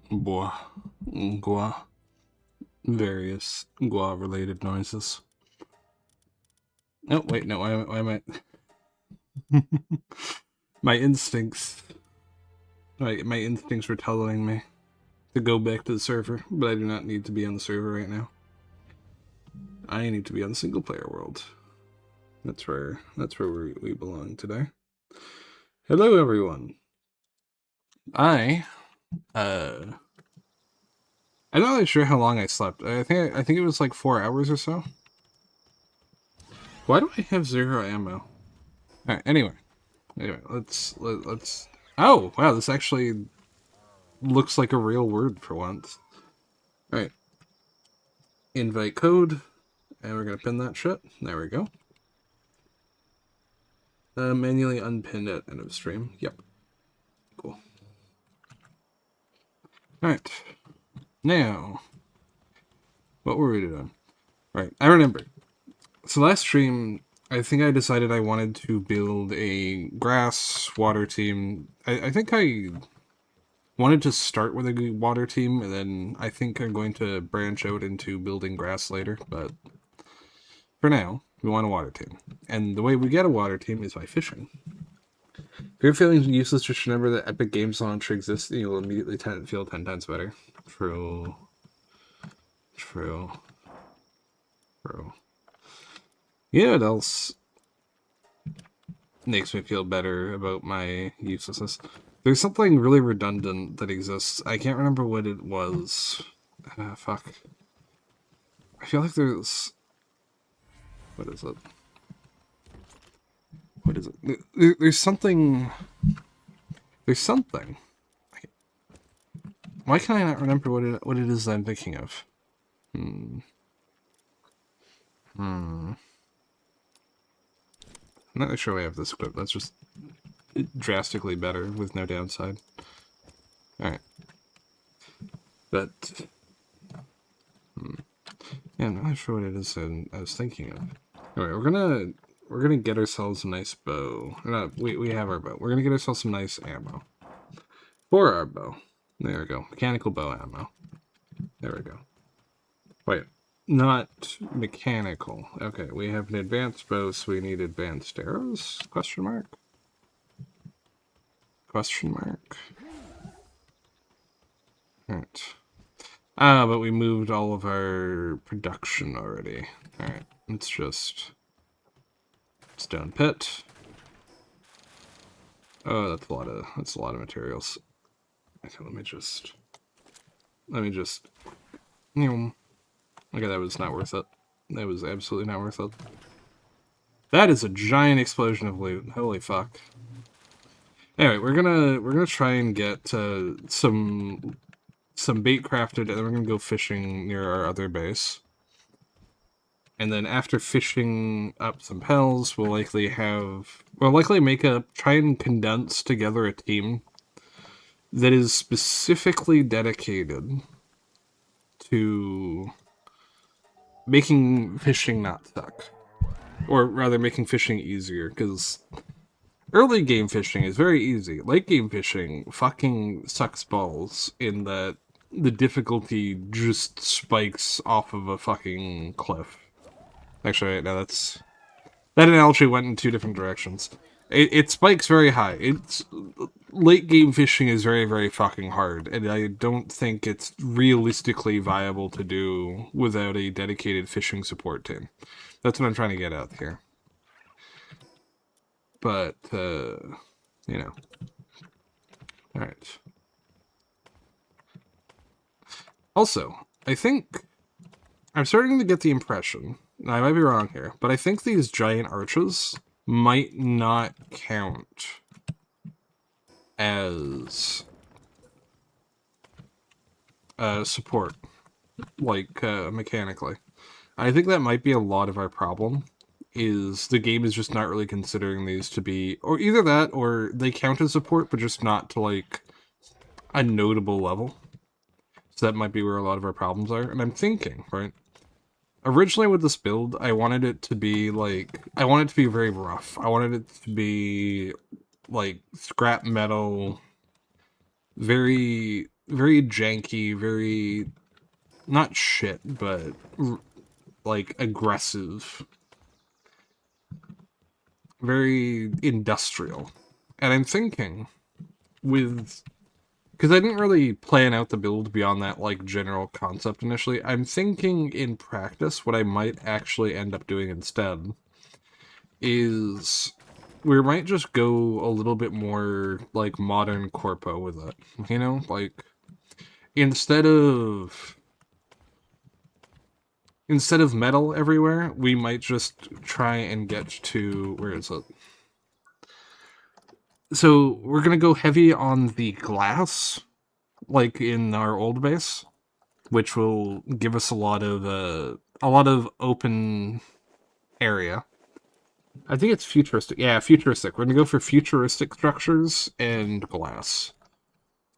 Bois. Gua. Various Gua related noises. Oh, wait, no, why am I... my instincts... my instincts were telling me to go back to the server, but I do not need to be on the server right now. I need to be on the single player world. That's where we belong today. Hello, everyone. I'm not really sure how long I slept. I think it was like 4 hours or so. Why do I have 0 ammo? Alright, anyway, let's oh wow, this actually looks like a real word for once. Alright. Invite code, and we're gonna pin that shit. There we go. Manually unpinned at end of stream. Yep. Cool. Alright. Now, what were we doing? Right, I remember. So last stream, I think I decided I wanted to build a grass water team. I think I wanted to start with a water team, and then I think I'm going to branch out into building grass later, but for now, we want a water team. And the way we get a water team is by fishing. If you're feeling useless, just remember that Epic Games Launcher exists, and you'll immediately feel 10 times better. True. True. True. You know what else makes me feel better about my uselessness? There's something really redundant that exists. I can't remember what it was. Fuck. I feel like there's... What is it? What is it? There's something... There's something. Why can I not remember what it is that I'm thinking of? I'm not really sure we have this equipped. That's just drastically better with no downside. Alright. But... yeah, I'm not sure what it is I was thinking of. Anyway, we're gonna get ourselves a nice bow. No, we have our bow. We're gonna get ourselves some nice ammo. For our bow. There we go. Mechanical bow ammo. There we go. Wait. Not mechanical. Okay, we have an advanced bow, so we need advanced arrows? Question mark? Question mark? Alright. Ah, but we moved all of our production already. Alright, let's just... Stone pit. Oh, that's a lot of materials. Okay, let me just... Okay, that was not worth it. That was absolutely not worth it. That is a giant explosion of loot. Holy fuck. Anyway, we're gonna try and get some bait crafted, and then we're gonna go fishing near our other base. And then after fishing up some pels, we'll likely try and condense together a team that is specifically dedicated to making fishing not suck. Or rather, making fishing easier, because early game fishing is very easy. Late game fishing fucking sucks balls in that the difficulty just spikes off of a fucking cliff. Actually, no, that analogy went in two different directions. It spikes very high. Late game fishing is very, very fucking hard, and I don't think it's realistically viable to do without a dedicated fishing support team. That's what I'm trying to get at here. But, you know. Alright. Also, I think I'm starting to get the impression, I might be wrong here, but I think these giant arches might not count as support, like mechanically. I think that might be a lot of our problem, is the game is just not really considering these to be, or either that, or they count as support, but just not to, like, a notable level. So that might be where a lot of our problems are. And I'm thinking, right? Originally with this build, I wanted it to be, like, I wanted it to be very rough. I wanted it to be, like, scrap metal, very, very janky, very, not shit, but, like, aggressive, very industrial. And I'm thinking, with, because I didn't really plan out the build beyond that, like, general concept initially, I'm thinking in practice what I might actually end up doing instead is we might just go a little bit more, like, modern corpo with it. You know? Like, instead of metal everywhere, we might just try and get to, where is it? So we're gonna go heavy on the glass, like in our old base, which will give us a lot of open area. I think it's futuristic. Yeah, futuristic. We're gonna go for futuristic structures and glass.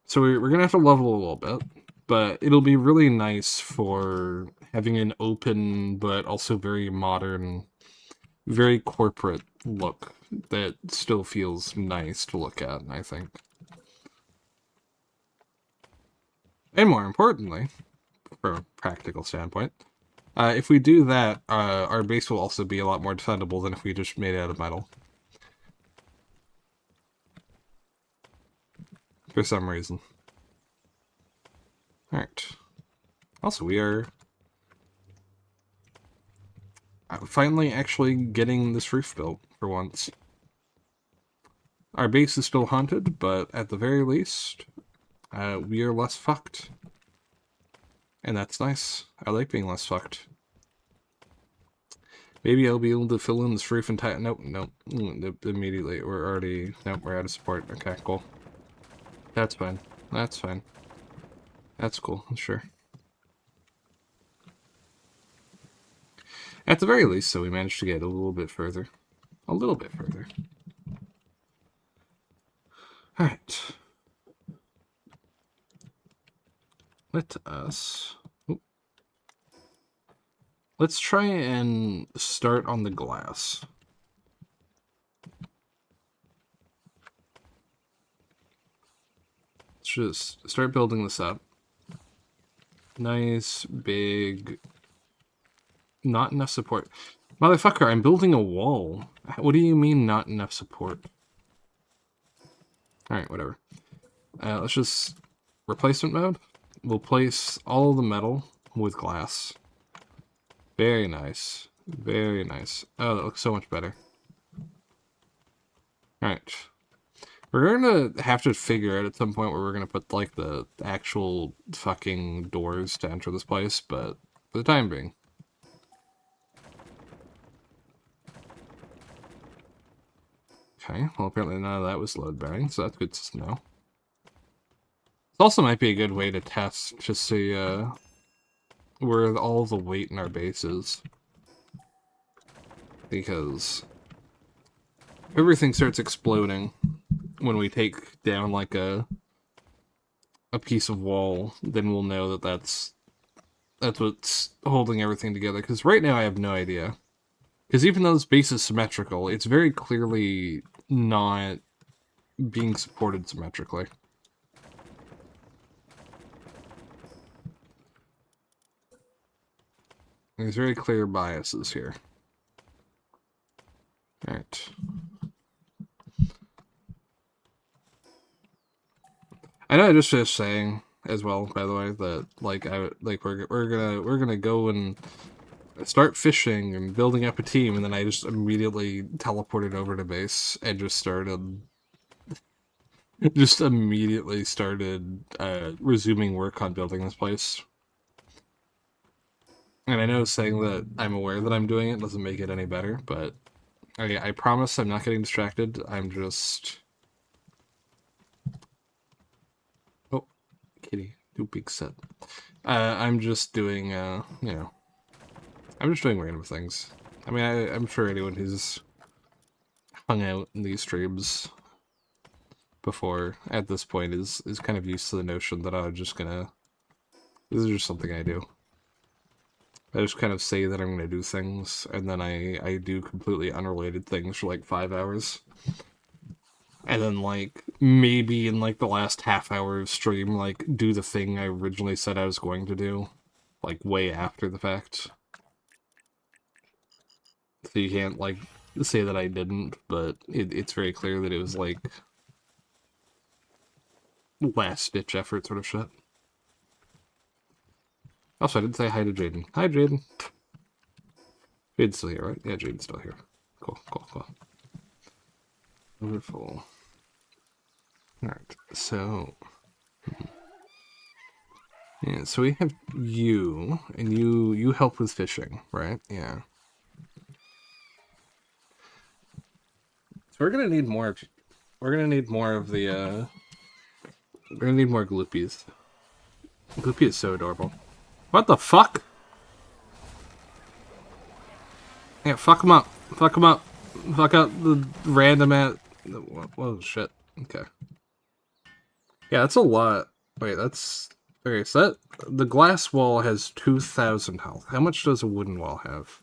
So we're gonna have to level a little bit, but it'll be really nice for having an open but also very modern, very corporate look that still feels nice to look at, I think. And more importantly, from a practical standpoint, if we do that, our base will also be a lot more defendable than if we just made it out of metal. For some reason. Alright. Also, we are finally actually getting this roof built for once. Our base is still haunted, but at the very least, we are less fucked. And that's nice. I like being less fucked. Maybe I'll be able to fill in this roof and tie. Nope. Immediately. We're already. Nope, we're out of support. Okay, cool. That's fine. That's fine. That's cool. Sure. At the very least, so we managed to get a little bit further. A little bit further. Alright. Let us... Let's try and start on the glass. Let's just start building this up. Nice, big... Not enough support. Motherfucker, I'm building a wall. What do you mean not enough support? Alright, whatever. Let's just... Replacement mode? We'll place all the metal with glass. Very nice. Very nice. Oh, that looks so much better. Alright. We're gonna have to figure out at some point where we're gonna put, like, the actual fucking doors to enter this place, but for the time being. Okay, well, apparently none of that was load bearing, so that's good to know. This also might be a good way to test to see, where all the weight in our base is. Because everything starts exploding when we take down, like, a piece of wall, then we'll know that that's what's holding everything together. Because right now I have no idea. Because even though this base is symmetrical, it's very clearly not being supported symmetrically. There's very clear biases here. Alright. I know I just finished saying as well, by the way, that we're gonna go and start fishing and building up a team, and then I just immediately teleported over to base and just immediately started resuming work on building this place. And I know saying that I'm aware that I'm doing it doesn't make it any better, but I promise I'm not getting distracted. I'm just kitty. Do big set. I'm just doing, you know, I'm just doing random things. I mean, I'm sure anyone who's hung out in these streams before at this point is kind of used to the notion that I'm just gonna, this is just something I do. I just kind of say that I'm gonna do things, and then I do completely unrelated things for like 5 hours. And then, like, maybe in, like, the last half hour of stream, like, do the thing I originally said I was going to do. Like, way after the fact. So you can't, like, say that I didn't, but it's very clear that it was, like, last-ditch effort sort of shit. Also, I didn't say hi to Jaden. Hi, Jaden. Jaden's still here, right? Yeah, Jaden's still here. Cool, cool, cool. Wonderful. Alright, so... yeah, so we have you, and you help with fishing, right? Yeah. So we're gonna need more of the, we're gonna need more Gloopies. Gloopy is so adorable. What the fuck? Yeah, fuck him up. Fuck him up. Fuck up the random whoa, shit. Okay. Yeah, that's a lot. Wait, that's... okay, so that... the glass wall has 2,000 health. How much does a wooden wall have?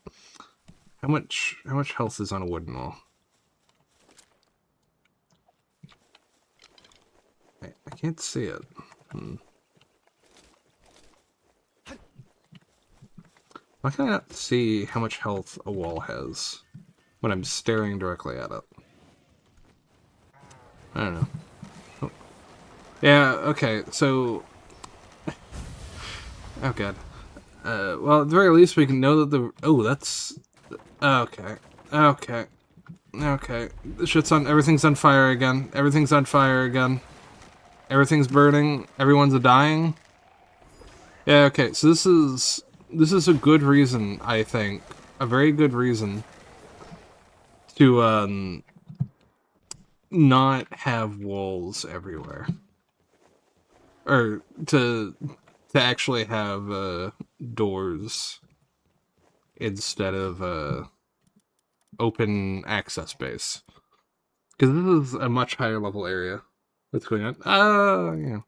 How much health is on a wooden wall? I can't see it. Why can I not see how much health a wall has when I'm staring directly at it? I don't know. Oh. Yeah, okay, so... oh god. Well, at the very least we can know that the... oh, that's... okay. Okay. Okay. The shit's on... everything's on fire again. Everything's on fire again. Everything's burning. Everyone's dying. Yeah, okay, so this is a good reason, I think. A very good reason to, not have walls everywhere. Or to actually have, doors instead of, open access space. Because this is a much higher level area. What's going on? Yeah.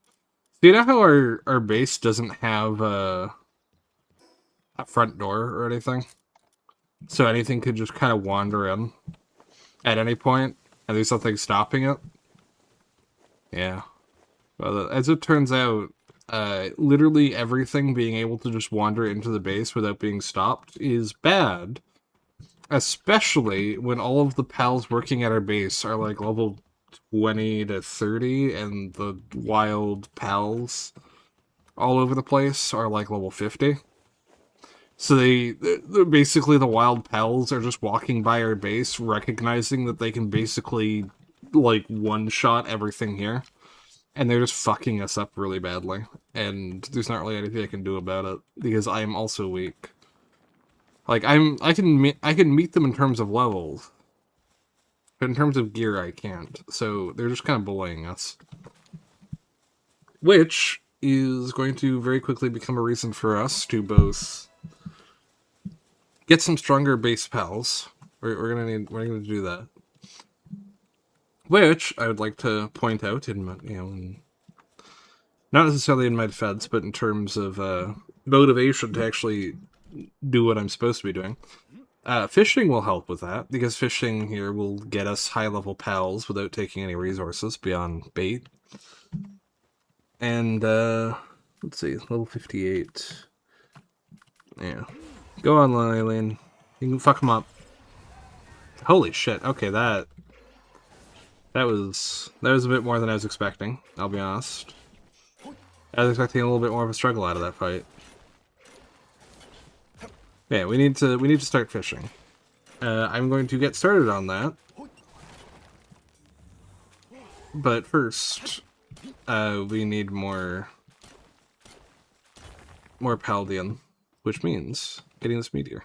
Do you know how our base doesn't have, a front door or anything? So anything could just kind of wander in at any point, and there's something stopping it? Yeah. Well, as it turns out, literally everything being able to just wander into the base without being stopped is bad. Especially when all of the pals working at our base are like level 20 to 30, and the wild pals all over the place are like level 50. So they're basically the wild pals are just walking by our base, recognizing that they can basically, like, one-shot everything here. And they're just fucking us up really badly. And there's not really anything I can do about it, because I am also weak. Like, I can meet them in terms of levels. But in terms of gear, I can't. So they're just kind of bullying us. Which is going to very quickly become a reason for us to both get some stronger base pals. We're gonna do that. Which I would like to point out in my, not necessarily in my defense, but in terms of motivation to actually do what I'm supposed to be doing. Fishing will help with that, because fishing here will get us high-level pals without taking any resources beyond bait. And, let's see, level 58. Yeah. Go on, Eileen. You can fuck them up. Holy shit, okay, that was a bit more than I was expecting, I'll be honest. I was expecting a little bit more of a struggle out of that fight. Yeah, we need to start fishing. I'm going to get started on that. But first, we need more Paldean, which means getting this meteor.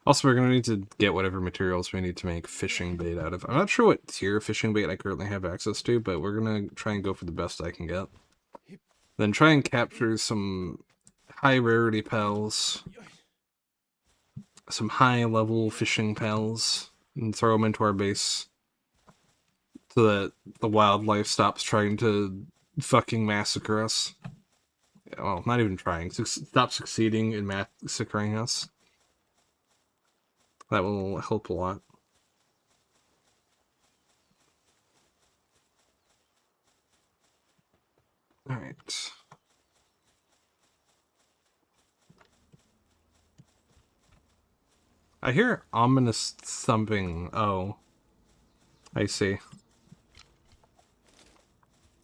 Also, we're going to need to get whatever materials we need to make fishing bait out of. I'm not sure what tier of fishing bait I currently have access to, but we're going to try and go for the best I can get. Then try and capture some high rarity pals. Some high level fishing pals. And throw them into our base. So that the wildlife stops trying to fucking massacre us. Well, not even trying. Stop succeeding in massacring us. That will help a lot. Alright. I hear ominous thumping. Oh. I see.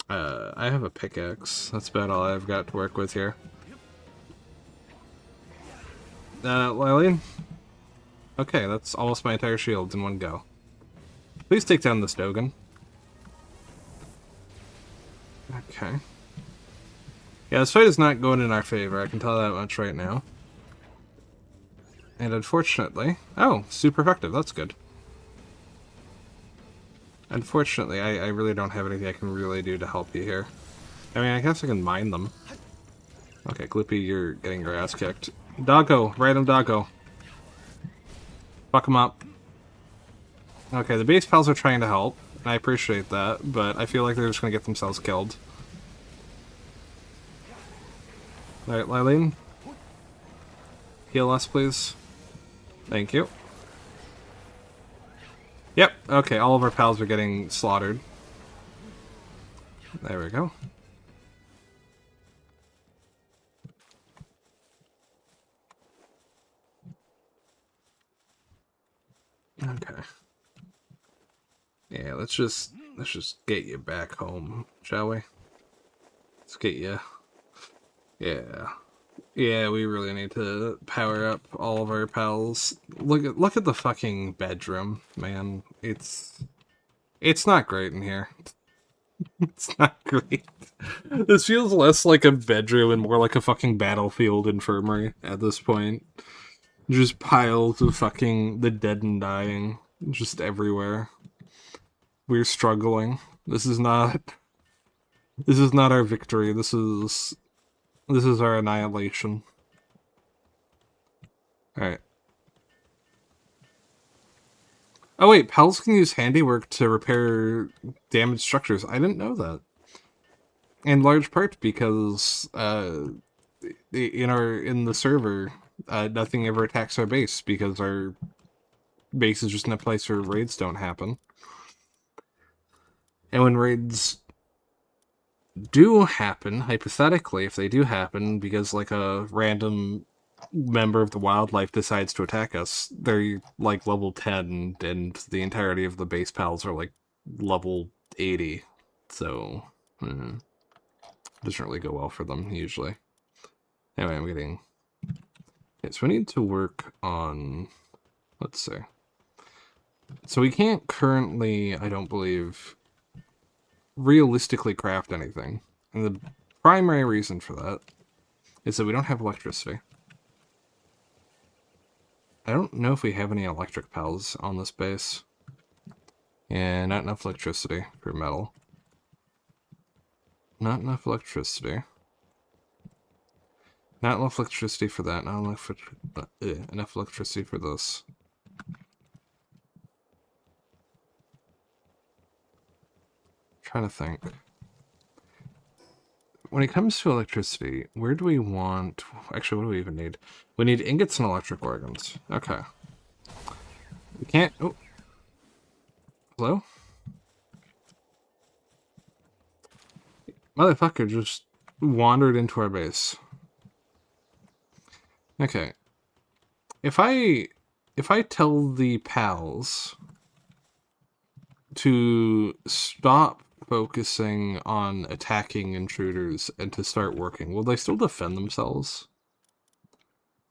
I have a pickaxe. That's about all I've got to work with here. Lillian? Okay, that's almost my entire shield in one go. Please take down this Dogan. Okay. Yeah, this fight is not going in our favor, I can tell that much right now. And unfortunately... Oh, super effective, that's good. Unfortunately, I really don't have anything I can really do to help you here. I mean, I guess I can mine them. Okay, Glippy, you're getting your ass kicked. Doggo, random doggo. Fuck him up. Okay, the base pals are trying to help, and I appreciate that, but I feel like they're just gonna get themselves killed. Alright, Lilene. Heal us, please. Thank you. Yep, okay, all of our pals are getting slaughtered. There we go. Okay. Yeah, let's just get you back home, shall we? Let's get you. Yeah. Yeah, we really need to power up all of our pals. Look at the fucking bedroom, man. It's not great in here. It's not great. This feels less like a bedroom and more like a fucking battlefield infirmary at this point. Just piles of fucking the dead and dying just everywhere. We're struggling. This is not our victory. This is our annihilation. Alright. Oh wait, pals can use handiwork to repair damaged structures. I didn't know that. In large part because in the server, nothing ever attacks our base because our base is just in a place where raids don't happen. And when raids do happen, hypothetically, if they do happen, because like a random member of the wildlife decides to attack us, they're like level 10 and the entirety of the base pals are like level 80. So, doesn't really go well for them usually. Anyway, I'm getting... Okay, so we need to work on... Let's see. So we can't currently, I don't believe, realistically craft anything. And the primary reason for that is that we don't have electricity. I don't know if we have any electric pals on this base. Yeah, not enough electricity for metal. Not enough electricity. Not enough electricity for that. Not enough electricity for this. Trying to think. When it comes to electricity, where do we want... Actually, what do we even need? We need ingots and electric organs. Okay. We can't... Oh. Hello? Motherfucker just wandered into our base. Okay. If I tell the pals to stop focusing on attacking intruders and to start working, will they still defend themselves?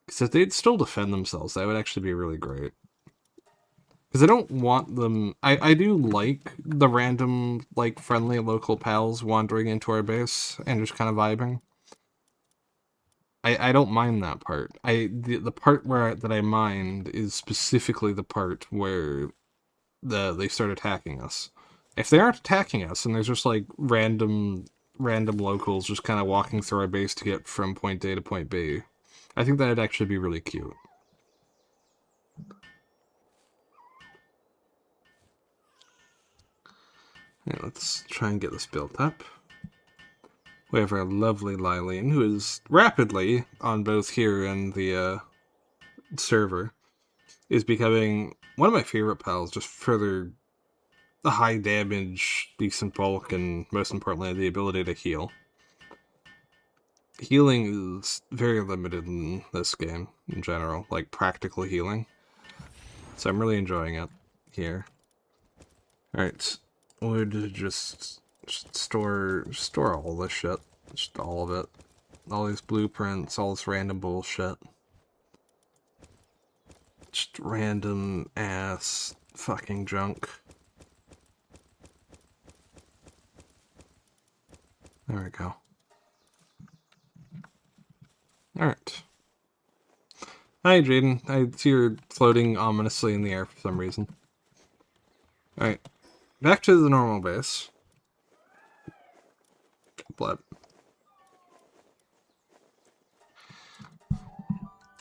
Because if they'd still defend themselves, that would actually be really great. Because I don't want them... I do like the random, like, friendly local pals wandering into our base and just kind of vibing. I don't mind that part. The part that I mind is specifically the part where they start attacking us. If they aren't attacking us and there's just like random locals just kind of walking through our base to get from point A to point B, I think that'd actually be really cute. Yeah, let's try and get this built up. We have our lovely Lylene, who is rapidly, on both here and the server, is becoming one of my favorite pals, just further the high damage, decent bulk, and most importantly, the ability to heal. Healing is very limited in this game, in general, like practical healing. So I'm really enjoying it here. Alright, would just store all this shit. Just all of it. All these blueprints, all this random bullshit. Just random ass fucking junk. There we go. Alright. Hi, Jaden. I see you're floating ominously in the air for some reason. Alright. Back to the normal base. Blood.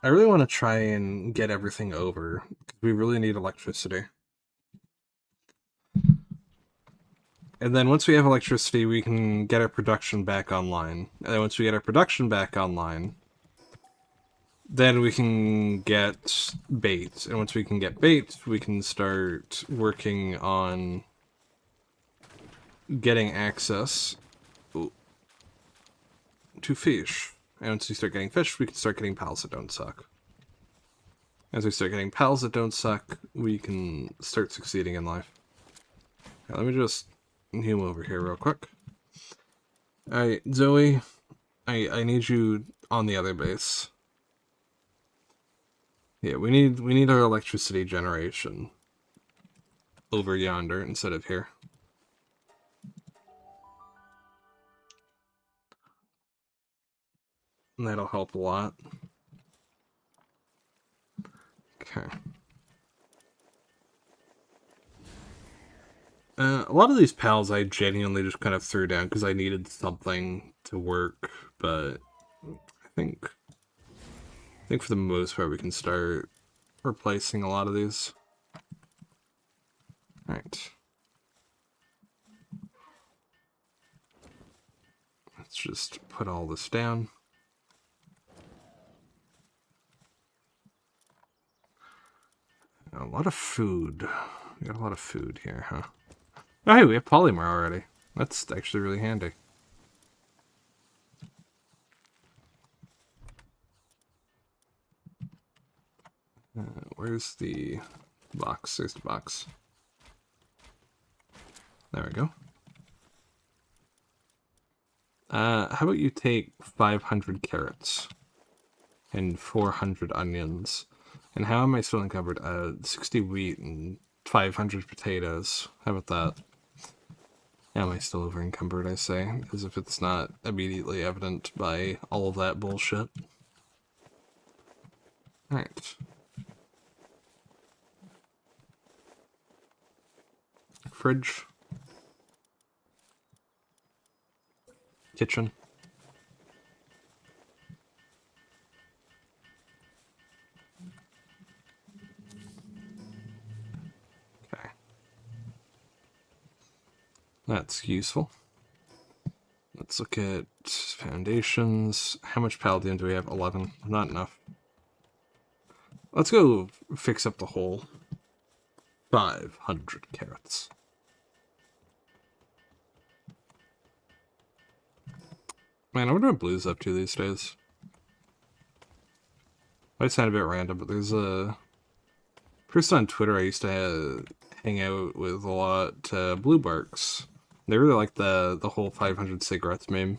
I really want to try and get everything over. We really need electricity. And then once we have electricity, we can get our production back online. And then once we get our production back online, then we can get bait. And once we can get bait, we can start working on getting access to fish. And once we start getting fish, we can start getting pals that don't suck. As we start getting pals that don't suck, we can start succeeding in life. Now, let me just heal over here real quick. Alright, Zoe, I need you on the other base. Yeah, we need our electricity generation over yonder instead of here. And that'll help a lot. Okay. A lot of these pals I genuinely just kind of threw down because I needed something to work, but I think for the most part we can start replacing a lot of these. Alright. Let's just put all this down. A lot of food. We got a lot of food here, huh? Oh, hey, we have polymer already. That's actually really handy. Where's the box? There's the box. There we go. How about you take 500 carrots and 400 onions? And how am I still encumbered? 60 wheat and 500 potatoes. How about that? How am I still over encumbered, I say, as if it's not immediately evident by all of that bullshit. Alright. Fridge. Kitchen. Okay. That's useful. Let's look at foundations. How much palladium do we have? 11. Not enough. Let's go fix up the hole. 500 carrots. Man, I wonder what Blue's up to these days. Might sound a bit random, but there's a person on Twitter I used to hang out with a lot, Blue Barks. They really like the whole 500 cigarettes meme.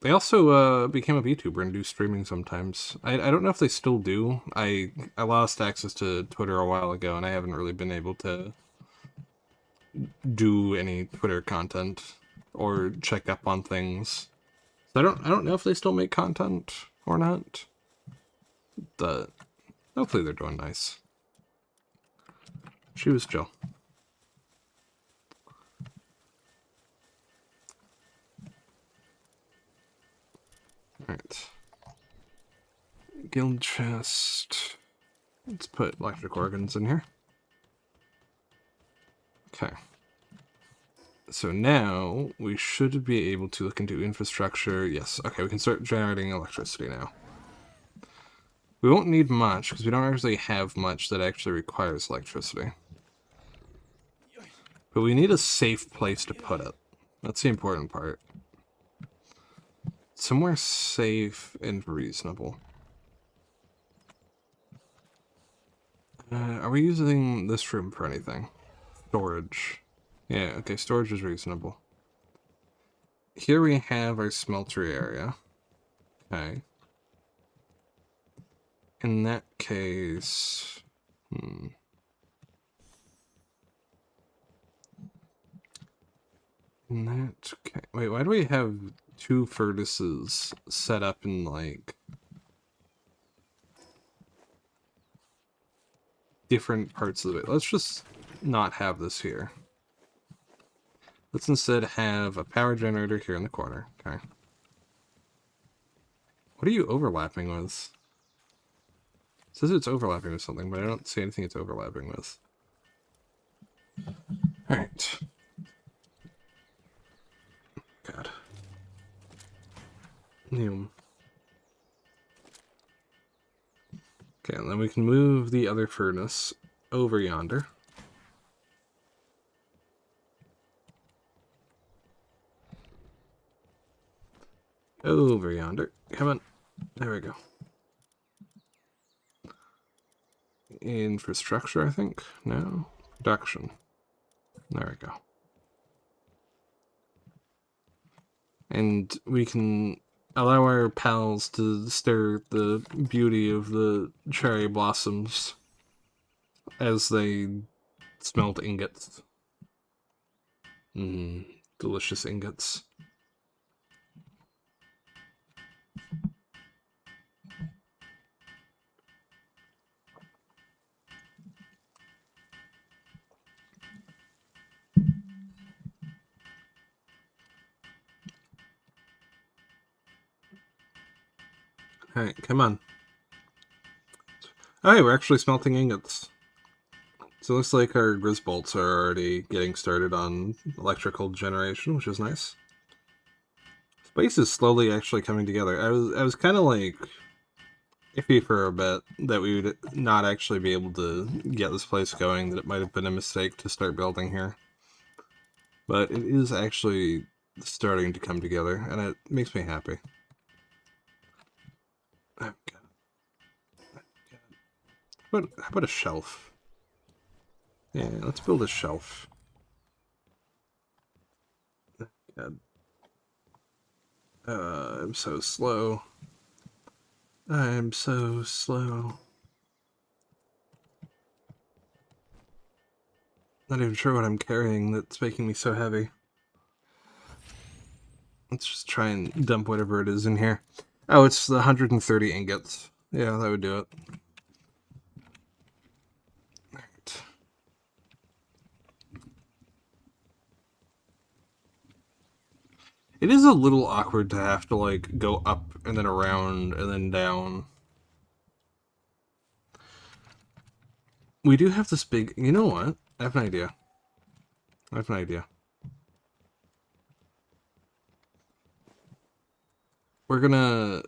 They also became a VTuber and do streaming sometimes. I don't know if they still do. I lost access to Twitter a while ago, and I haven't really been able to do any Twitter content or check up on things I don't know if they still make content or not. But hopefully they're doing nice. She was chill. Alright. Guild chest. Let's put electric organs in here. Okay. So now we should be able to look into infrastructure. Yes, okay, we can start generating electricity now. We won't need much because we don't actually have much that actually requires electricity. But we need a safe place to put it. That's the important part. Somewhere safe and reasonable. Are we using this room for anything? Storage. Yeah, okay, storage is reasonable. Here we have our smeltery area. Okay. In that case... In that case... Wait, why do we have two furnaces set up in, like... different parts of it? Let's just not have this here. Let's instead have a power generator here in the corner. Okay. What are you overlapping with? It says it's overlapping with something, but I don't see anything it's overlapping with. Alright. God. Okay, and then we can move the other furnace over yonder. Over yonder. Come on. There we go. Infrastructure, I think? No? Production. There we go. And we can allow our pals to stare at the beauty of the cherry blossoms as they smelt ingots. Delicious ingots. Alright, come on. Alright, we're actually smelting ingots. So it looks like our Grisbolts are already getting started on electrical generation, which is nice. Space is slowly actually coming together. I was kind of like iffy for a bit that we would not actually be able to get this place going, that it might have been a mistake to start building here. But it is actually starting to come together, and it makes me happy. Oh, God. How about a shelf? Yeah, let's build a shelf. God. I'm so slow. I'm so slow. Not even sure what I'm carrying that's making me so heavy. Let's just try and dump whatever it is in here. Oh, it's the 130 ingots. Yeah, that would do it. Alright. It is a little awkward to have to, like, go up and then around and then down. We do have this big... You know what? I have an idea. We're gonna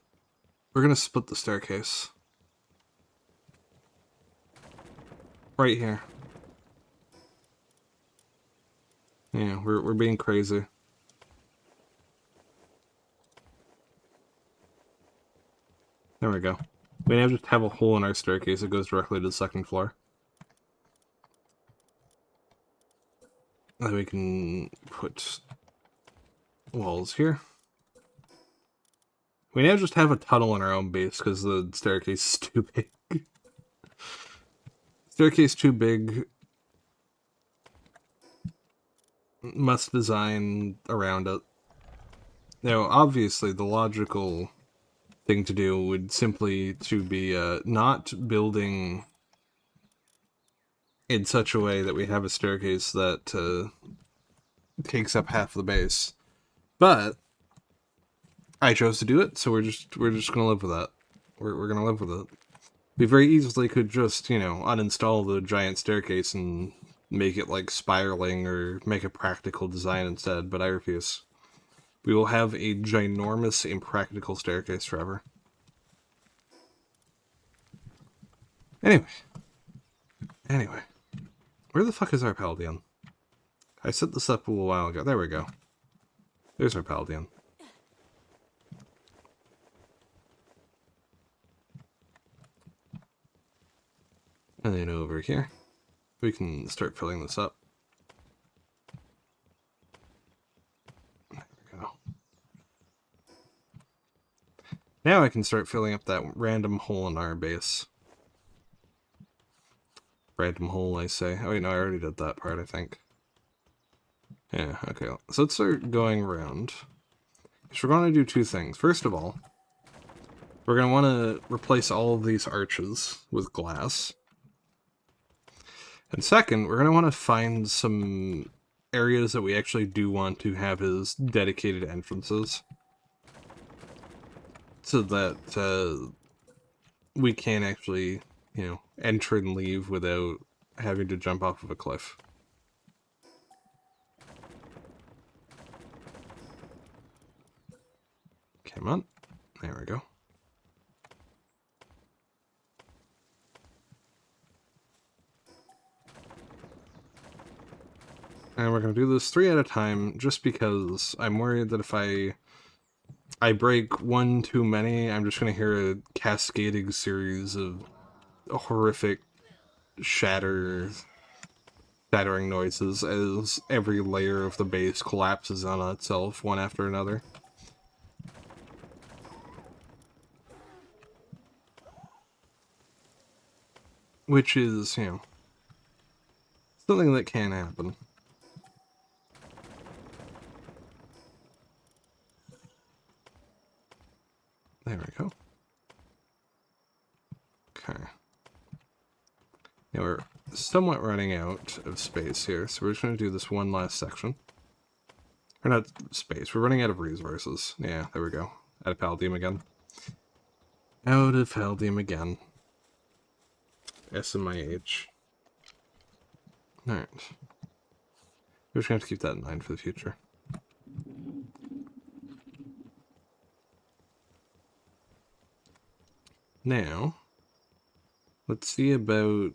split the staircase. Right here. Yeah, we're being crazy. There we go. We now just have a hole in our staircase that goes directly to the second floor. And then we can put walls here. We now just have a tunnel in our own base because the staircase is too big. Staircase too big. Must design around it. Now, obviously, the logical thing to do would simply to be not building in such a way that we have a staircase that takes up half the base. But I chose to do it, so we're just gonna live with that. We're gonna live with it. We very easily could just, you know, uninstall the giant staircase and make it like spiraling or make a practical design instead, but I refuse. We will have a ginormous, impractical staircase forever. Anyway. Where the fuck is our Paldean? I set this up a little while ago. There we go. There's our Paldean. And then over here, we can start filling this up. There we go. Now I can start filling up that random hole in our base. Random hole, I say. Oh wait, no, I already did that part, I think. Yeah, okay. So let's start going around. So we're going to do two things. First of all, we're going to want to replace all of these arches with glass. And second, we're going to want to find some areas that we actually do want to have as dedicated entrances. So that we can actually, you know, enter and leave without having to jump off of a cliff. Come on. There we go. And we're going to do this 3 at a time, just because I'm worried that if I break one too many, I'm just going to hear a cascading series of horrific shattering noises as every layer of the base collapses on itself, one after another. Which is, you know, something that can happen. There we go. Okay. Now we're somewhat running out of space here, so we're just going to do this one last section. Or not space, we're running out of resources. Yeah, there we go. Out of Paldeum again. Out of Paldeum again. SMIH. Alright. We're just going to have to keep that in mind for the future. Now, let's see about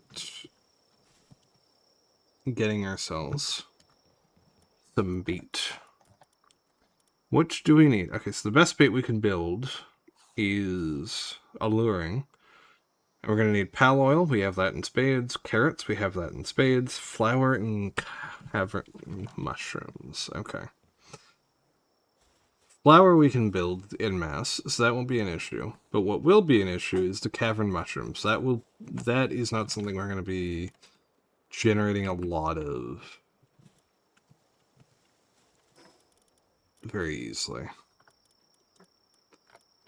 getting ourselves some bait. Which do we need? Okay, so the best bait we can build is alluring. And we're going to need pal oil. We have that in spades. Carrots. We have that in spades. Flour and cavern mushrooms. Okay. Flour we can build in mass, so that won't be an issue. But what will be an issue is the cavern mushrooms. That is not something we're going to be generating a lot of very easily.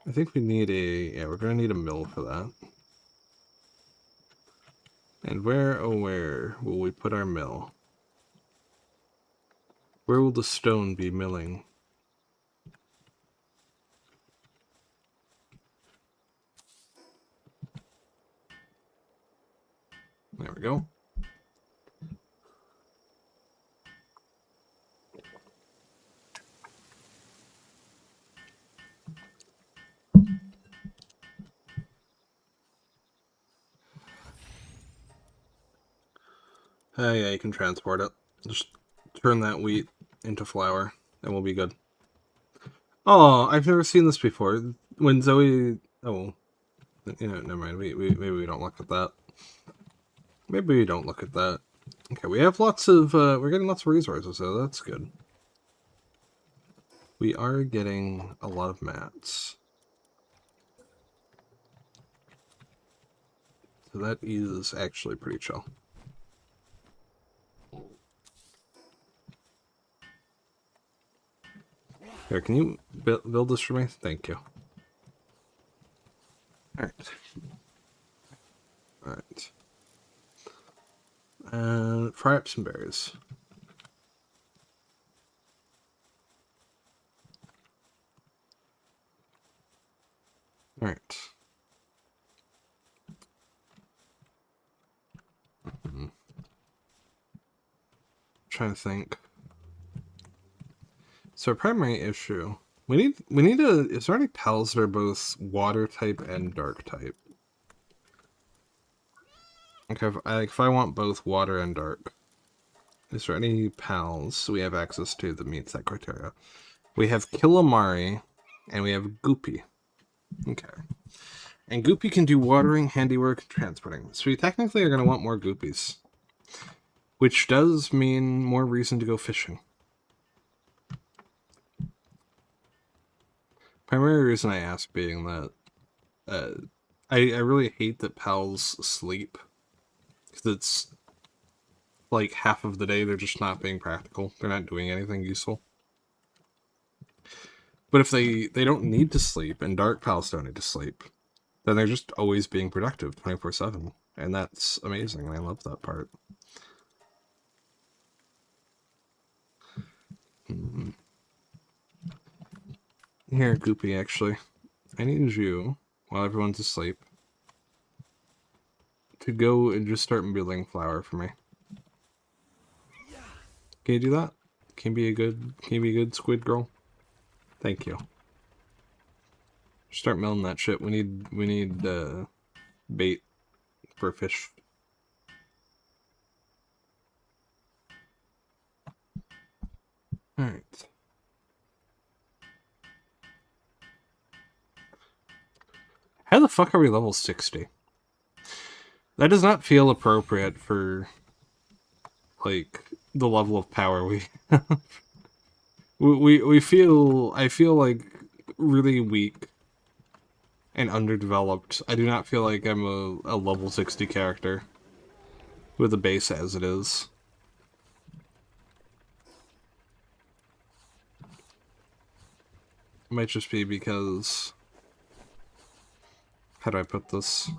I think we need we're going to need a mill for that. And where will we put our mill? Where will the stone be milling? There we go. Yeah, you can transport it. Just turn that wheat into flour, and we'll be good. Oh, I've never seen this before. When Zoe... Oh, you know, never mind. Maybe we don't look at that. Maybe we don't look at that. Okay, we have lots of... we're getting lots of resources, so that's good. We are getting a lot of mats. So that is actually pretty chill. Here, can you build this for me? Thank you. Alright. Alright. Fry up some berries. Alright. Trying to think. So our primary issue, we need to. Is there any pals that are both water type and dark type? Okay, if I want both water and dark, is there any pals we have access to that meets that criteria? We have Killamari, and we have Goopy. Okay. And Goopy can do watering, handiwork, and transporting. So we technically are going to want more Goopies. Which does mean more reason to go fishing. Primary reason I ask being that I really hate that pals sleep. Because it's like half of the day they're just not being practical. They're not doing anything useful. But if they don't need to sleep, and dark pals don't need to sleep, then they're just always being productive 24/7. And that's amazing, and I love that part. Here, Goopy, actually. I need you, while everyone's asleep, to go and just start building flour for me. Can you do that? Can you be a good squid girl? Thank you. Start milling that shit. We need bait for fish. Alright. How the fuck are we level 60? That does not feel appropriate for, like, the level of power we we feel. I feel like really weak and underdeveloped. I do not feel like I'm a level 60 character with a base as it is. It might just be because... How do I put this?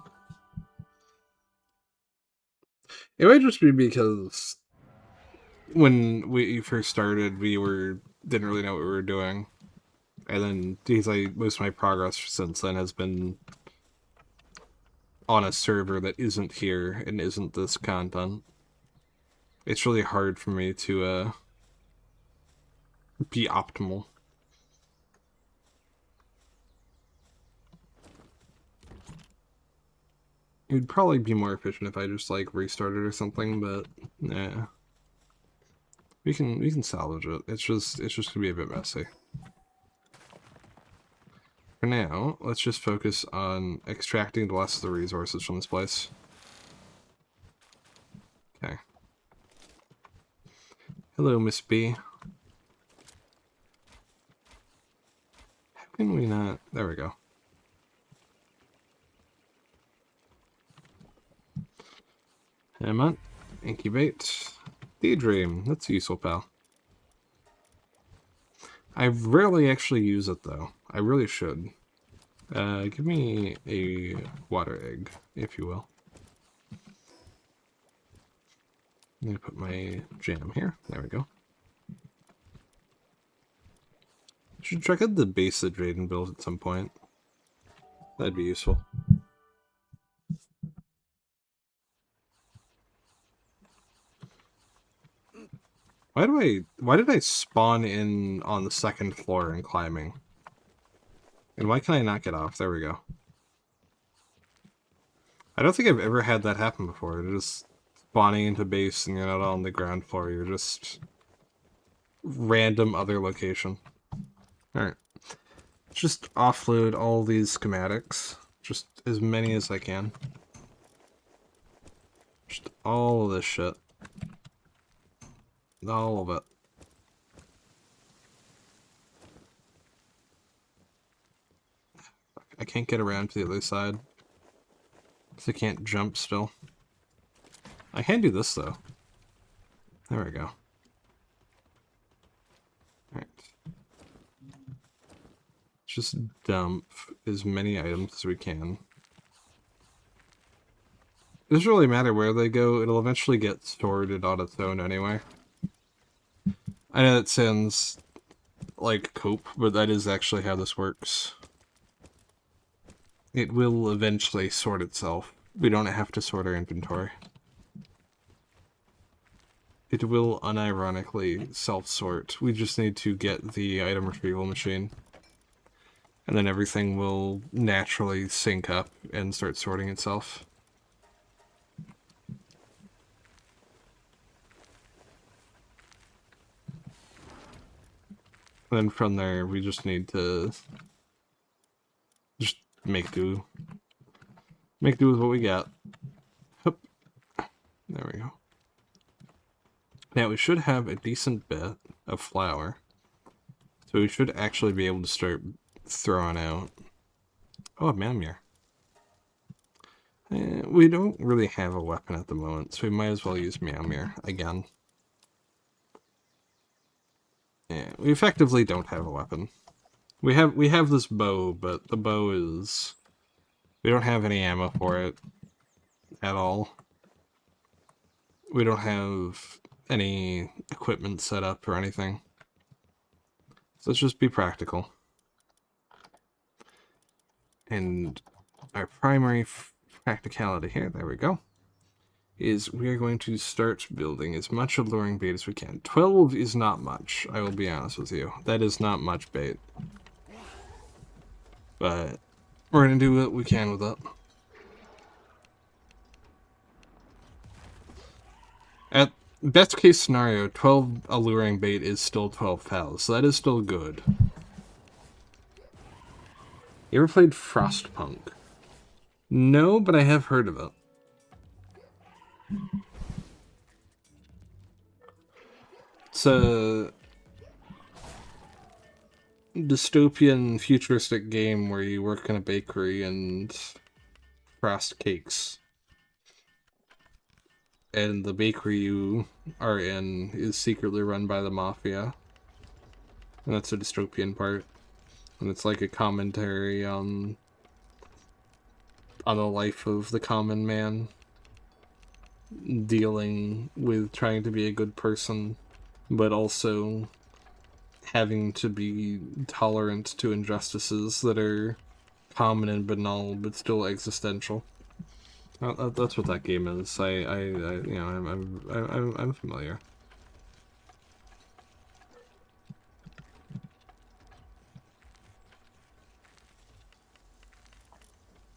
It might just be because when we first started, didn't really know what we were doing. And then most of my progress since then has been on a server that isn't here and isn't this content. It's really hard for me to be optimal. It'd probably be more efficient if I just like restarted or something, but yeah. We can salvage it. It's just gonna be a bit messy. For now, let's just focus on extracting the rest of the resources from this place. Okay. Hello, Miss B. How can we not? There we go. Come on. Incubate. Daydream. That's useful, pal. I rarely actually use it, though. I really should. Give me a water egg, if you will. I'm gonna put my jam here. There we go. Should check out the base that Drayden built at some point. That'd be useful. Why did I spawn in on the second floor and climbing? And why can I not get off? There we go. I don't think I've ever had that happen before. You're just spawning into base and you're not on the ground floor. You're just random other location. Alright. Just offload all these schematics. Just as many as I can. Just all of this shit. All of it. I can't get around to the other side. So I can't jump still. I can do this though. There we go. Alright. just dump as many items as we can. It doesn't really matter where they go, it'll eventually get sorted on its own anyway. I know that sounds like cope, but that is actually how this works. It will eventually sort itself. We don't have to sort our inventory. It will unironically self-sort. We just need to get the item retrieval machine. And then everything will naturally sync up and start sorting itself. And then from there, we just need to just make do. Make do with what we got. Hup. There we go. Now we should have a decent bit of flour. So we should actually be able to start throwing out... Oh, a Mamir. We don't really have a weapon at the moment, so we might as well use Mamir again. Yeah, we effectively don't have a weapon. We have this bow, but the bow is... We don't have any ammo for it at all. We don't have any equipment set up or anything. So let's just be practical. And our primary practicality here, there we go, is we are going to start building as much alluring bait as we can. 12 is not much, I will be honest with you. That is not much bait. But we're going to do what we can with it. At best case scenario, 12 alluring bait is still 12 pals, so that is still good. You ever played Frostpunk? No, but I have heard of it. It's a dystopian, futuristic game where you work in a bakery and frost cakes. And the bakery you are in is secretly run by the mafia. And that's the dystopian part. And it's like a commentary on the life of the common man, dealing with trying to be a good person, but also having to be tolerant to injustices that are common and banal, but still existential. That's what that game is. I'm familiar.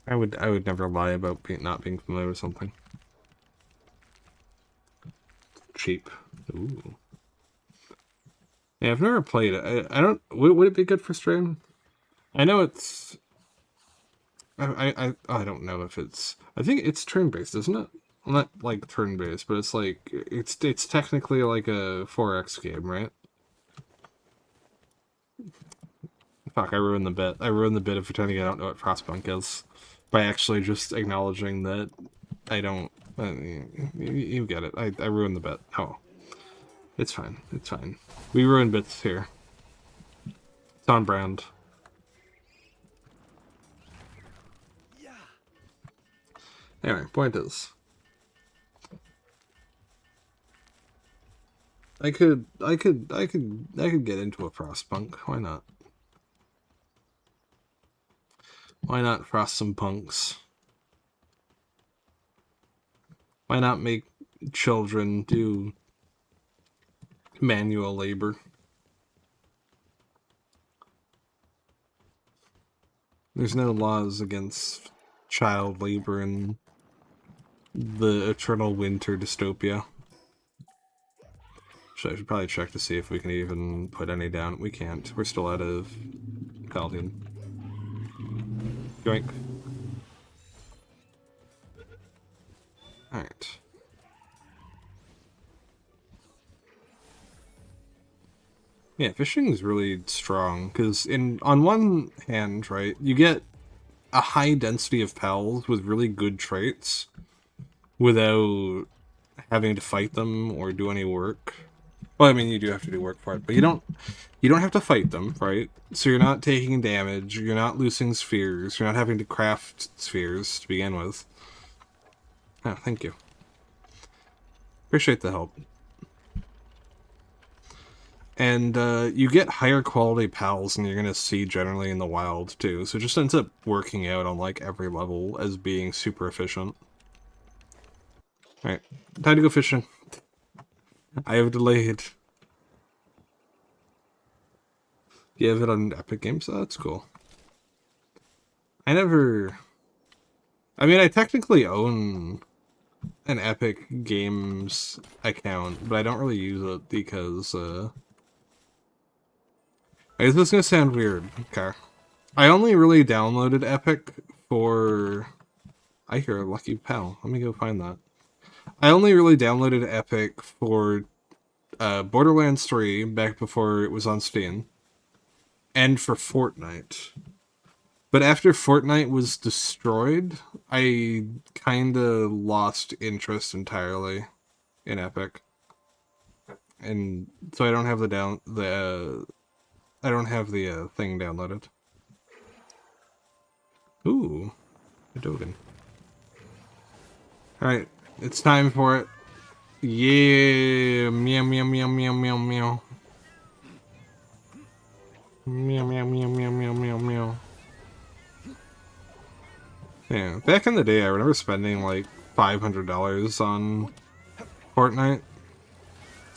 I would never lie about not being familiar with something. Cheap. Ooh. Yeah, I've never played it. I don't. Would it be good for stream? I know it's. I don't know if it's. I think it's turn-based, isn't it? Well, not like turn-based, but it's like it's technically like a 4X game, right? Fuck! I ruined the bit. I ruined the bit of pretending I don't know what Frostpunk is by actually just acknowledging that I don't. You get it. I ruined the bit. Oh, it's fine. It's fine. We ruin bits here. It's on brand. Anyway, point is, I could get into a Frostpunk. Why not? Why not frost some punks? Why not make children do manual labor? There's no laws against child labor in the eternal winter dystopia. So I should probably check to see if we can even put any down. We can't. We're still out of Chaldean. Yoink. Alright. Yeah, fishing is really strong, because on one hand, right, you get a high density of pals with really good traits without having to fight them or do any work. Well, I mean, you do have to do work for it, but you don't have to fight them, right? So you're not taking damage, you're not losing spheres, you're not having to craft spheres to begin with. Oh, thank you. Appreciate the help. And you get higher quality pals than you're going to see generally in the wild, too. So it just ends up working out on, like, every level as being super efficient. Alright, time to go fishing. I have delayed. You have it on Epic Games? Oh, that's cool. I mean, I technically own an Epic Games account, but I don't really use it because, I guess this is gonna sound weird. Okay. I only really downloaded Epic for... I hear a lucky pal. Let me go find that. I only really downloaded Epic for Borderlands 3 back before it was on Steam, and for Fortnite. But after Fortnite was destroyed, I kinda lost interest entirely in Epic. And so I don't have I don't have the thing downloaded. Ooh, a Dogen. Alright, it's time for it. Yeah, meow meow meow meow meow meow. Meow meow meow meow meow meow meow. Yeah, back in the day I remember spending like $500 on Fortnite.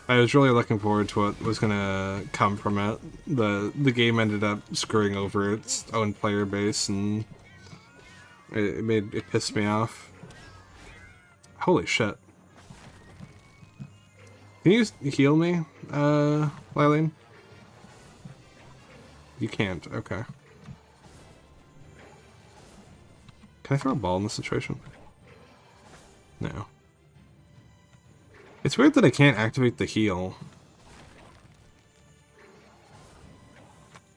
I was really looking forward to what was gonna come from it. The game ended up screwing over its own player base, and it pissed me off. Holy shit! Can you heal me, Lylene? You can't. Okay. Can I throw a ball in this situation? No. It's weird that I can't activate the heal.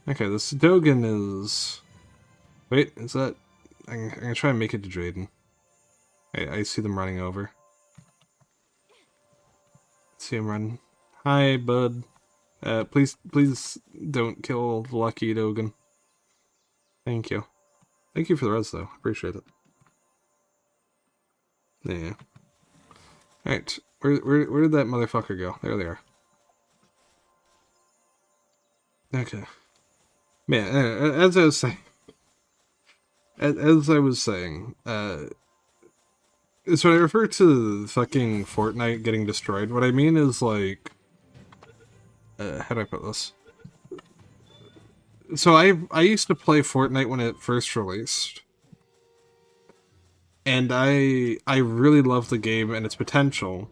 Okay, this Dogen is... Wait, is that... I'm gonna try and make it to Drayden. I see them running over. See him run. Hi, bud. Please don't kill the lucky Dogen. Thank you. Thank you for the res, though. Appreciate it. Yeah. Alright. Where did that motherfucker go? There they are. Okay. Man, as I was saying... As I was saying, so when I refer to fucking Fortnite getting destroyed, what I mean is, like... how do I put this? So I used to play Fortnite when it first released. And I really loved the game and its potential.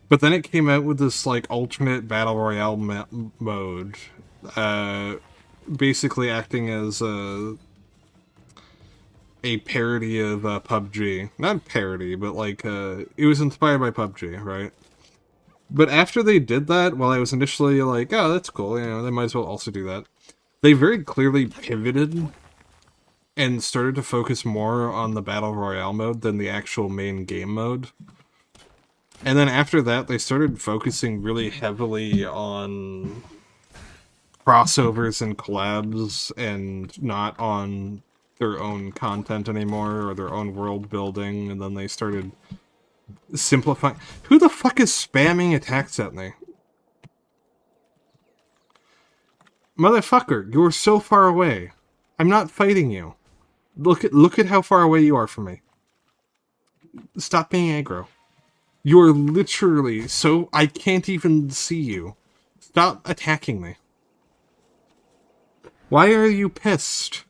But then it came out with this, like, alternate Battle Royale mode. Basically acting as a parody of PUBG. Not parody, but, like, it was inspired by PUBG, right? But after they did that, while I was initially like, oh, that's cool, you know, they might as well also do that, they very clearly pivoted and started to focus more on the Battle Royale mode than the actual main game mode. And then after that, they started focusing really heavily on crossovers and collabs and not on their own content anymore or their own world building, and then they started simplifying. Who the fuck is spamming attacks at me? Motherfucker, you're so far away. I'm not fighting you. Look at how far away you are from me. Stop being aggro. You're literally so... I can't even see you. Stop attacking me. Why are you pissed?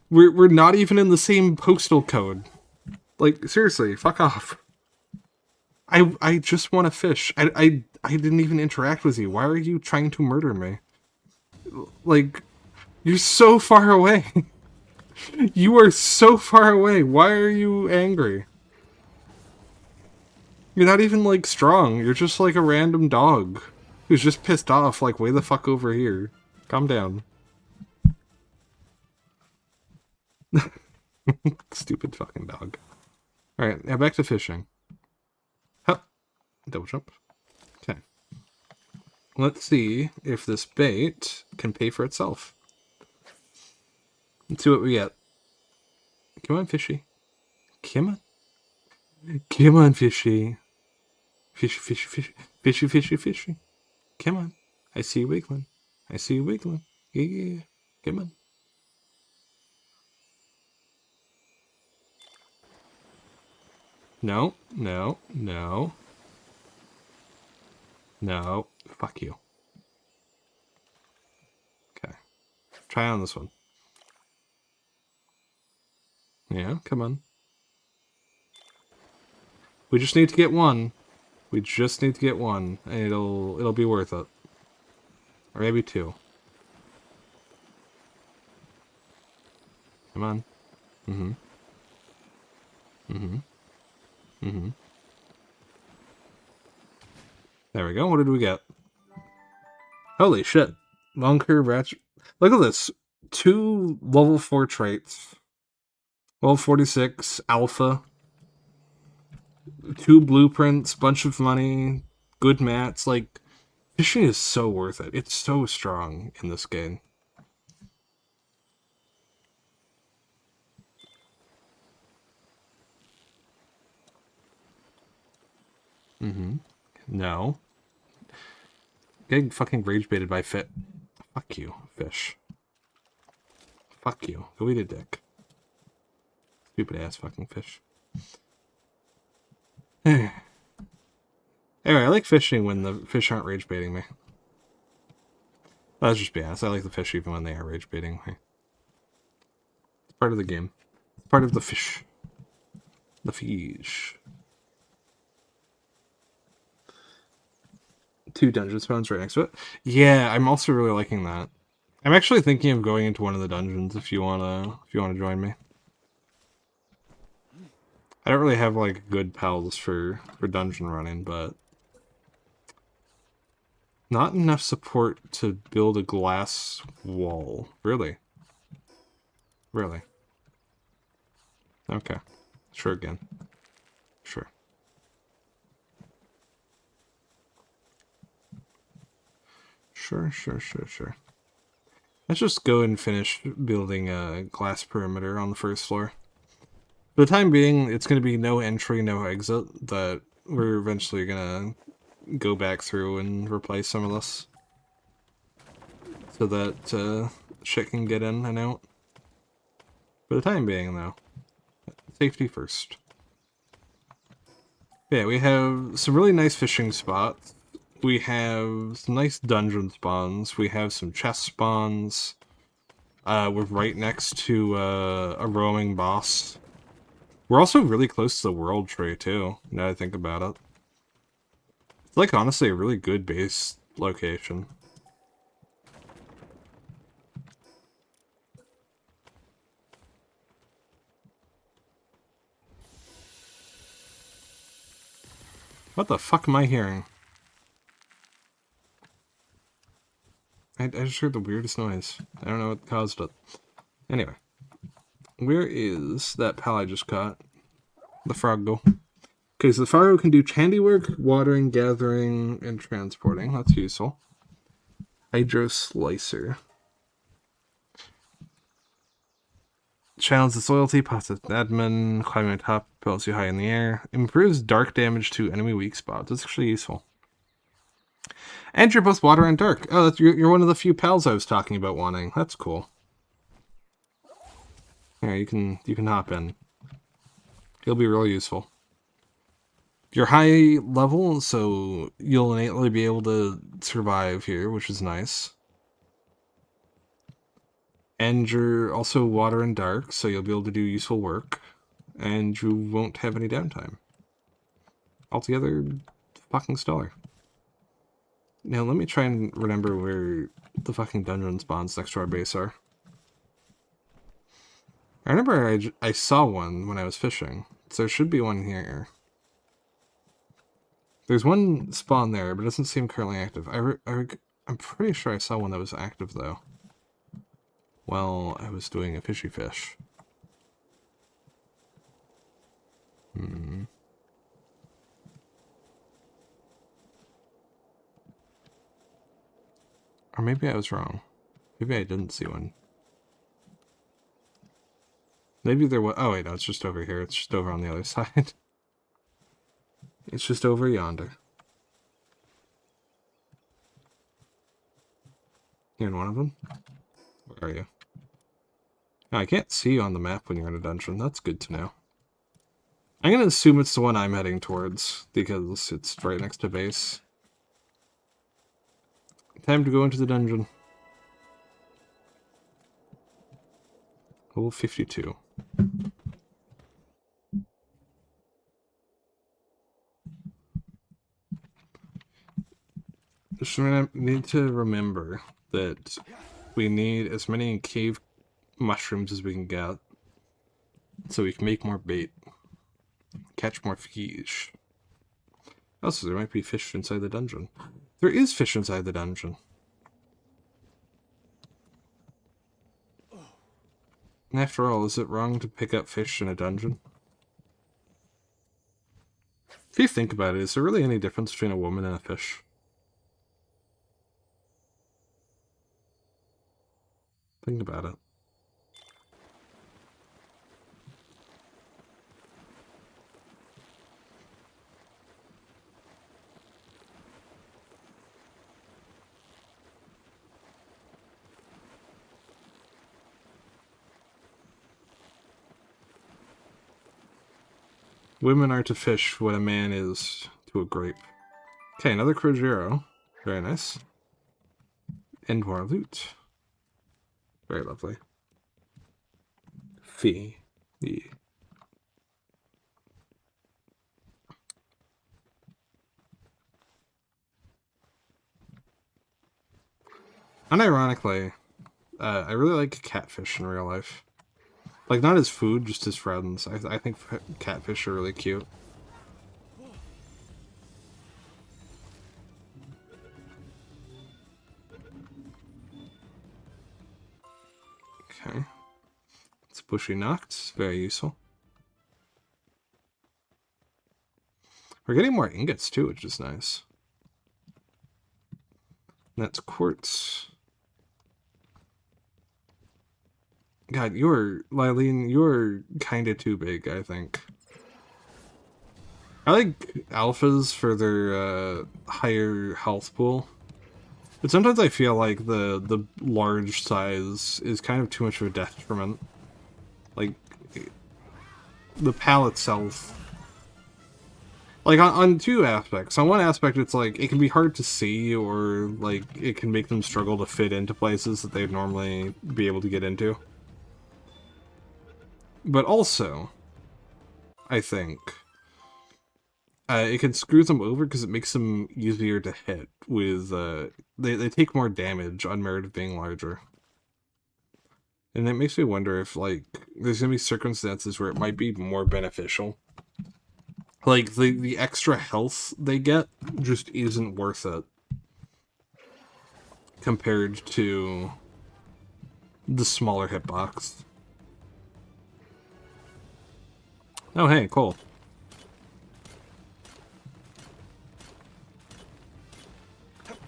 We're not even in the same postal code. Like, seriously, fuck off. I just want to fish. I didn't even interact with you. Why are you trying to murder me? Like, you're so far away. You are so far away. Why are you angry? You're not even, like, strong. You're just, like, a random dog who's just pissed off, like, way the fuck over here. Calm down. Stupid fucking dog. Alright, now back to fishing. Hup. Double jump. Okay. let's see if this bait can pay for itself. Let's see what we get. Come on, fishy. Come on. Come on, fishy. Fishy, fishy, fishy. Fishy, fishy, fishy. Come on. I see you wiggling. I see you wiggling. Yeah, yeah, yeah. Come on. No, no, no. No. Fuck you. Okay. Try on this one. Yeah, come on. We just need to get one. We just need to get one, and it'll be worth it. Or maybe two. Come on. Mm-hmm. Mm-hmm. Mm-hmm. There we go. What did we get? Holy shit. Long curve ratchet. Look at this. 2 level 4 traits. Level 46, alpha. 2 blueprints, bunch of money, good mats. Like, fishing is so worth it. It's so strong in this game. Mm-hmm. No. Getting fucking rage baited by fit. Fuck you, fish. Fuck you. Go eat a dick. Stupid ass fucking fish. Anyway, I like fishing when the fish aren't rage baiting me. Let's just be honest. I like the fish even when they are rage baiting me. It's part of the game. It's part of the fish. The fish. 2 dungeon spawns right next to it. Yeah, I'm also really liking that. I'm actually thinking of going into one of the dungeons if you wanna join me. I don't really have like good pals for dungeon running, but not enough support to build a glass wall. Really? Really? Okay. Sure again. Sure. Sure. Let's just go and finish building a glass perimeter on the first floor. For the time being, it's going to be no entry, no exit, that we're eventually going to go back through and replace some of this. So that shit can get in and out. For the time being, though, safety first. Yeah, we have some really nice fishing spots. We have some nice dungeon spawns. We have some chest spawns. We're right next to a roaming boss. We're also really close to the world tree, too, now I think about it. It's like, honestly, a really good base location. What the fuck am I hearing? I just heard the weirdest noise. I don't know what caused it. Anyway. Where is that pal I just caught? The frog go. Okay, so the frog can do handiwork, watering, gathering, and transporting. That's useful. Hydro slicer. Channels its loyalty, pops its admin, climbing on top, propels you high in the air. Improves dark damage to enemy weak spots. That's actually useful. And you're both water and dark. Oh, you're one of the few pals I was talking about wanting. That's cool. Yeah, you can hop in. He'll be really useful. You're high level, so you'll innately be able to survive here, which is nice. And you're also water and dark, so you'll be able to do useful work. And you won't have any downtime. Altogether, fucking stellar. Now, let me try and remember where the fucking dungeon spawns next to our base are. I remember I saw one when I was fishing, so there should be one here. There's one spawn there, but it doesn't seem currently active. I'm pretty sure I saw one that was active, though. While I was doing a fishy fish. Hmm. Or maybe I was wrong. Maybe I didn't see one. Maybe there was... Oh, wait, no, it's just over here. It's just over on the other side. It's just over yonder. You're in one of them? Where are you? Oh, I can't see you on the map when you're in a dungeon. That's good to know. I'm gonna assume it's the one I'm heading towards, because it's right next to base. Time to go into the dungeon. Level 52. Just need to remember that we need as many cave mushrooms as we can get, so we can make more bait, catch more fish. Also, there might be fish inside the dungeon. There is fish inside the dungeon. After all, is it wrong to pick up fish in a dungeon? If you think about it, is there really any difference between a woman and a fish? Think about it. Women are to fish what a man is to a grape. Okay, another Crojero. Very nice. And more loot. Very lovely. Fee. Yeah. Unironically, I really like catfish in real life. Like, not as food, just as friends. I think catfish are really cute. Okay. It's bushy knocked. Very useful. We're getting more ingots too, which is nice. That's quartz. God, Lylene, you're kinda too big, I think. I like alphas for their higher health pool. But sometimes I feel like the large size is kind of too much of a detriment. Like, the PAL itself. Like, on two aspects. On one aspect, it's like, it can be hard to see, or, like, it can make them struggle to fit into places that they'd normally be able to get into. But also, I think, it can screw them over because it makes them easier to hit with, they take more damage on merit of being larger. And it makes me wonder if, like, there's gonna be circumstances where it might be more beneficial. Like, the extra health they get just isn't worth it compared to the smaller hitbox. Oh, hey, cool.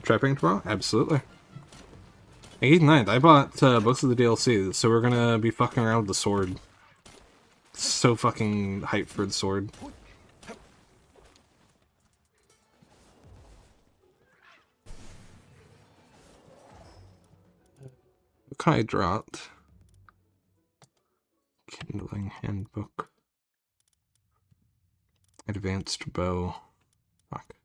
Trapping tomorrow? Absolutely. 8th and 9th. I bought both of the DLCs, so we're gonna be fucking around with the sword. So fucking hyped for the sword. What can I dropped? Kindling handbook. Advanced bow. Fuck.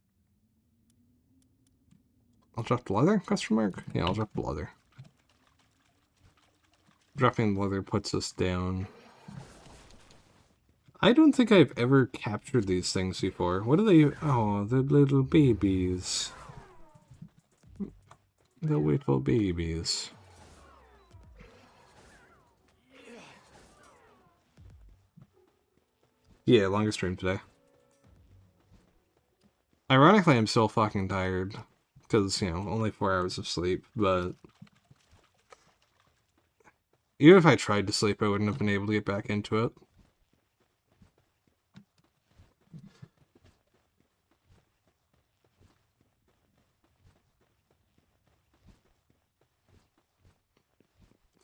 I'll drop the leather? Question mark? Yeah, I'll drop the leather. Dropping the leather puts us down. I don't think I've ever captured these things before. What are they? Oh, the little babies. The little babies. Yeah, longest stream today. Ironically, I'm still fucking tired. Because, you know, only 4 hours of sleep, but... Even if I tried to sleep, I wouldn't have been able to get back into it.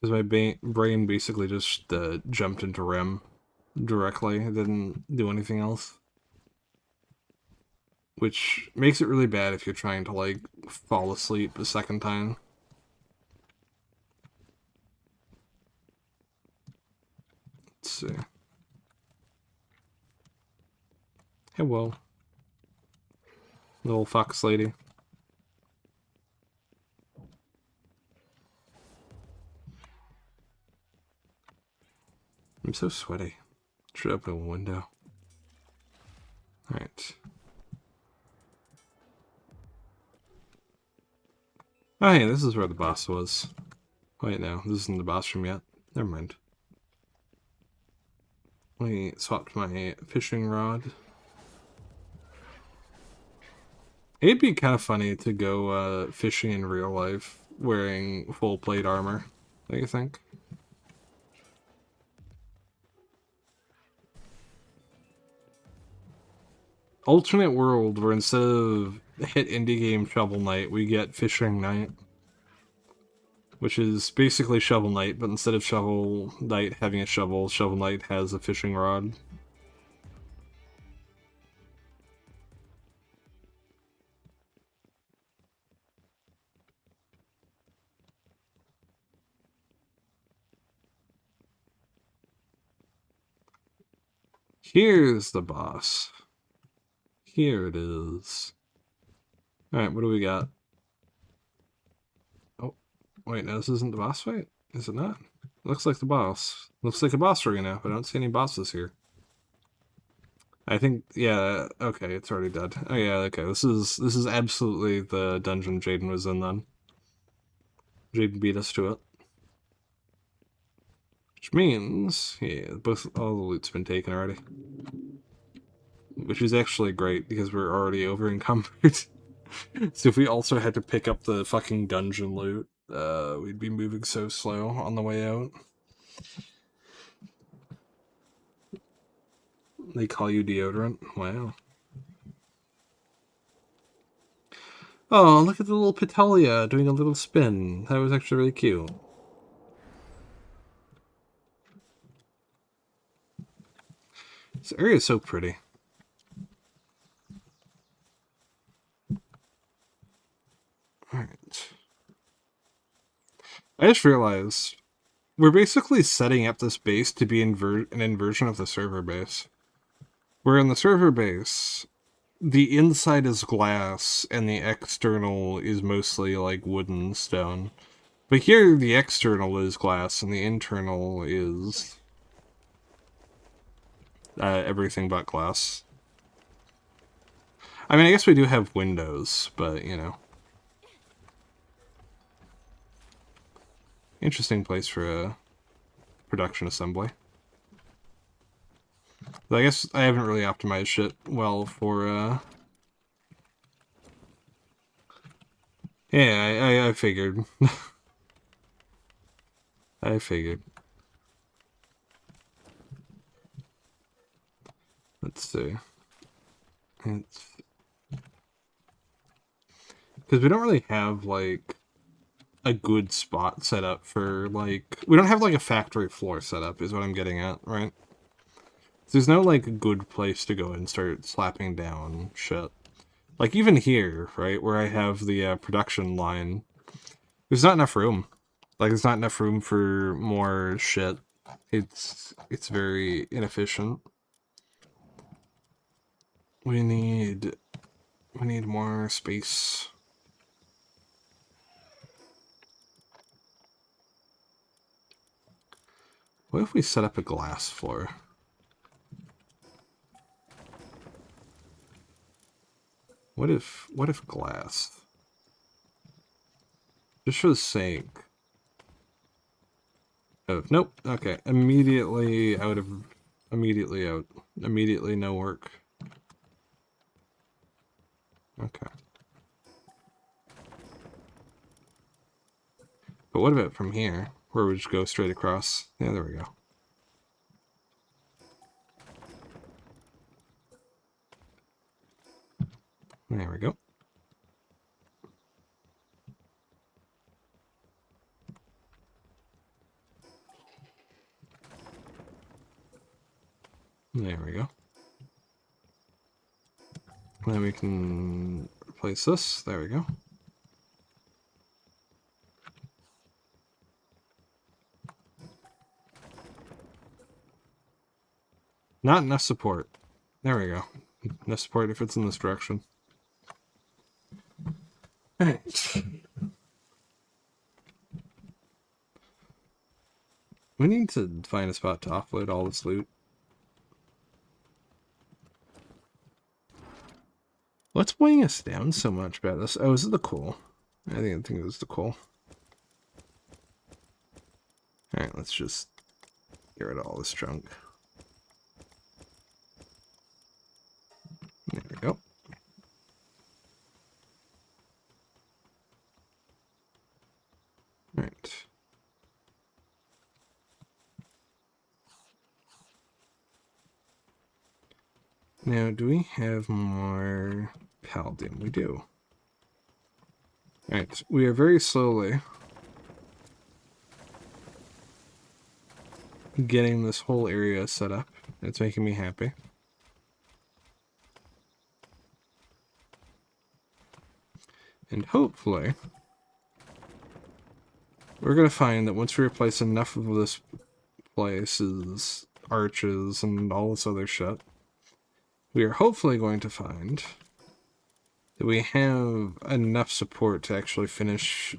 Because my brain basically just jumped into REM directly. It didn't do anything else. Which makes it really bad if you're trying to, like, fall asleep a second time. Let's see. Hello. Little fox lady. I'm so sweaty. Should open a window. Alright. Oh, hey, this is where the boss was. Wait, no, this isn't the boss room yet. Never mind. I swapped my fishing rod. It'd be kind of funny to go fishing in real life wearing full plate armor. What do you think? Alternate world where instead of hit indie game Shovel Knight, we get Fishing Knight. Which is basically Shovel Knight, but instead of Shovel Knight having a shovel, Shovel Knight has a fishing rod. Here's the boss. Here it is. Alright, what do we got? Oh, wait, no, this isn't the boss fight? Is it not? Looks like the boss. Looks like a boss arena, but I don't see any bosses here. I think, yeah, okay, it's already dead. Oh yeah, okay, this is absolutely the dungeon Jaden was in then. Jaden beat us to it. Which means, yeah, all the loot's been taken already. Which is actually great, because we're already over encumbered. So if we also had to pick up the fucking dungeon loot, we'd be moving so slow on the way out. They call you deodorant? Wow. Oh, look at the little Petulia doing a little spin. That was actually really cute. This area is so pretty. Alright. I just realized we're basically setting up this base to be an inversion of the server base. Where in the server base, the inside is glass and the external is mostly like wood and stone. But here the external is glass and the internal is everything but glass. I mean, I guess we do have windows, but you know. Interesting place for a production assembly. But I guess I haven't really optimized shit well for, yeah, I figured. I figured. Let's see. It's... Because we don't really have, like, a good spot set up for, like... We don't have, like, a factory floor set up, is what I'm getting at, right? There's no, like, good place to go and start slapping down shit. Like, even here, right, where I have the production line, there's not enough room. Like, there's not enough room for more shit. It's very inefficient. We need more space. What if we set up a glass floor? What if glass? Just for the sake. Oh, nope. Okay. Immediately out. Immediately no work. Okay. But what about from here? Where we just go straight across? Yeah, there we go. There we go. There we go. Then we can replace this. There we go. Not enough support. There we go. Enough support if it's in this direction. Alright. We need to find a spot to offload all this loot. What's weighing us down so much about this? Oh, is it the coal? I think it was the coal. Alright, let's just get rid of all this junk. There we go. Alright. Now, do we have more palladium? We do. Alright, we are very slowly getting this whole area set up. It's making me happy. And hopefully, we're going to find that once we replace enough of this place's arches and all this other shit, we are hopefully going to find that we have enough support to actually finish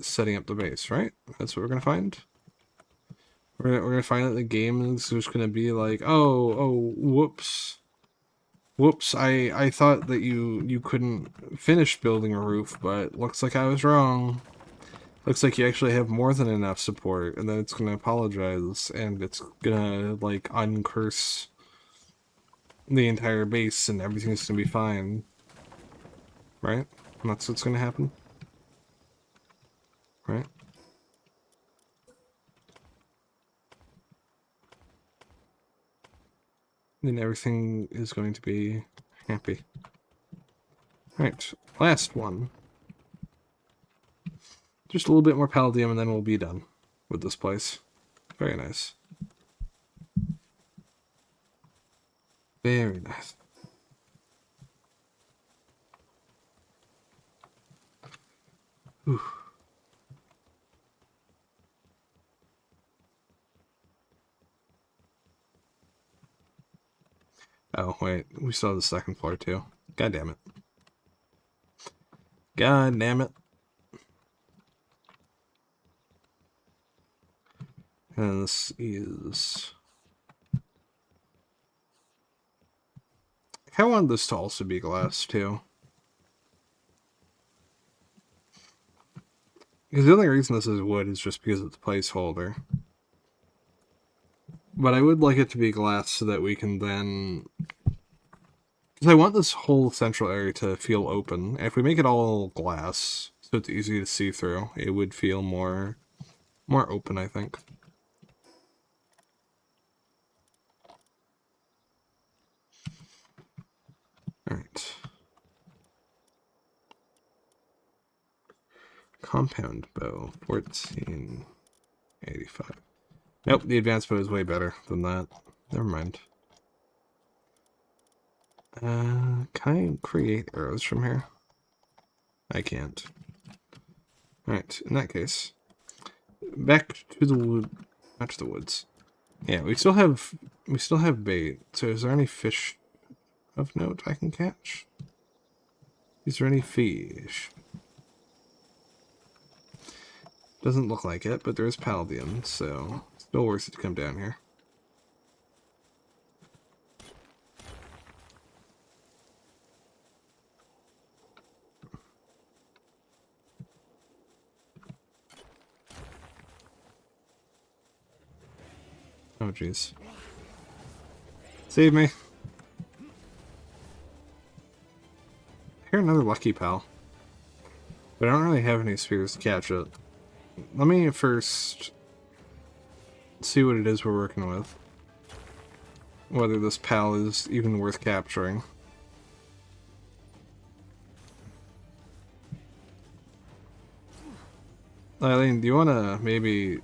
setting up the base, right? That's what we're going to find. We're going to find that the game is just going to be like, oh, whoops. Whoops, I thought that you couldn't finish building a roof, but looks like I was wrong. Looks like you actually have more than enough support, and then it's going to apologize, and it's going to, like, uncurse the entire base, and everything's going to be fine. Right? And that's what's going to happen. Right? Then everything is going to be happy. Right, last one. Just a little bit more palladium and then we'll be done with this place. Very nice. Very nice. Whew. Oh, wait. We still have the second floor, too. God damn it. God damn it. And this is... I want this to also be glass, too. Because the only reason this is wood is just because it's a placeholder. But I would like it to be glass so that we can then... Because I want this whole central area to feel open. If we make it all glass, so it's easy to see through, it would feel more open, I think. Alright. Compound bow, 1485. Nope, the advanced bow is way better than that. Never mind. Can I create arrows from here? I can't. Alright, in that case, back to the wood. Back to the woods. Yeah, we still have bait. So is there any fish of note I can catch? Is there any fish? Doesn't look like it, but there is palladium, so still worth it to come down here. Oh, jeez. Save me. I hear another lucky pal. But I don't really have any spears to catch it. Let me first see what it is we're working with. Whether this pal is even worth capturing. Eileen, do you want to maybe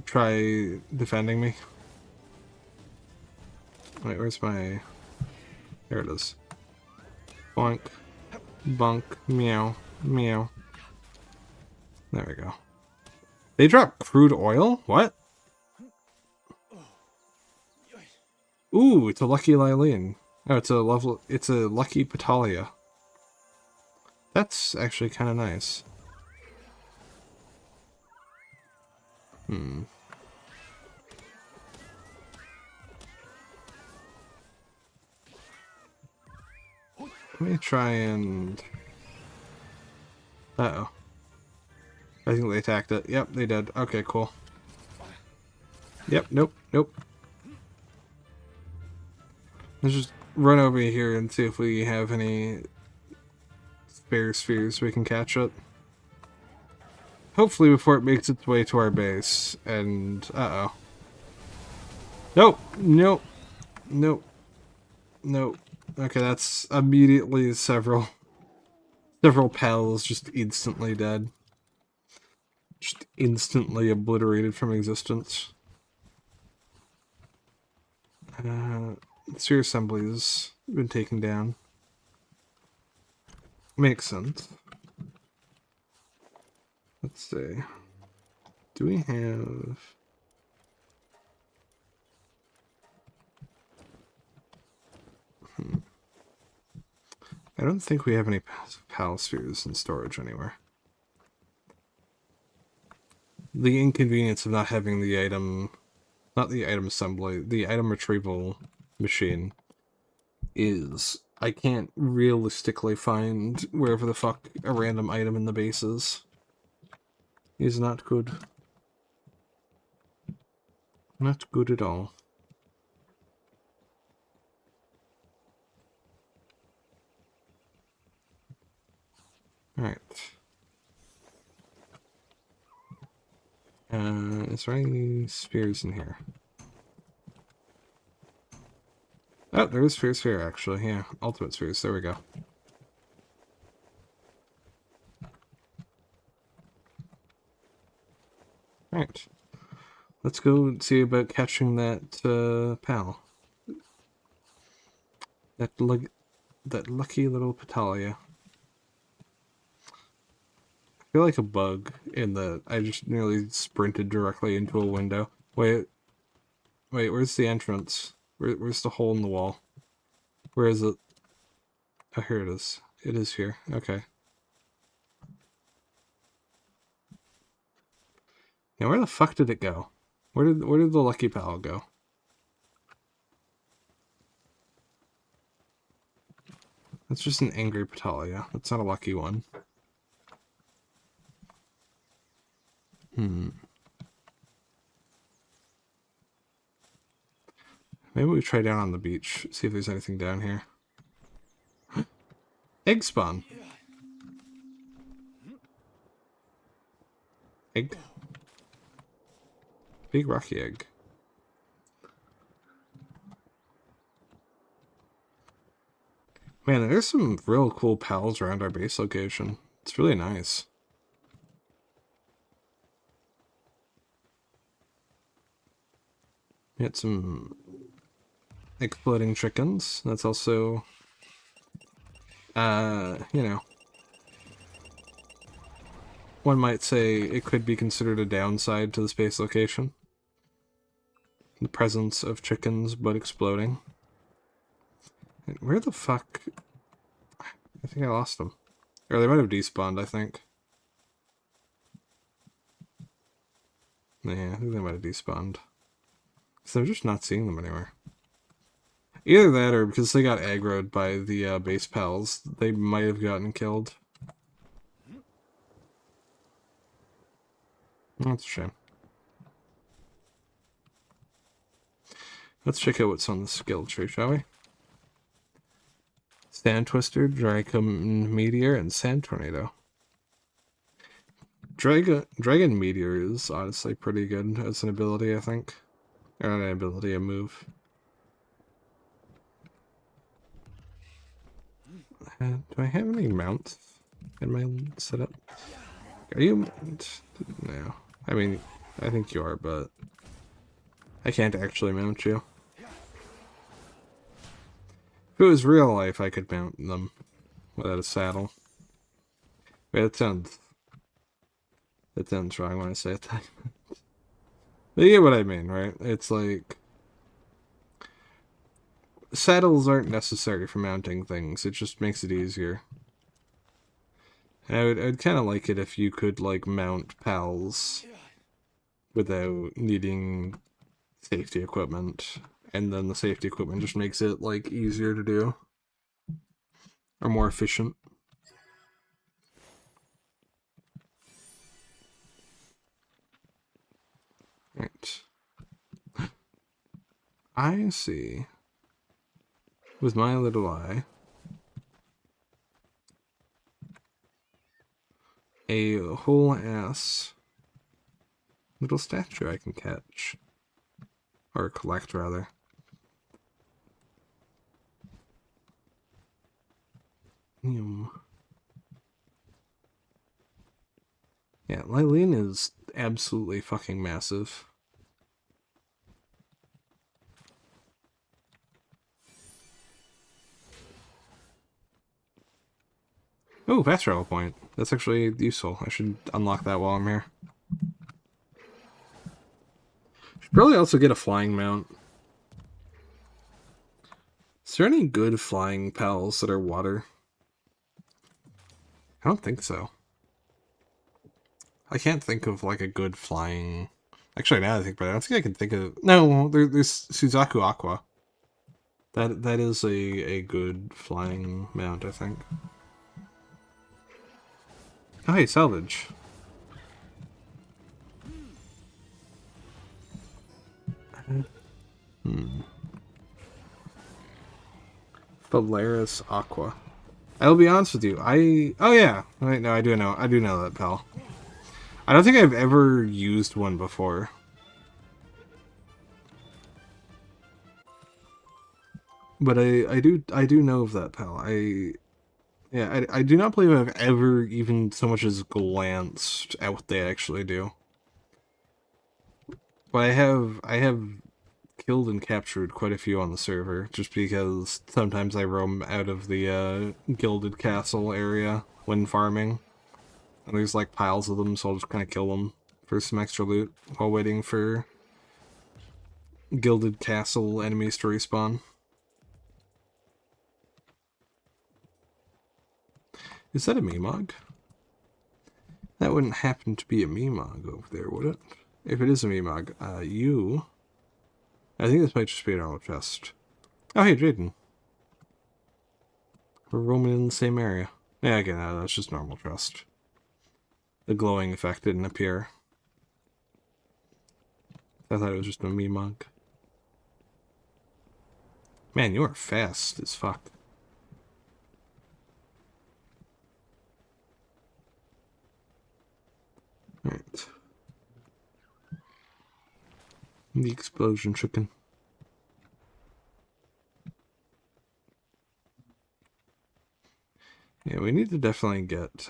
try defending me? Wait, where's my... There it is. Boink. Bunk. Meow. Meow. There we go. They drop crude oil? What? Ooh, it's a lucky Lylene. Oh, it's a lucky Petalia. That's actually kind of nice. Let me try and... Uh-oh. I think they attacked it. Yep, they did. Okay, cool. Yep, nope, nope. Let's just run over here and see if we have any spare spheres we can catch it. Hopefully before it makes its way to our base. And, uh-oh. Nope, nope, nope, nope. Okay, that's immediately several pals just instantly dead. Just instantly obliterated from existence. Sphere assembly's been taken down. Makes sense. Let's see. Do we have... I don't think we have any PAL spheres in storage anywhere. The inconvenience of not having the item... Not the item assembly, the item retrieval machine is... I can't realistically find wherever the fuck a random item in the base is. Is not good. Not good at all. Alright. Is there any spheres in here? Oh, there is sphere actually, yeah. Ultimate spheres, there we go. Alright. Let's go see about catching that, pal. That lucky little Petalia. I feel like a bug in that I just nearly sprinted directly into a window. Wait, where's the entrance? Where's the hole in the wall? Where is it? Oh, here it is. It is here. Okay. Now, where the fuck did it go? Where did the lucky pal go? That's just an angry Petalia. That's not a lucky one. Maybe we try down on the beach, see if there's anything down here. Egg spawn. Egg. Big rocky egg. Man, there's some real cool pals around our base location. It's really nice. We had some exploding chickens. That's also, you know, one might say it could be considered a downside to the space location. The presence of chickens, but exploding. And where the fuck? I think I lost them. Or they might have despawned, I think. Yeah, I think they might have despawned. So I'm just not seeing them anywhere. Either that or because they got aggroed by the base pals, they might have gotten killed. That's a shame. Let's check out what's on the skill tree, shall we? Sand Twister, Dragon Meteor, and Sand Tornado. Dragon Meteor is honestly pretty good as an ability, I think. Or not an ability, a move. Do I have any mounts in my setup? Are you... No. I mean, I think you are, but... I can't actually mount you. it was real life, I could mount them without a saddle. Wait, that sounds wrong when I say it that. But you get what I mean, right? It's like saddles aren't necessary for mounting things. It just makes it easier. And I'd kind of like it if you could like mount pals without needing safety equipment, and then the safety equipment just makes it like easier to do or more efficient. Right. I see. With my little eye, a whole ass little statue I can catch. Or collect, rather. Yeah, Lylene is absolutely fucking massive. Oh, fast travel point. That's actually useful. I should unlock that while I'm here. Should probably also get a flying mount. Is there any good flying pals that are water? I don't think so. I can't think of like a good flying... Actually, now I think about it, I don't think I can think of... No, there's Suzaku Aqua. That is a good flying mount, I think. Oh, hey, salvage. Polaris Aqua. I'll be honest with you. Oh yeah. Wait, no, I do know that, pal. I don't think I've ever used one before. But I do know of that, pal. I do not believe I've ever even so much as glanced at what they actually do. But I have killed and captured quite a few on the server, just because sometimes I roam out of the Gilded Castle area when farming. And there's like piles of them, so I'll just kind of kill them for some extra loot while waiting for Gilded Castle enemies to respawn. Is that a Meemog? That wouldn't happen to be a Meemog over there, would it? If it is a Meemog, I think this might just be a normal chest. Oh, hey, Jaden. We're roaming in the same area. Yeah, again, that's just normal chest. The glowing effect didn't appear. I thought it was just a Meemog. Man, you are fast as fuck. Alright. The explosion chicken. Yeah, we need to definitely get,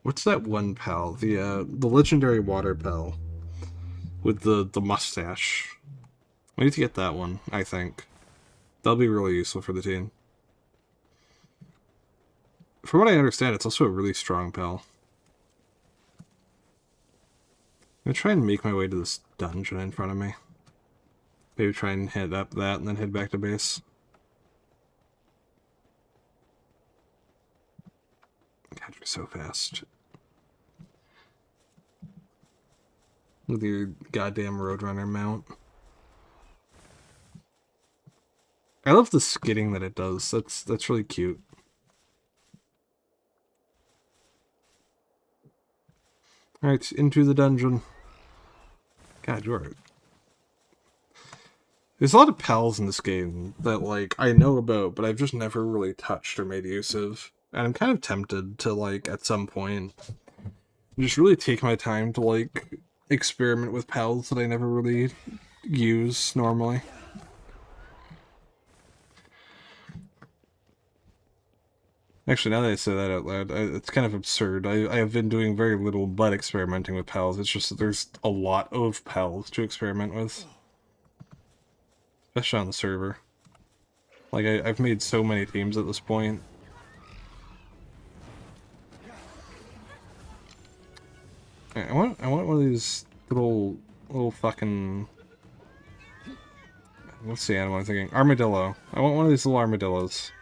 what's that one pal? The legendary water pal. With the mustache. We need to get that one, I think. That'll be really useful for the team. From what I understand, it's also a really strong pal. I'm gonna try and make my way to this dungeon in front of me. Maybe try and head up that and then head back to base. God, you're so fast. With your goddamn Roadrunner mount. I love the skidding that it does. That's really cute. Alright, into the dungeon. God, you're... There's a lot of pals in this game that, like, I know about, but I've just never really touched or made use of. And I'm kind of tempted to, like, at some point, just really take my time to, like, experiment with pals that I never really use normally. Actually, now that I say that out loud, it's kind of absurd. I have been doing very little but experimenting with pals. It's just that there's a lot of pals to experiment with. Especially on the server. Like, I've made so many teams at this point. I want one of these little fucking... What's the animal I'm thinking? Armadillo. I want one of these little armadillos.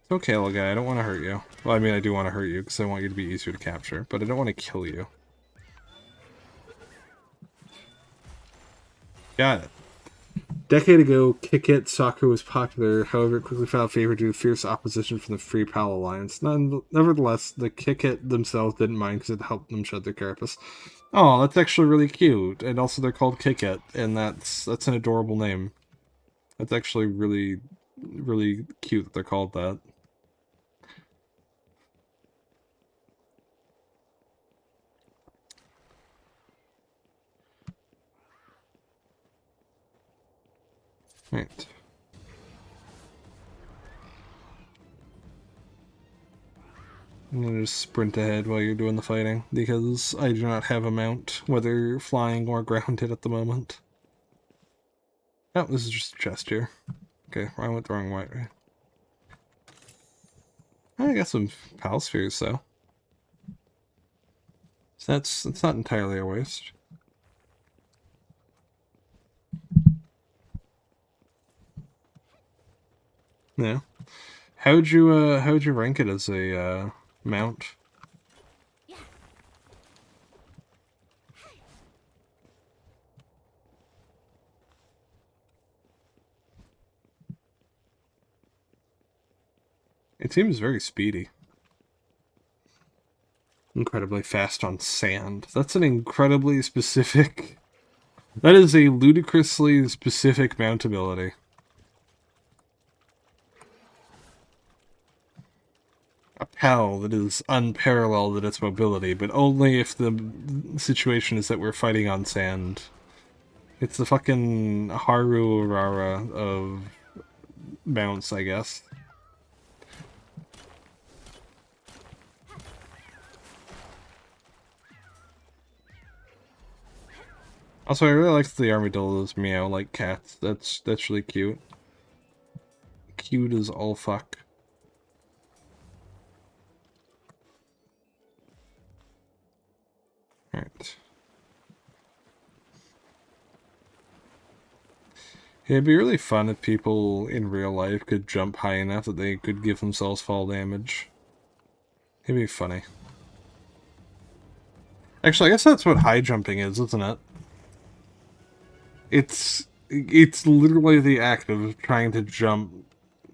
It's okay, little guy. I don't want to hurt you. Well, I mean, I do want to hurt you because I want you to be easier to capture, but I don't want to kill you. Got it. Decade ago, Kick-It soccer was popular, however it quickly found favor due to fierce opposition from the Free Pal Alliance. Nevertheless, the Kick-It themselves didn't mind because it helped them shed their carapace. Oh, that's actually really cute. And also they're called Kick-It, and that's an adorable name. That's actually really, really cute that they're called that. Right. I'm gonna just sprint ahead while you're doing the fighting, because I do not have a mount, whether flying or grounded at the moment. Oh, this is just a chest here. Okay, I went the wrong way. I got some pal spheres, though. So that's not entirely a waste. Yeah. How'd you rank it as a mount? It seems very speedy. Incredibly fast on sand. That's an incredibly specific... That is a ludicrously specific mount ability. A PAL that is unparalleled in its mobility, but only if the situation is that we're fighting on sand. It's the fucking Haru Urara of mounts, I guess. Also, I really like the armadillos meow like cats. That's really cute. Cute as all fuck. Alright. It'd be really fun if people in real life could jump high enough that they could give themselves fall damage. It'd be funny. Actually, I guess that's what high jumping is, isn't it? It's literally the act of trying to jump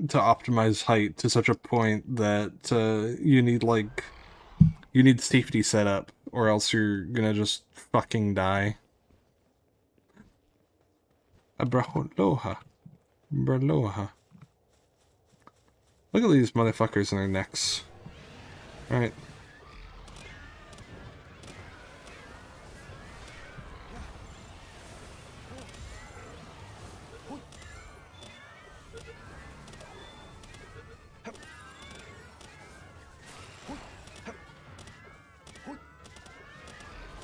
to optimize height to such a point that you need safety set up, or else you're gonna just fucking die. Abraholoha. Braloha. Look at these motherfuckers in their necks. Alright.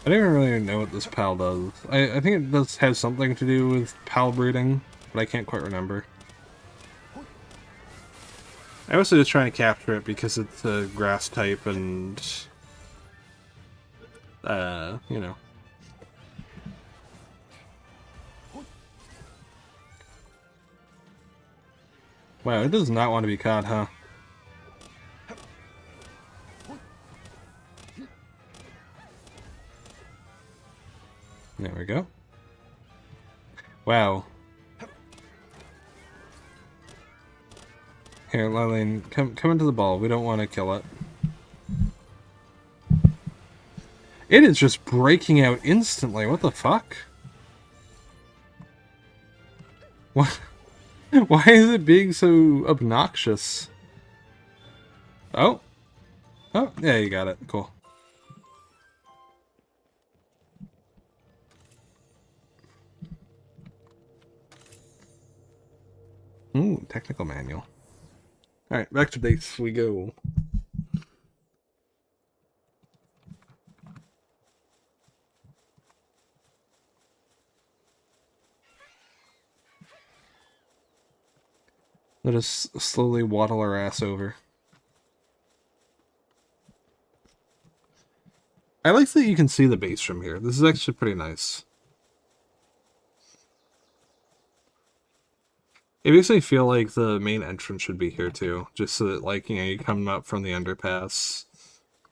I don't even really know what this PAL does. I think it does have something to do with PAL breeding, but I can't quite remember. I was just trying to capture it because it's a grass type and... you know. Wow, it does not want to be caught, huh? There we go. Wow. Here, Lillian, come into the ball. We don't want to kill it. It is just breaking out instantly. What the fuck? What? Why is it being so obnoxious? Oh. Oh, yeah, you got it. Cool. Ooh, technical manual. Alright, back to base we go. Let us slowly waddle our ass over. I like that you can see the base from here. This is actually pretty nice. It makes me feel like the main entrance should be here too. Just so that, like, you know, you come up from the underpass,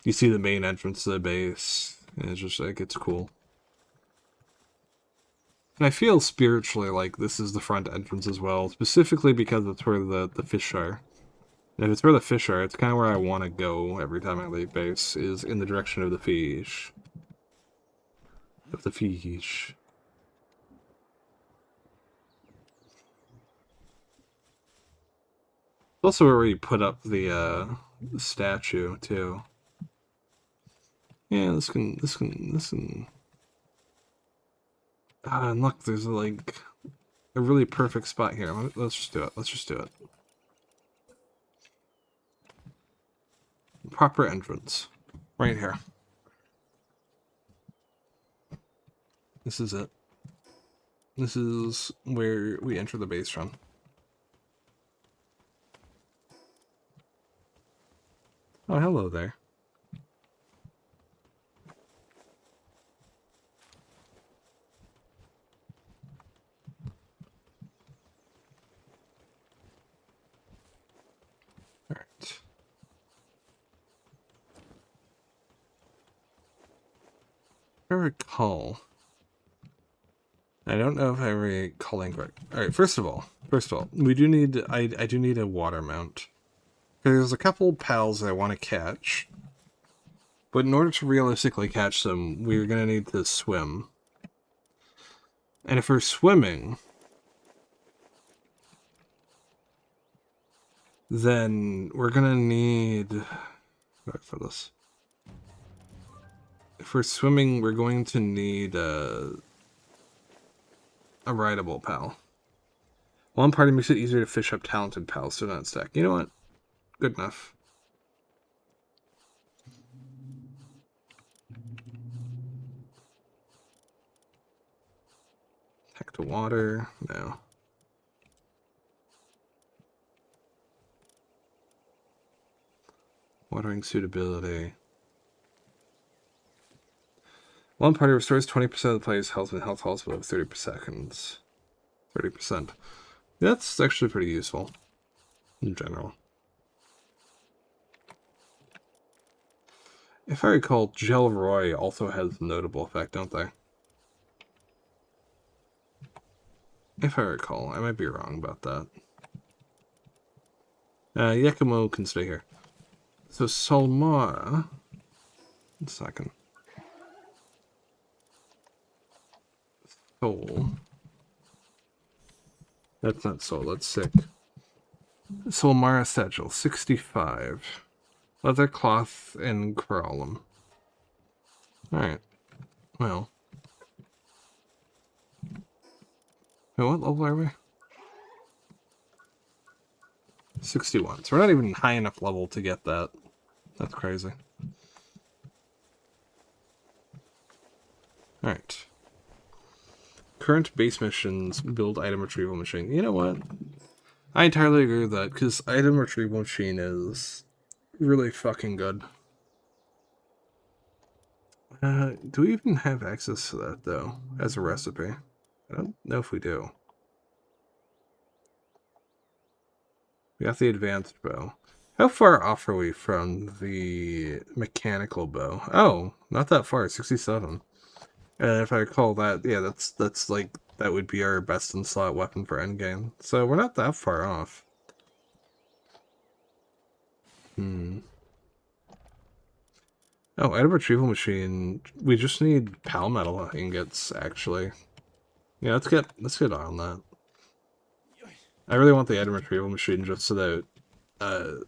you see the main entrance to the base, and it's just like, it's cool. And I feel spiritually like this is the front entrance as well, specifically because it's where the fish are. And if it's where the fish are, it's kind of where I want to go every time I leave base, is in the direction of the fish. Of the fish. Also where we put up the statue, too. Yeah, this can... Ah, and look, there's like a really perfect spot here. Let's just do it. Let's just do it. Proper entrance. Right here. This is it. This is where we enter the base from. Oh, hello there. Alright. I recall. I don't know if I recall incorrect. Alright, first of all, we do need, I do need a water mount. There's a couple pals I want to catch. But in order to realistically catch them, we're going to need to swim. And if we're swimming, then we're going to need... Wait for this. If we're swimming, we're going to need a rideable pal. One party makes it easier to fish up talented pals to not stack. You know what? Good enough. Heck to water. No. Watering suitability. One party restores 20% of the player's health when health falls below 30 seconds. 30%. That's actually pretty useful. In general. If I recall, Gel Roy also has a notable effect, don't they? If I recall. I might be wrong about that. Yakimo can stay here. So Solmara... 1 second. Soul. That's not soul, that's sick. Solmara Satchel, 65. Leather cloth and Corallum. Alright. Well. Wait, what level are we? 61. So we're not even high enough level to get that. That's crazy. Alright. Current base missions, build item retrieval machine. You know what? I entirely agree with that, because item retrieval machine is really fucking good. Do we even have access to that, though, as a recipe? I don't know if we do. We got the advanced bow. How far off are we from the mechanical bow? Oh, not that far, 67. And if I recall that, yeah, that's like, that would be our best in slot weapon for endgame. So we're not that far off. Oh, item retrieval machine. We just need palmetto ingots, actually. Yeah, let's get on that. I really want the item retrieval machine just so that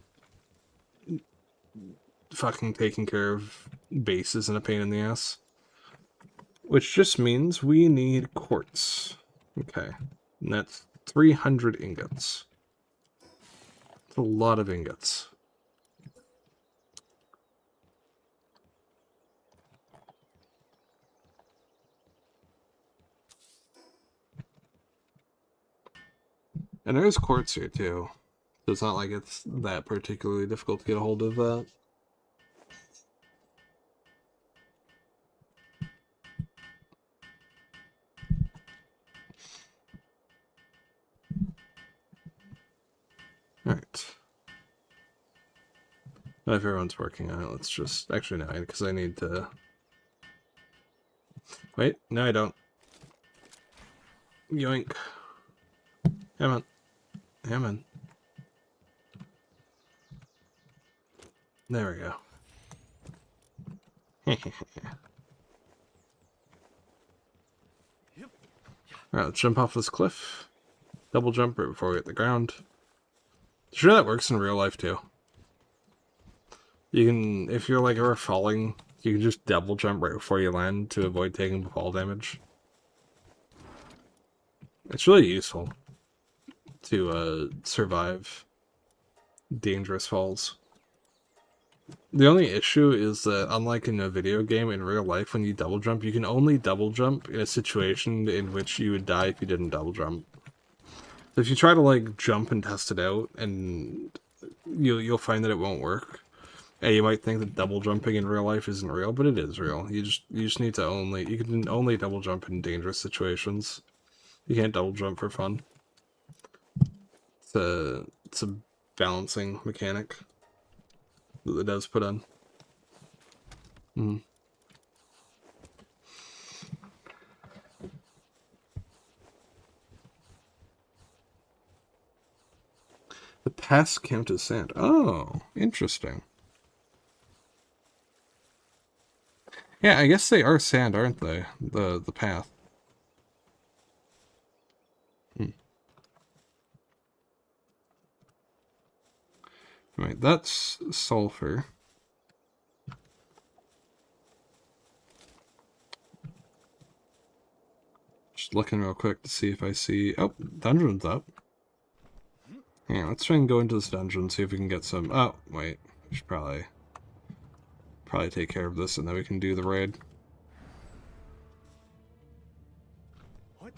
fucking taking care of base isn't a pain in the ass. Which just means we need quartz. Okay. And that's 300 ingots. That's a lot of ingots. And there's quartz here too. So it's not like it's that particularly difficult to get a hold of that. Alright. If everyone's working on it, let's just... Actually, no, because I need to... Wait, no I don't. Yoink. Come on. Come on. There we go. Alright, let's jump off this cliff. Double jump right before we hit the ground. Sure, that works in real life too. You can, if you're like ever falling, you can just double jump right before you land to avoid taking fall damage. It's really useful to survive dangerous falls. The only issue is that, unlike in a video game, in real life, when you double jump, you can only double jump in a situation in which you would die if you didn't double jump. So if you try to like jump and test it out, and you'll find that it won't work. And you might think that double jumping in real life isn't real, but it is real. You just need to you can only double jump in dangerous situations. You can't double jump for fun. It's a balancing mechanic that it does put on. The paths count as sand. Oh, interesting. Yeah, I guess they are sand, aren't they? The path. Right, that's sulfur. Just looking real quick to see if I see... Oh, dungeon's up. Yeah, let's try and go into this dungeon and see if we can get some... Oh, wait. We should probably take care of this and then we can do the raid. What?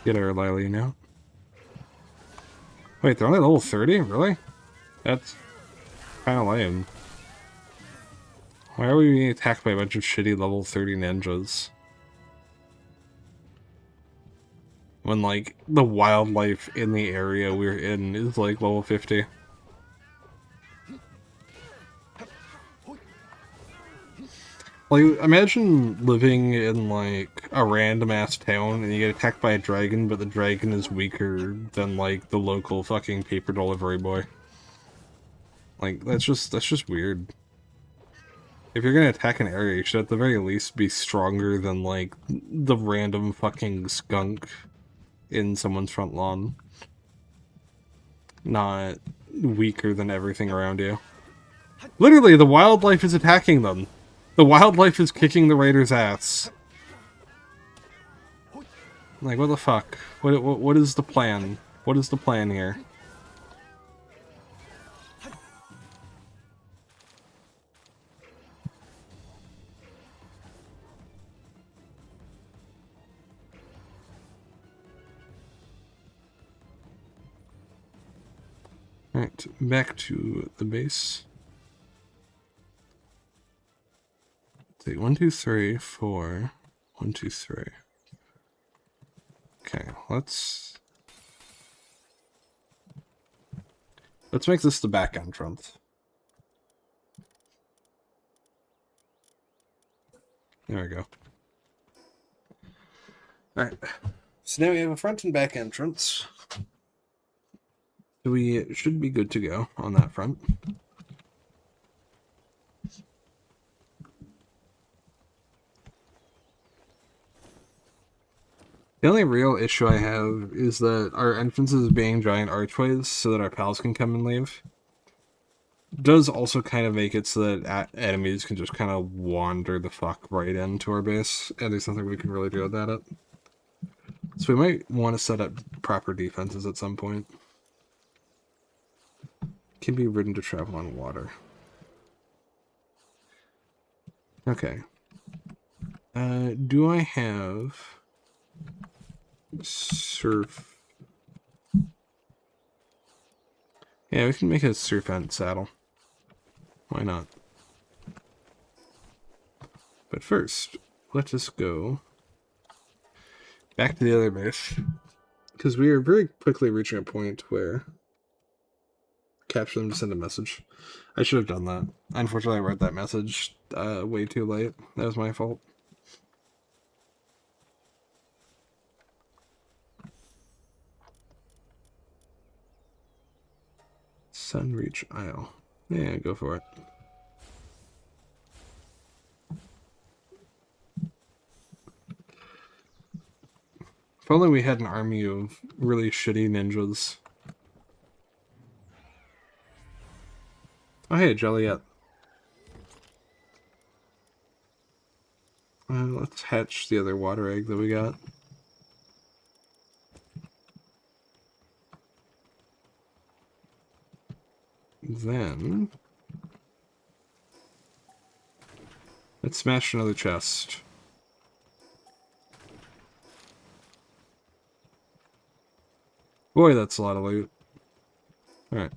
Get our Lily now. Wait, they're only level 30? Really? That's kind of lame. Why are we being attacked by a bunch of shitty level 30 ninjas? When, like, the wildlife in the area we're in is, like, level 50. Like, imagine living in, like, a random-ass town and you get attacked by a dragon, but the dragon is weaker than, like, the local fucking paper delivery boy. Like, that's just weird. If you're gonna attack an area, you should at the very least be stronger than, like, the random fucking skunk in someone's front lawn. Not weaker than everything around you. Literally, the wildlife is attacking them. The wildlife is kicking the raiders' ass. Like, what the fuck? What is the plan? What is the plan here? Alright, back to the base. Let's see, 1, 2, 3, 4. 1, 2, 3. Okay, let's make this the back entrance. There we go. Alright. So now we have a front and back entrance. So we should be good to go on that front. The only real issue I have is that our entrances being giant archways so that our pals can come and leave does also kind of make it so that enemies can just kind of wander the fuck right into our base, and there's nothing we can really do about it. So we might want to set up proper defenses at some point. can be ridden to travel on water. Okay. Do I have surf? Yeah, we can make a surf ant saddle. Why not? But first, let us go back to the other base, because we are very quickly reaching a point where capture them to send a message. I should have done that. Unfortunately, I wrote that message way too late. That was my fault. Sunreach Isle. Yeah, go for it. If only we had an army of really shitty ninjas. Oh hey, Joliet. Let's hatch the other water egg that we got. Then let's smash another chest. Boy, that's a lot of loot. Alright.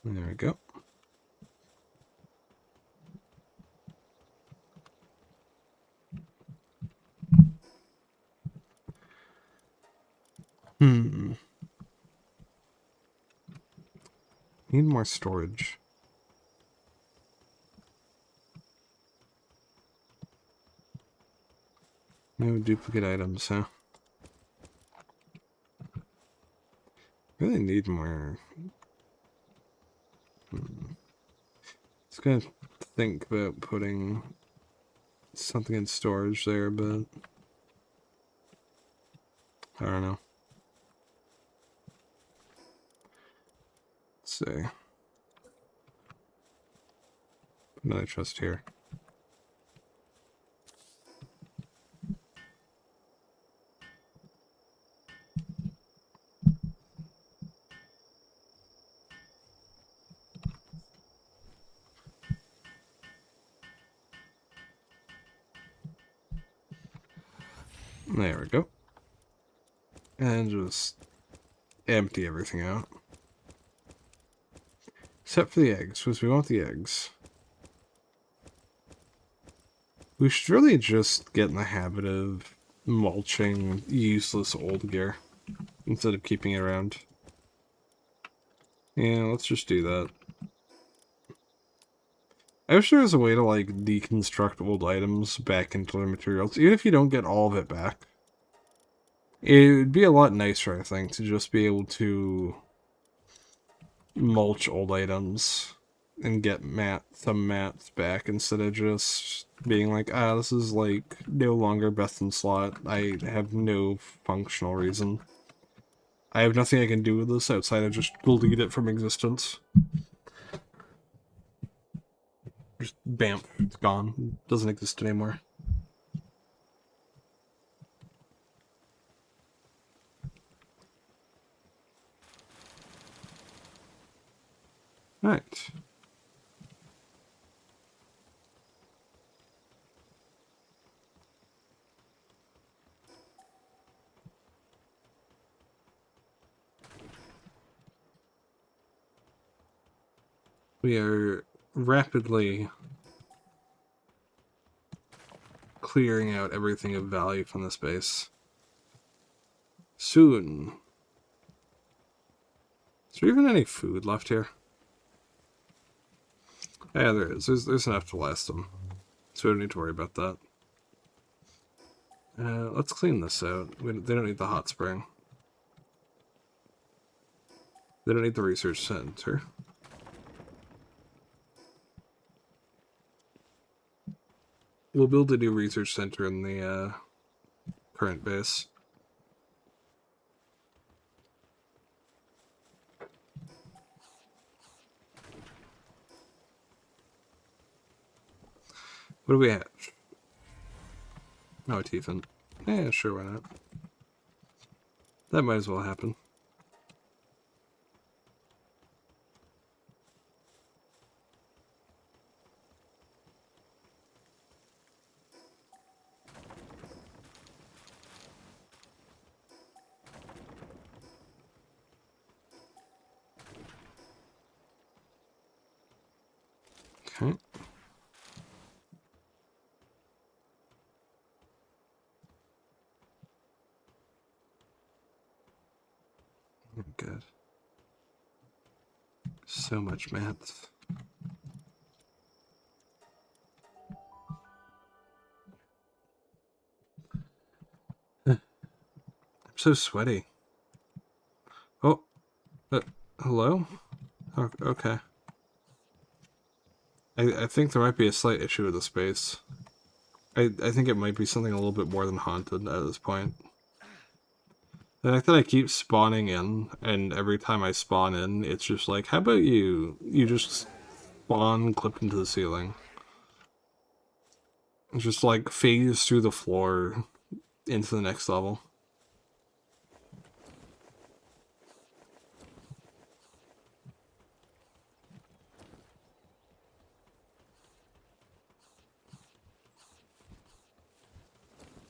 There we go. Need more storage. No duplicate items, huh? Really need more. Just gonna think about putting something in storage there, but I don't know. Let's see. Another chest here. There we go. And just empty everything out. Except for the eggs, because we want the eggs. We should really just get in the habit of mulching useless old gear instead of keeping it around. Yeah, let's just do that. I wish there was a way to, like, deconstruct old items back into their materials, even if you don't get all of it back. It would be a lot nicer, I think, to just be able to mulch old items and get some mats back instead of just being like, this is, like, no longer best in slot. I have no functional reason. I have nothing I can do with this outside of just delete it from existence. Just bam, it's gone. It doesn't exist anymore. Alright. We are rapidly clearing out everything of value from this base. Soon. Is there even any food left here? Yeah, there is. There's enough to last them. So we don't need to worry about that. Let's clean this out. They don't need the hot spring. They don't need the research center. We'll build a new research center in the current base. What do we have? Oh, a Tiefin. Yeah, sure, why not? That might as well happen. Okay. Good. So much math. I'm so sweaty. Oh, hello? Oh, okay. I think there might be a slight issue with the space. I think it might be something a little bit more than haunted at this point. The fact that I keep spawning in, and every time I spawn in, it's just like, how about you just spawn clip into the ceiling? It's just like phase through the floor into the next level.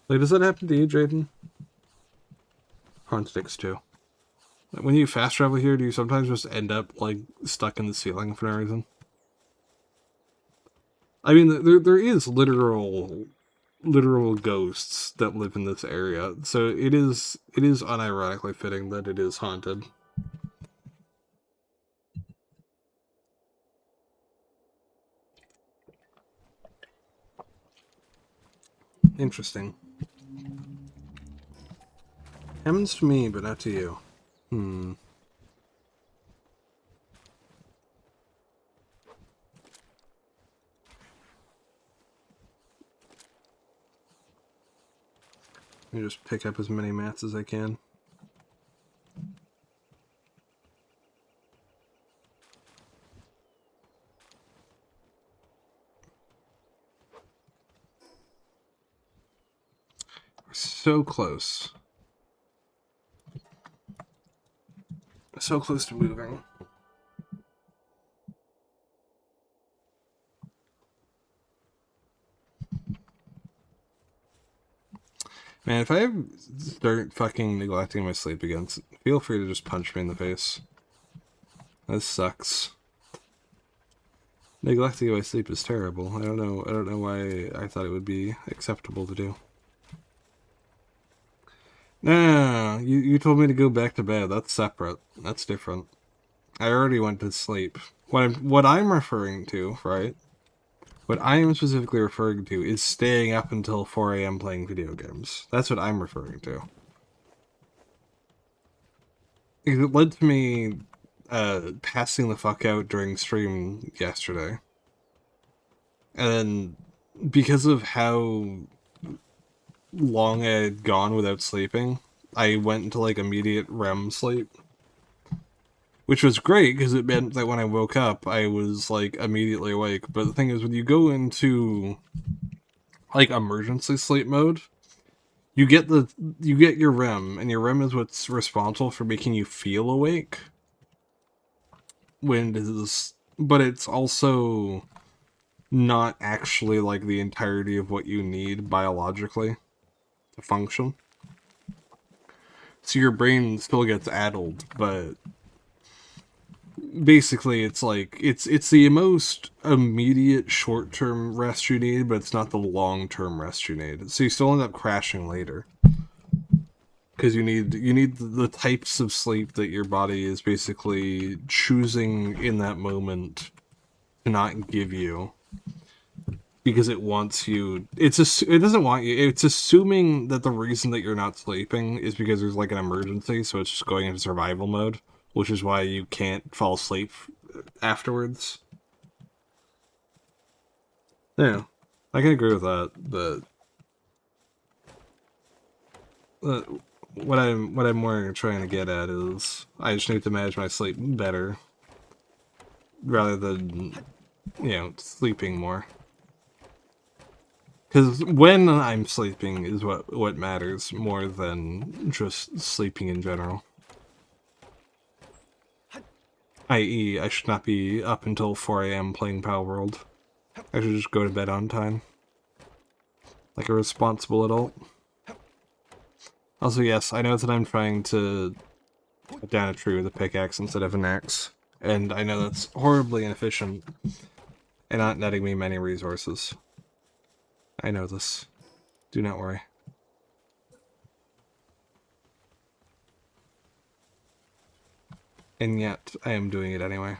Like, does that happen to you, Drayden? Haunted X2. When you fast travel here, do you sometimes just end up, like, stuck in the ceiling for no reason? I mean, there is literal ghosts that live in this area, so it is unironically fitting that it is haunted. Interesting. Happens to me, but not to you. Hmm. Let me just pick up as many mats as I can. We're so close. So close to moving. Man, if I start fucking neglecting my sleep again, feel free to just punch me in the face. This sucks. Neglecting my sleep is terrible. I don't know why I thought it would be acceptable to do. No, you told me to go back to bed. That's separate. That's different. I already went to sleep. What I'm referring to, right? What I am specifically referring to is staying up until 4 a.m. playing video games. That's what I'm referring to. It led to me passing the fuck out during stream yesterday. And then, because of how long I had gone without sleeping, I went into like immediate REM sleep. Which was great, because it meant that when I woke up, I was like immediately awake. But the thing is, when you go into like emergency sleep mode, you get your REM, and your REM is what's responsible for making you feel awake. But it's also not actually like the entirety of what you need biologically to function. So your brain still gets addled, but basically it's like it's the most immediate short-term rest you need, but it's not the long-term rest you need. So you still end up crashing later. Because you need the types of sleep that your body is basically choosing in that moment to not give you, because it wants you. It doesn't want you. It's assuming that the reason that you're not sleeping is because there's like an emergency, so it's just going into survival mode, which is why you can't fall asleep afterwards. Yeah, I can agree with that, but what I'm more trying to get at is I just need to manage my sleep better rather than sleeping more. Because when I'm sleeping is what matters more than just sleeping in general. I.e., I should not be up until 4 a.m. playing Palworld. I should just go to bed on time. Like a responsible adult. Also, yes, I know that I'm trying to cut down a tree with a pickaxe instead of an axe. And I know that's horribly inefficient and not netting me many resources. I know this. Do not worry. And yet, I am doing it anyway.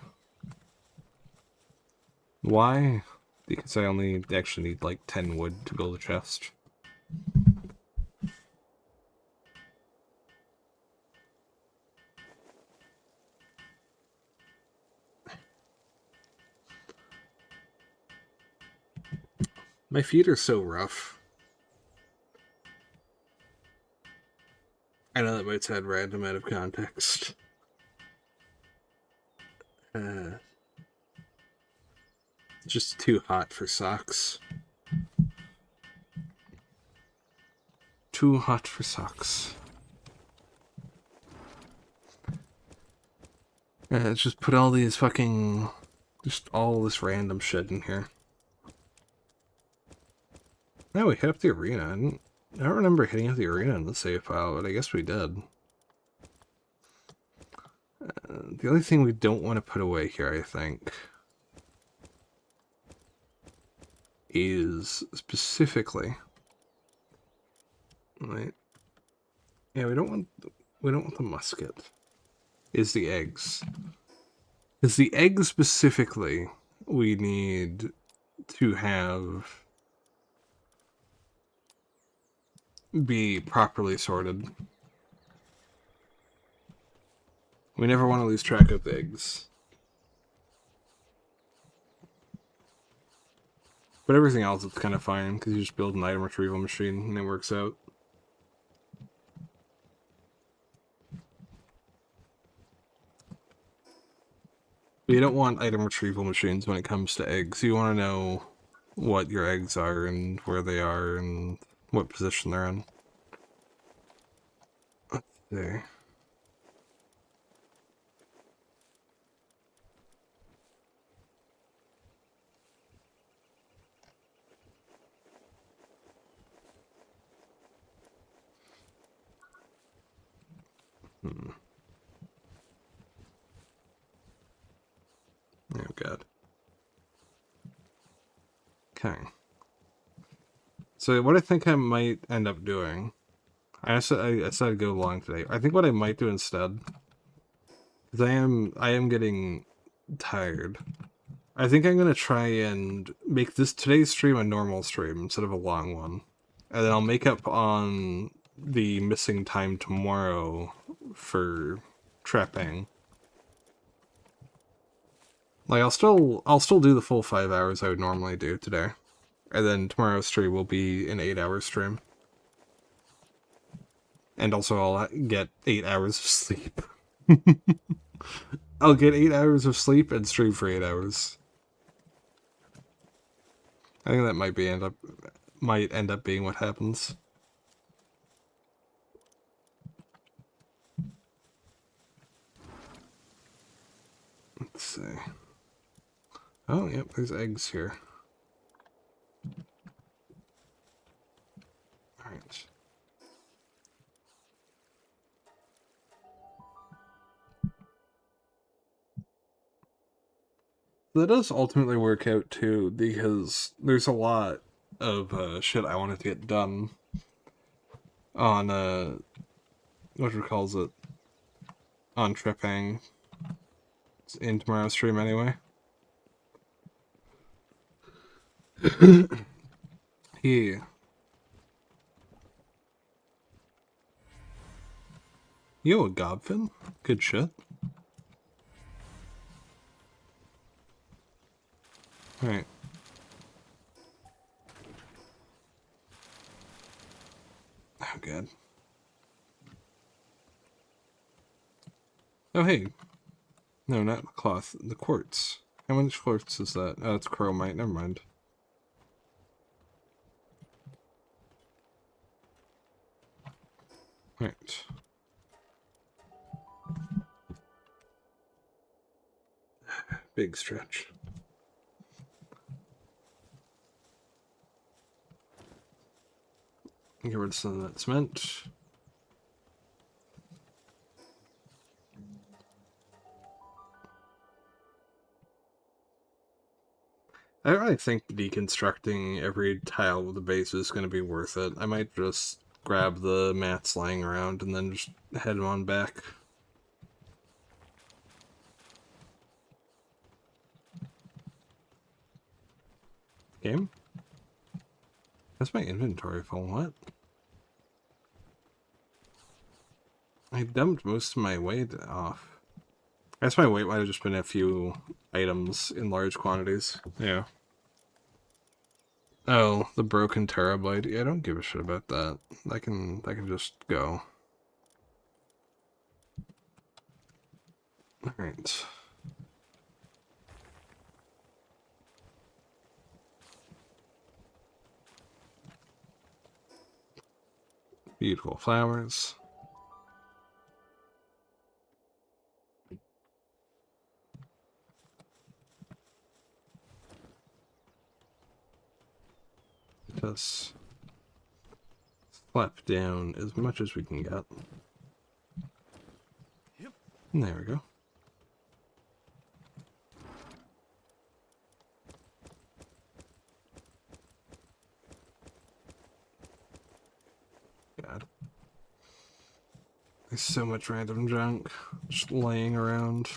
Why? Because I only actually need like 10 wood to build a chest. My feet are so rough. I know that might sound random out of context. It's just too hot for socks. Too hot for socks. Let's just put all these fucking... just all this random shit in here. No, we hit up the arena. I don't remember hitting up the arena in the save file, but I guess we did. The only thing we don't want to put away here, I think, is specifically... Right? Yeah, we don't want the musket. Is the eggs. Because the eggs specifically, we need to have be properly sorted. We never want to lose track of the eggs. But everything else is kind of fine, because you just build an item retrieval machine and it works out. But you don't want item retrieval machines when it comes to eggs. You want to know what your eggs are and where they are and what position they're in. Let's see. Oh god. Okay. So what I think I might end up doing, I said I'd go long today. I think what I might do instead, because I am getting tired. I think I'm gonna try and make today's stream a normal stream instead of a long one, and then I'll make up on the missing time tomorrow for trapping. Like I'll still do the full 5 hours I would normally do today. And then tomorrow's stream will be an 8-hour stream. And also I'll get 8 hours of sleep. I'll get 8 hours of sleep and stream for 8 hours. I think that might end up being what happens. Let's see. Oh, yep, there's eggs here. Alright. That does ultimately work out too, because there's a lot of shit I wanted to get done on what calls it, on tripping. It's in tomorrow's stream anyway. Yeah. Yo, a gobfin? Good shit. Alright. Oh, God. Oh, hey. No, not the cloth. The quartz. How much quartz is that? Oh, it's chromite. Never mind. Right. Big stretch. Get rid of some of that cement. I don't really think deconstructing every tile with the base is going to be worth it. I might just grab the mats lying around and then just head on back. Game? That's my inventory full. What? I dumped most of my weight off. I guess my weight might have just been a few items in large quantities. Yeah. Oh, the broken terablade. Yeah, I don't give a shit about that. I can just go. Alright. Beautiful flowers. Just slap down as much as we can get. Yep. And there we go. God. There's so much random junk just laying around.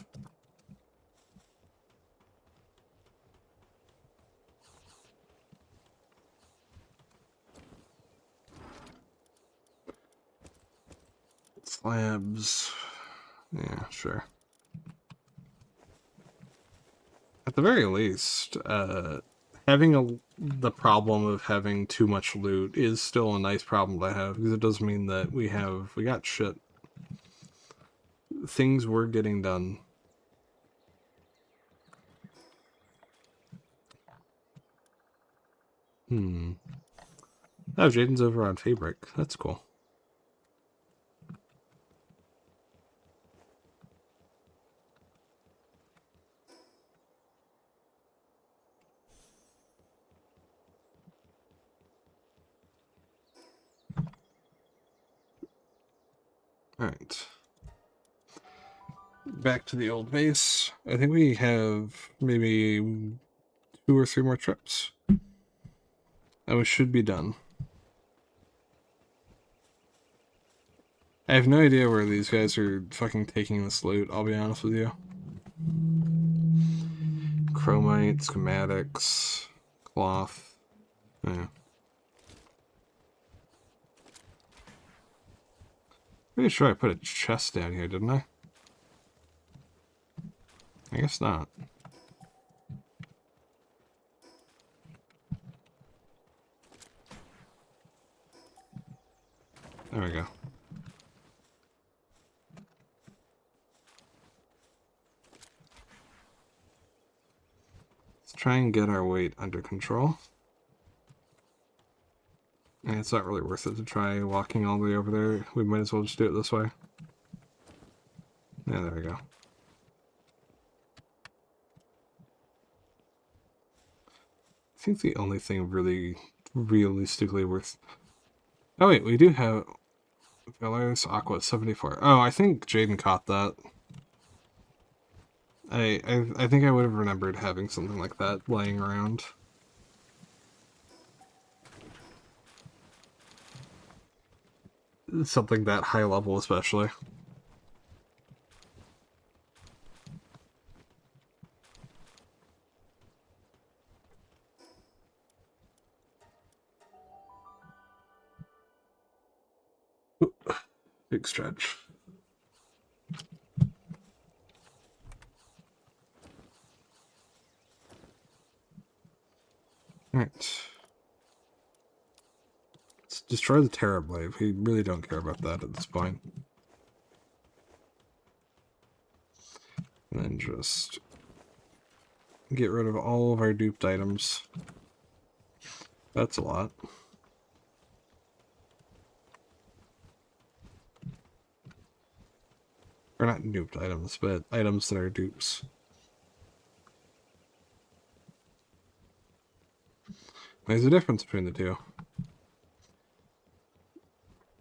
Slabs. Yeah, sure. At the very least, having the problem of having too much loot is still a nice problem to have, because it does mean that we got shit. Things were getting done. Oh, Jaden's over on Fabric. That's cool. Alright. Back to the old base. I think we have maybe 2 or 3 more trips. And we should be done. I have no idea where these guys are fucking taking this loot, I'll be honest with you. Chromite, schematics, cloth. Yeah. Pretty sure I put a chest down here, didn't I? I guess not. There we go. Let's try and get our weight under control. And it's not really worth it to try walking all the way over there. We might as well just do it this way. Yeah, there we go. I think the only thing really realistically worth... Oh wait, we do have... Valerius Aqua 74. Oh, I think Jaden caught that. I think I would have remembered having something like that laying around. Something that high level especially. Big stretch. Alright. Let's destroy the Terrorblade. We really don't care about that at this point. And then just get rid of all of our duped items. That's a lot. Or not duped items, but items that are dupes. There's a difference between the two.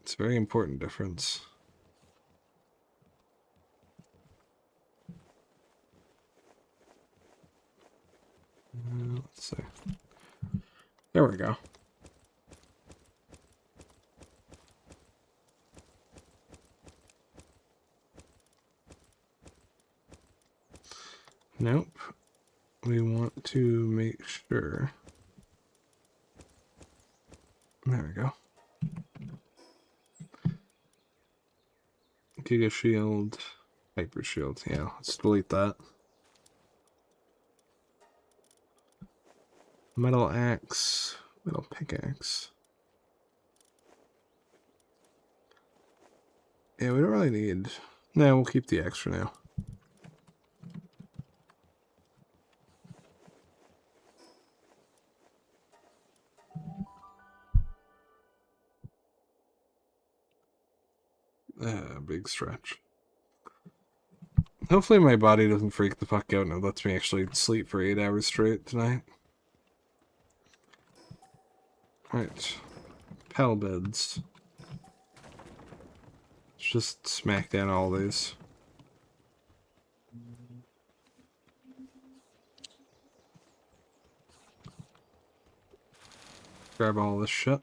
It's a very important difference. Let's see. There we go. Nope. We want to make sure. There we go. Giga Shield, Hyper Shield. Yeah, let's delete that. Metal Axe, Metal Pickaxe. Yeah, we don't really need. No, we'll keep the axe for now. Big stretch. Hopefully my body doesn't freak the fuck out and it lets me actually sleep for 8 hours straight tonight. Alright. Pal beds. Let's just smack down all these. Grab all this shit.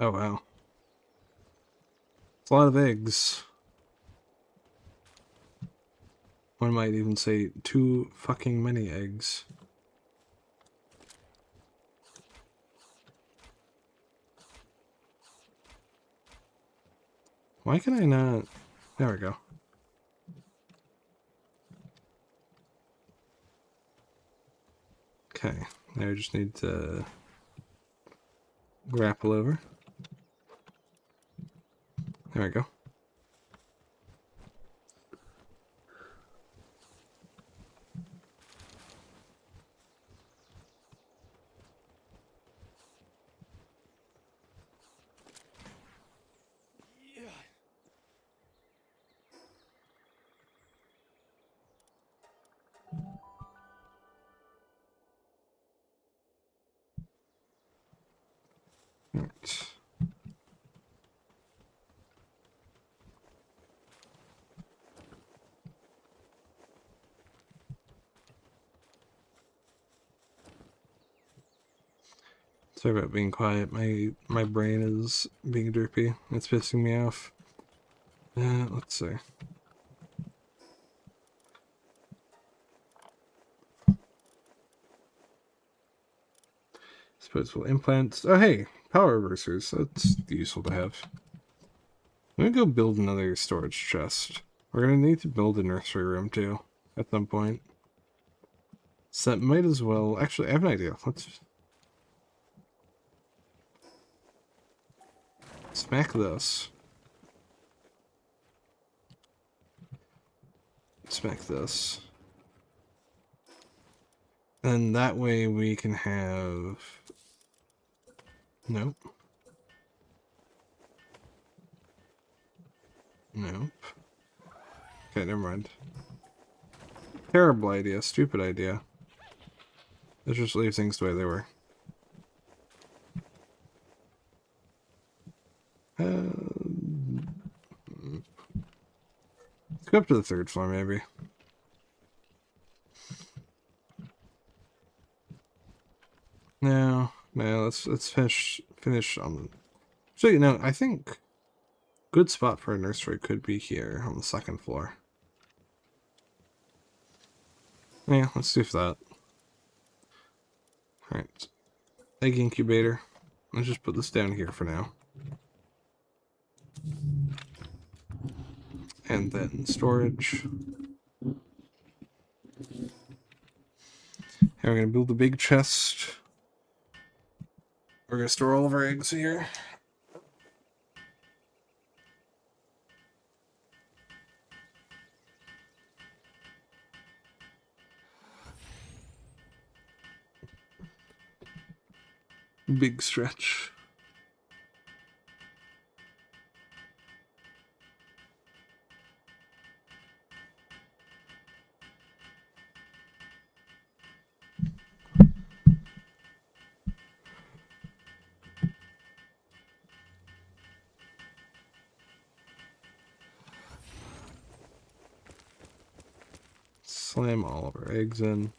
Oh wow. It's a lot of eggs. One might even say too fucking many eggs. Why can I not? There we go. Okay, now I just need to grapple over. There we go. Right. Sorry about being quiet. My brain is being derpy. It's pissing me off. Let's see. Disposable implants. Oh hey, power reversers. That's useful to have. I'm gonna go build another storage chest. We're gonna need to build a nursery room too at some point. So that might as well. Actually, I have an idea. Let's smack this. Smack this. And that way we can have... Nope. Nope. Okay, never mind. Terrible idea. Stupid idea. Let's just leave things the way they were. Let's go up to the 3rd floor, maybe. No, let's finish on the... So, you know, I think good spot for a nursery could be here on the 2nd floor. Yeah, let's do that. Alright. Egg incubator. Let's just put this down here for now. And then storage. And we're going to build a big chest. We're going to store all of our eggs here. Big stretch. Slam all of our eggs in.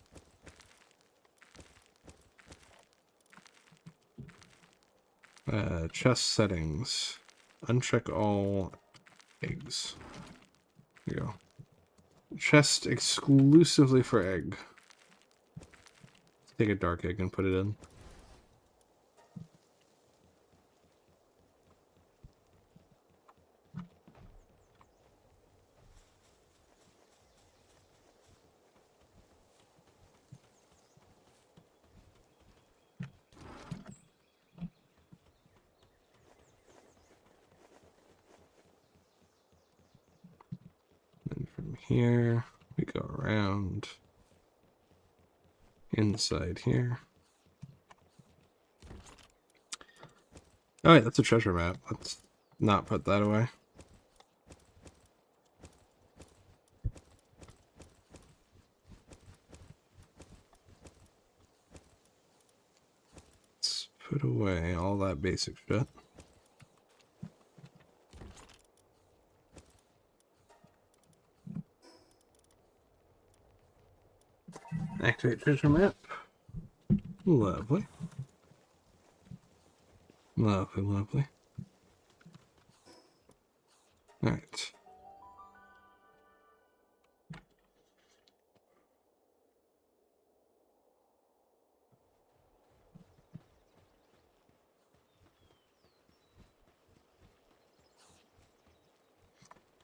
Chest settings. Uncheck all eggs. Here you go. Chest exclusively for egg. Let's take a dark egg and put it in. And from here, we go around inside here. Oh wait, that's a treasure map. Let's not put that away. Let's put away all that basic shit. Activate treasure map. Lovely. Lovely, lovely. Alright.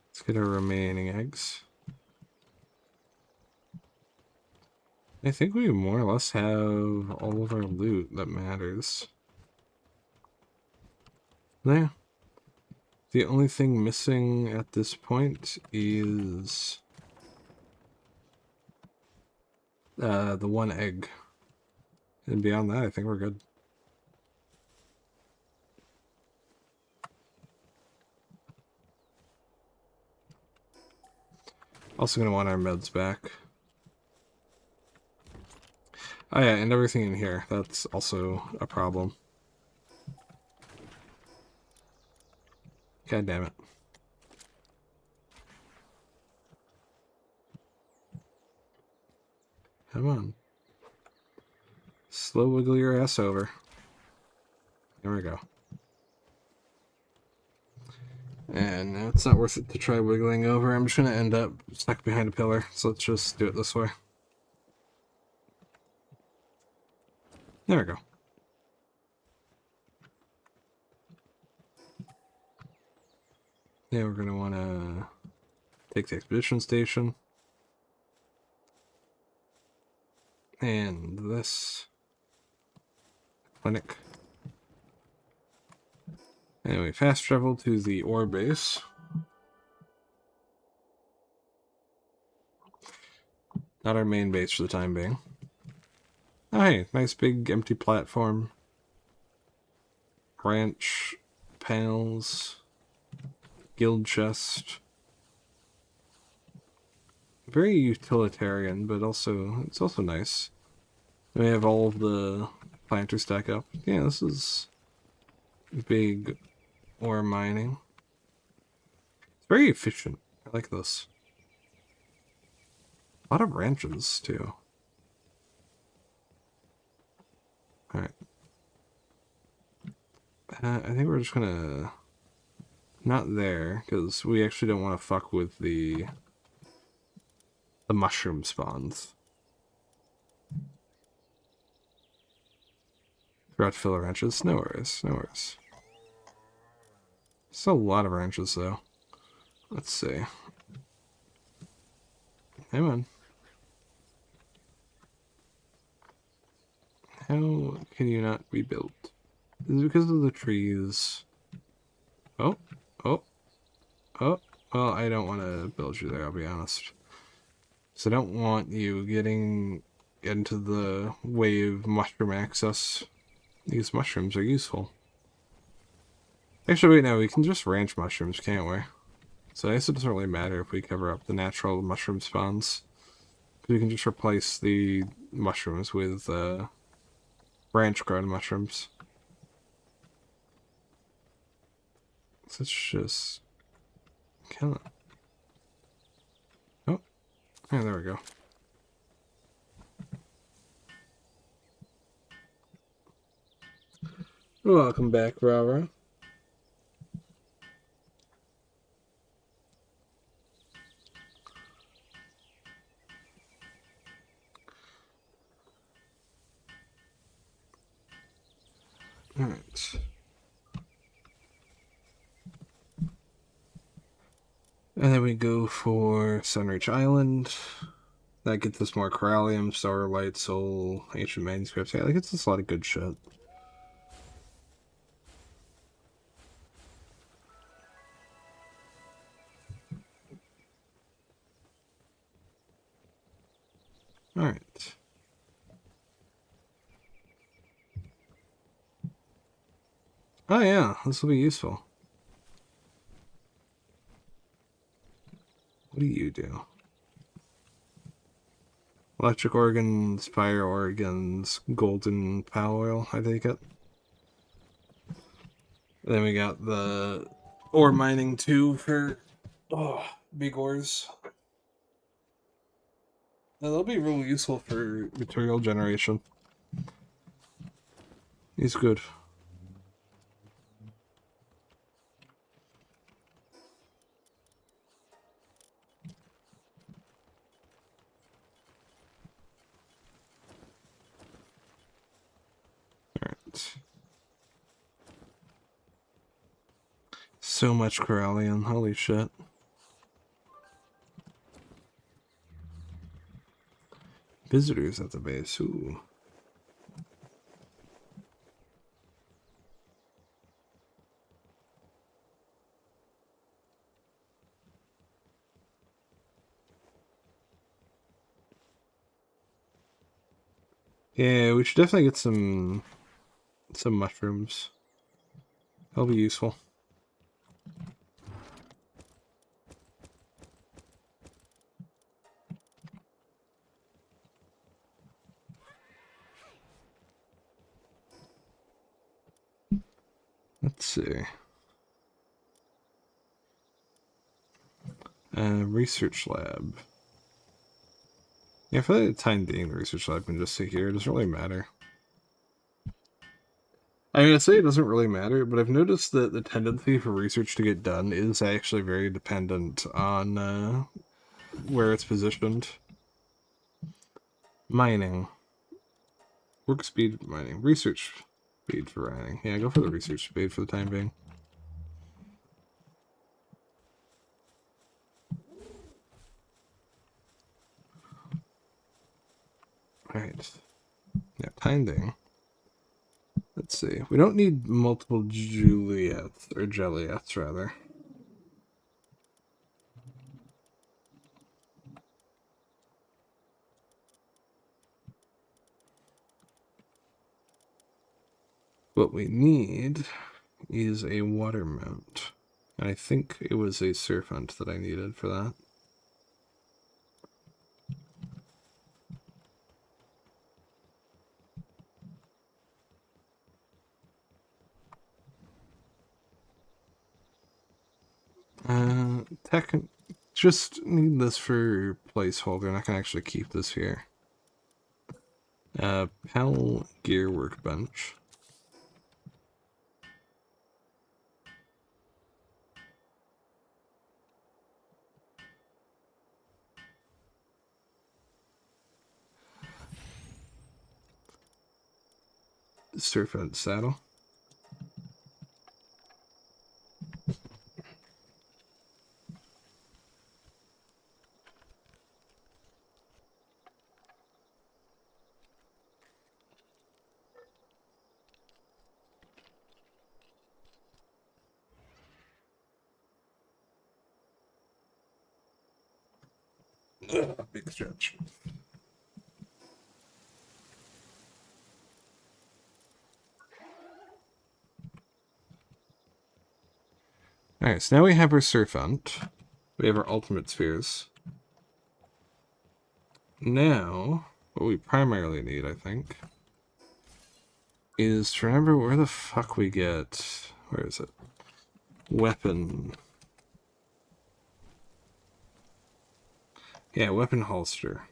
Let's get our remaining eggs. I think we more or less have all of our loot that matters. There. The only thing missing at this point is the one egg. And beyond that, I think we're good. Also gonna want our meds back. Oh yeah, and everything in here. That's also a problem. God damn it. Come on. Slow wiggle your ass over. There we go. And now it's not worth it to try wiggling over. I'm just going to end up stuck behind a pillar. So let's just do it this way. There we go. Yeah, we're going to want to take the expedition station. And this clinic. Anyway, fast travel to the ore base. Not our main base for the time being. Oh, hey, nice big empty platform. Branch, panels, guild chest. Very utilitarian, but also it's also nice. We have all of the planters stack up. Yeah, this is big ore mining. It's very efficient. I like this. A lot of branches too. Alright. I think we're just gonna... Not there, because we actually don't want to fuck with the mushroom spawns. Forgot to fill the ranches. No worries, no worries. It's a lot of ranches, though. Let's see. Come on. How can you not be built? Is it because of the trees? Oh, oh, oh. Well, I don't want to build you there, I'll be honest. So I don't want you getting into the way of mushroom access These mushrooms are useful. Actually, wait, no, we can just ranch mushrooms, can't we? So I guess it doesn't really matter if we cover up the natural mushroom spawns. Because we can just replace the mushrooms with branch-grown mushrooms. So let's just kill it. Oh, yeah, there we go. Welcome back, Rara. Alright. And then we go for Sunridge Island. That gets us more Corallium, Starlight, Soul, Ancient Manuscripts. Yeah, that gets us a lot of good shit. Alright. Oh yeah, this will be useful. What do you do? Electric organs, fire organs, golden Palworld, I take it. Then we got the ore mining too for big ores. Now, that'll be real useful for material generation. He's good. Alright. So much Corallian, holy shit. Visitors at the base, ooh. Yeah, we should definitely get some mushrooms. That'll be useful. Let's see. Research lab. Yeah, for the time being, the research lab can just sit here. It doesn't really matter. I mean, I say it doesn't really matter, but I've noticed that the tendency for research to get done is actually very dependent on where it's positioned. Mining. Work speed mining. Research speed for mining. Yeah, go for the research speed for the time being. Alright. Yeah, time being. Let's see. We don't need multiple Juliets, or Jelliettes, rather. What we need is a water mount. And I think it was a surf hunt that I needed for that. Just need this for placeholder, and I can actually keep this here. Pal gear workbench. Surfeit saddle. Ugh, big stretch. Alright, so now we have our Serpent. We have our ultimate spheres. Now, what we primarily need, I think, is to remember where the fuck we get... Where is it? Weapon. Yeah, weapon holster.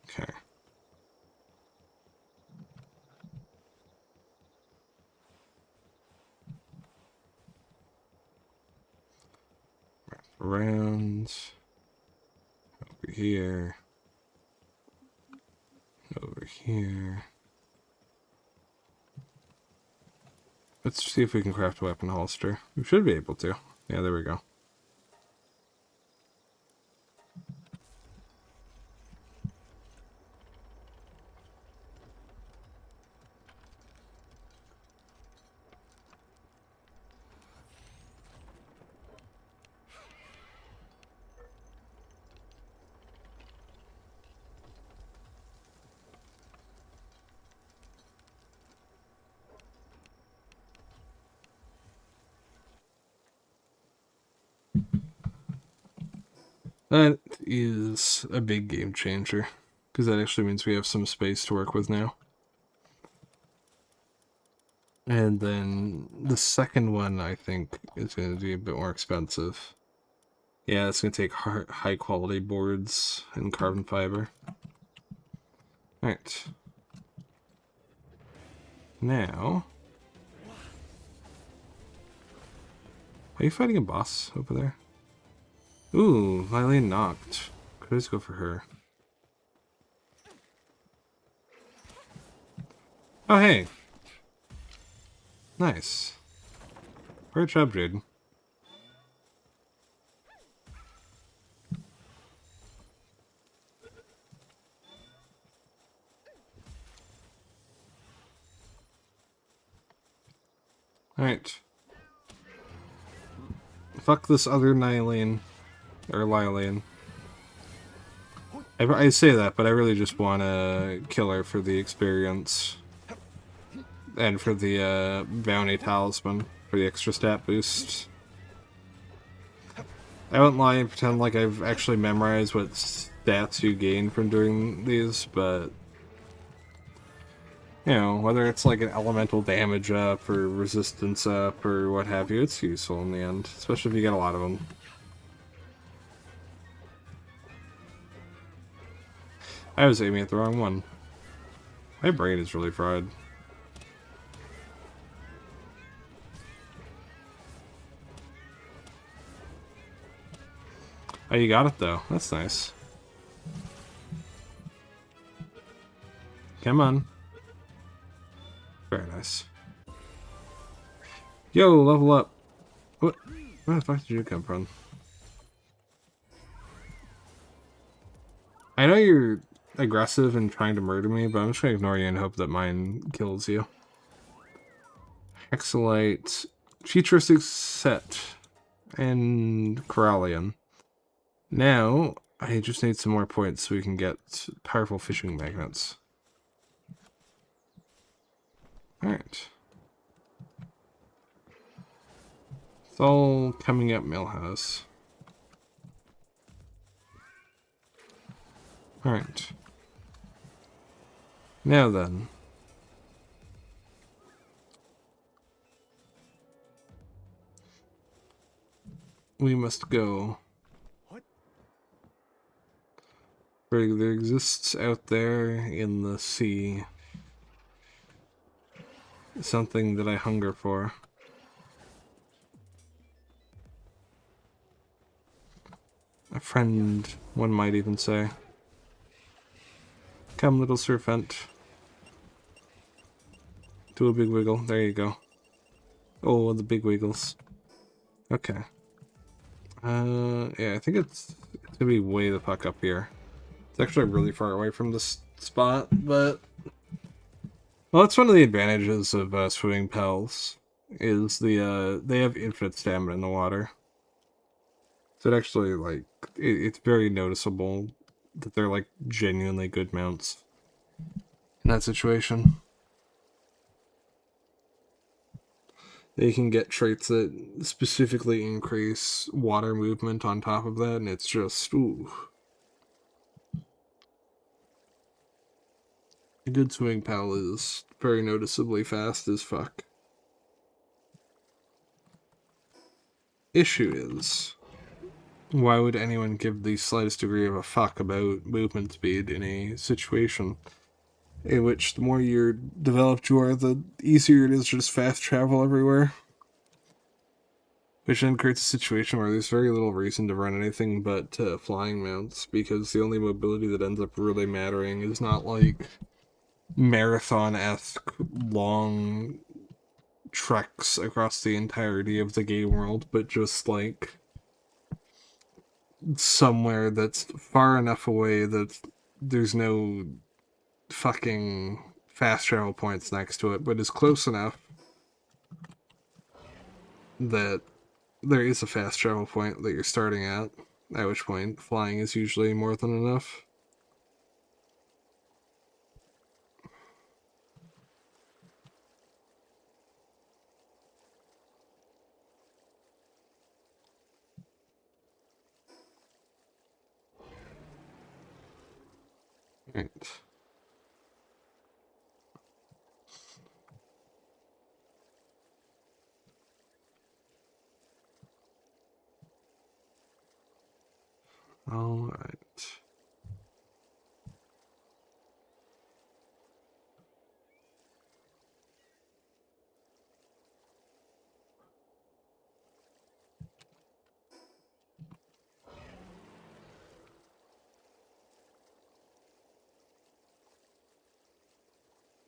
Okay. Around. Over here. Over here. Let's see if we can craft a weapon holster. We should be able to. Yeah, there we go. That is a big game changer, because that actually means we have some space to work with now. And then the second one, I think, is going to be a bit more expensive. Yeah, it's going to take high quality boards and carbon fiber. Alright. Now... Are you fighting a boss over there? Ooh, Lillian knocked. Could just go for her. Oh, hey. Nice. Great job, Jade. Alright. Fuck this other Nylane. Or Lillian. I say that, but I really just want to kill her for the experience. And for the bounty talisman. For the extra stat boost. I won't lie and pretend like I've actually memorized what stats you gain from doing these, but... You know, whether it's like an elemental damage up, or resistance up, or what have you, it's useful in the end. Especially if you get a lot of them. I was aiming at the wrong one. My brain is really fried. Oh, you got it though. That's nice. Come on. Very nice. Yo, level up. What? Where the fuck did you come from? I know you're aggressive and trying to murder me, but I'm just gonna ignore you and hope that mine kills you. Hexalite, Cheatristic Set, and Corallian. Now, I just need some more points so we can get powerful fishing magnets. Alright. It's all coming up Millhouse. Alright. Now then. We must go. What? There exists out there in the sea something that I hunger for. A friend, one might even say. Come, little serpent. Do a big wiggle. There you go. Oh, the big wiggles. Okay. Yeah, I think it's gonna be way the fuck up here. It's actually really far away from this spot, but... Well, that's one of the advantages of swimming pals, is they have infinite stamina in the water. So it actually, like, it's very noticeable that they're, like, genuinely good mounts in that situation. They can get traits that specifically increase water movement on top of that, and it's just, ooh. A good swing pal is very noticeably fast as fuck. Issue is, why would anyone give the slightest degree of a fuck about movement speed in a situation in which the more you're developed you are, the easier it is to just fast travel everywhere? Which then creates a situation where there's very little reason to run anything but flying mounts, because the only mobility that ends up really mattering is not like marathon-esque long treks across the entirety of the game world, but just like somewhere that's far enough away that there's no fucking fast travel points next to it, but is close enough that there is a fast travel point that you're starting at which point flying is usually more than enough. Right. Alright.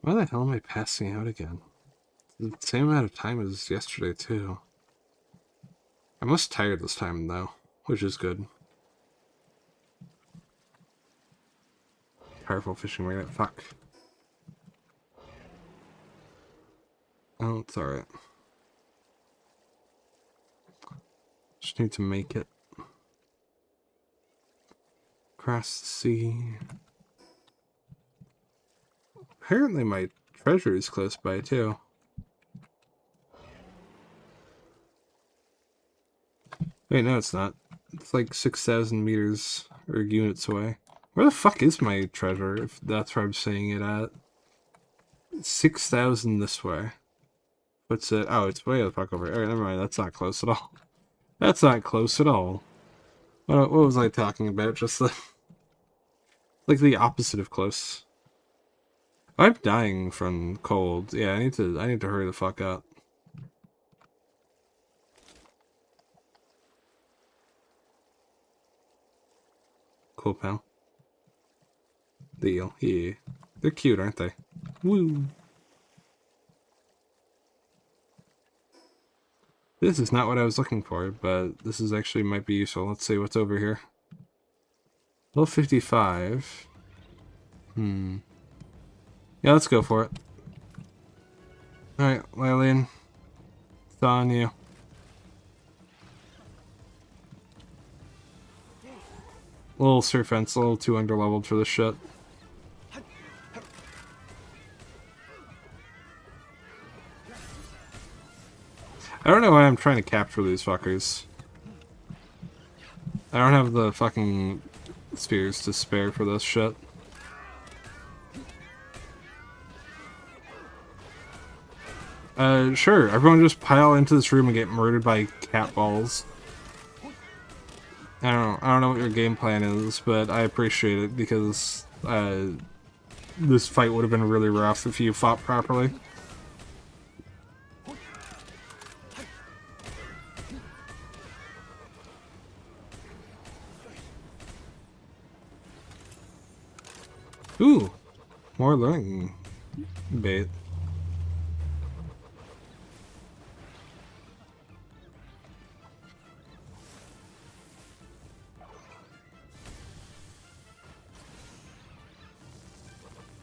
Why the hell am I passing out again? The same amount of time as yesterday, too. I'm less tired this time, though, which is good. Powerful fishing magnet. Fuck. Oh, it's alright. Just need to make it. Across the sea. Apparently my treasure is close by, too. Wait, no, it's not. It's like 6,000 meters or units away. Where the fuck is my treasure, if that's where I'm saying it at? 6,000 this way. What's it? Oh, it's way the fuck over here. Alright, never mind. That's not close at all. That's not close at all. What was I talking about? Just the... like the opposite of close. I'm dying from cold. Yeah, I need to hurry the fuck up. Cool, pal. The eel. Yeah. They're cute, aren't they? Woo. This is not what I was looking for, but this is actually might be useful. Let's see what's over here. Level 55. Yeah, let's go for it. Alright, Lillian. It's on you. A little surf fence, a little too underleveled for this shit. I don't know why I'm trying to capture these fuckers. I don't have the fucking spheres to spare for this shit. Sure, everyone just pile into this room and get murdered by cat balls. I don't know what your game plan is, but I appreciate it because, this fight would have been really rough if you fought properly. Ooh, more learning bait.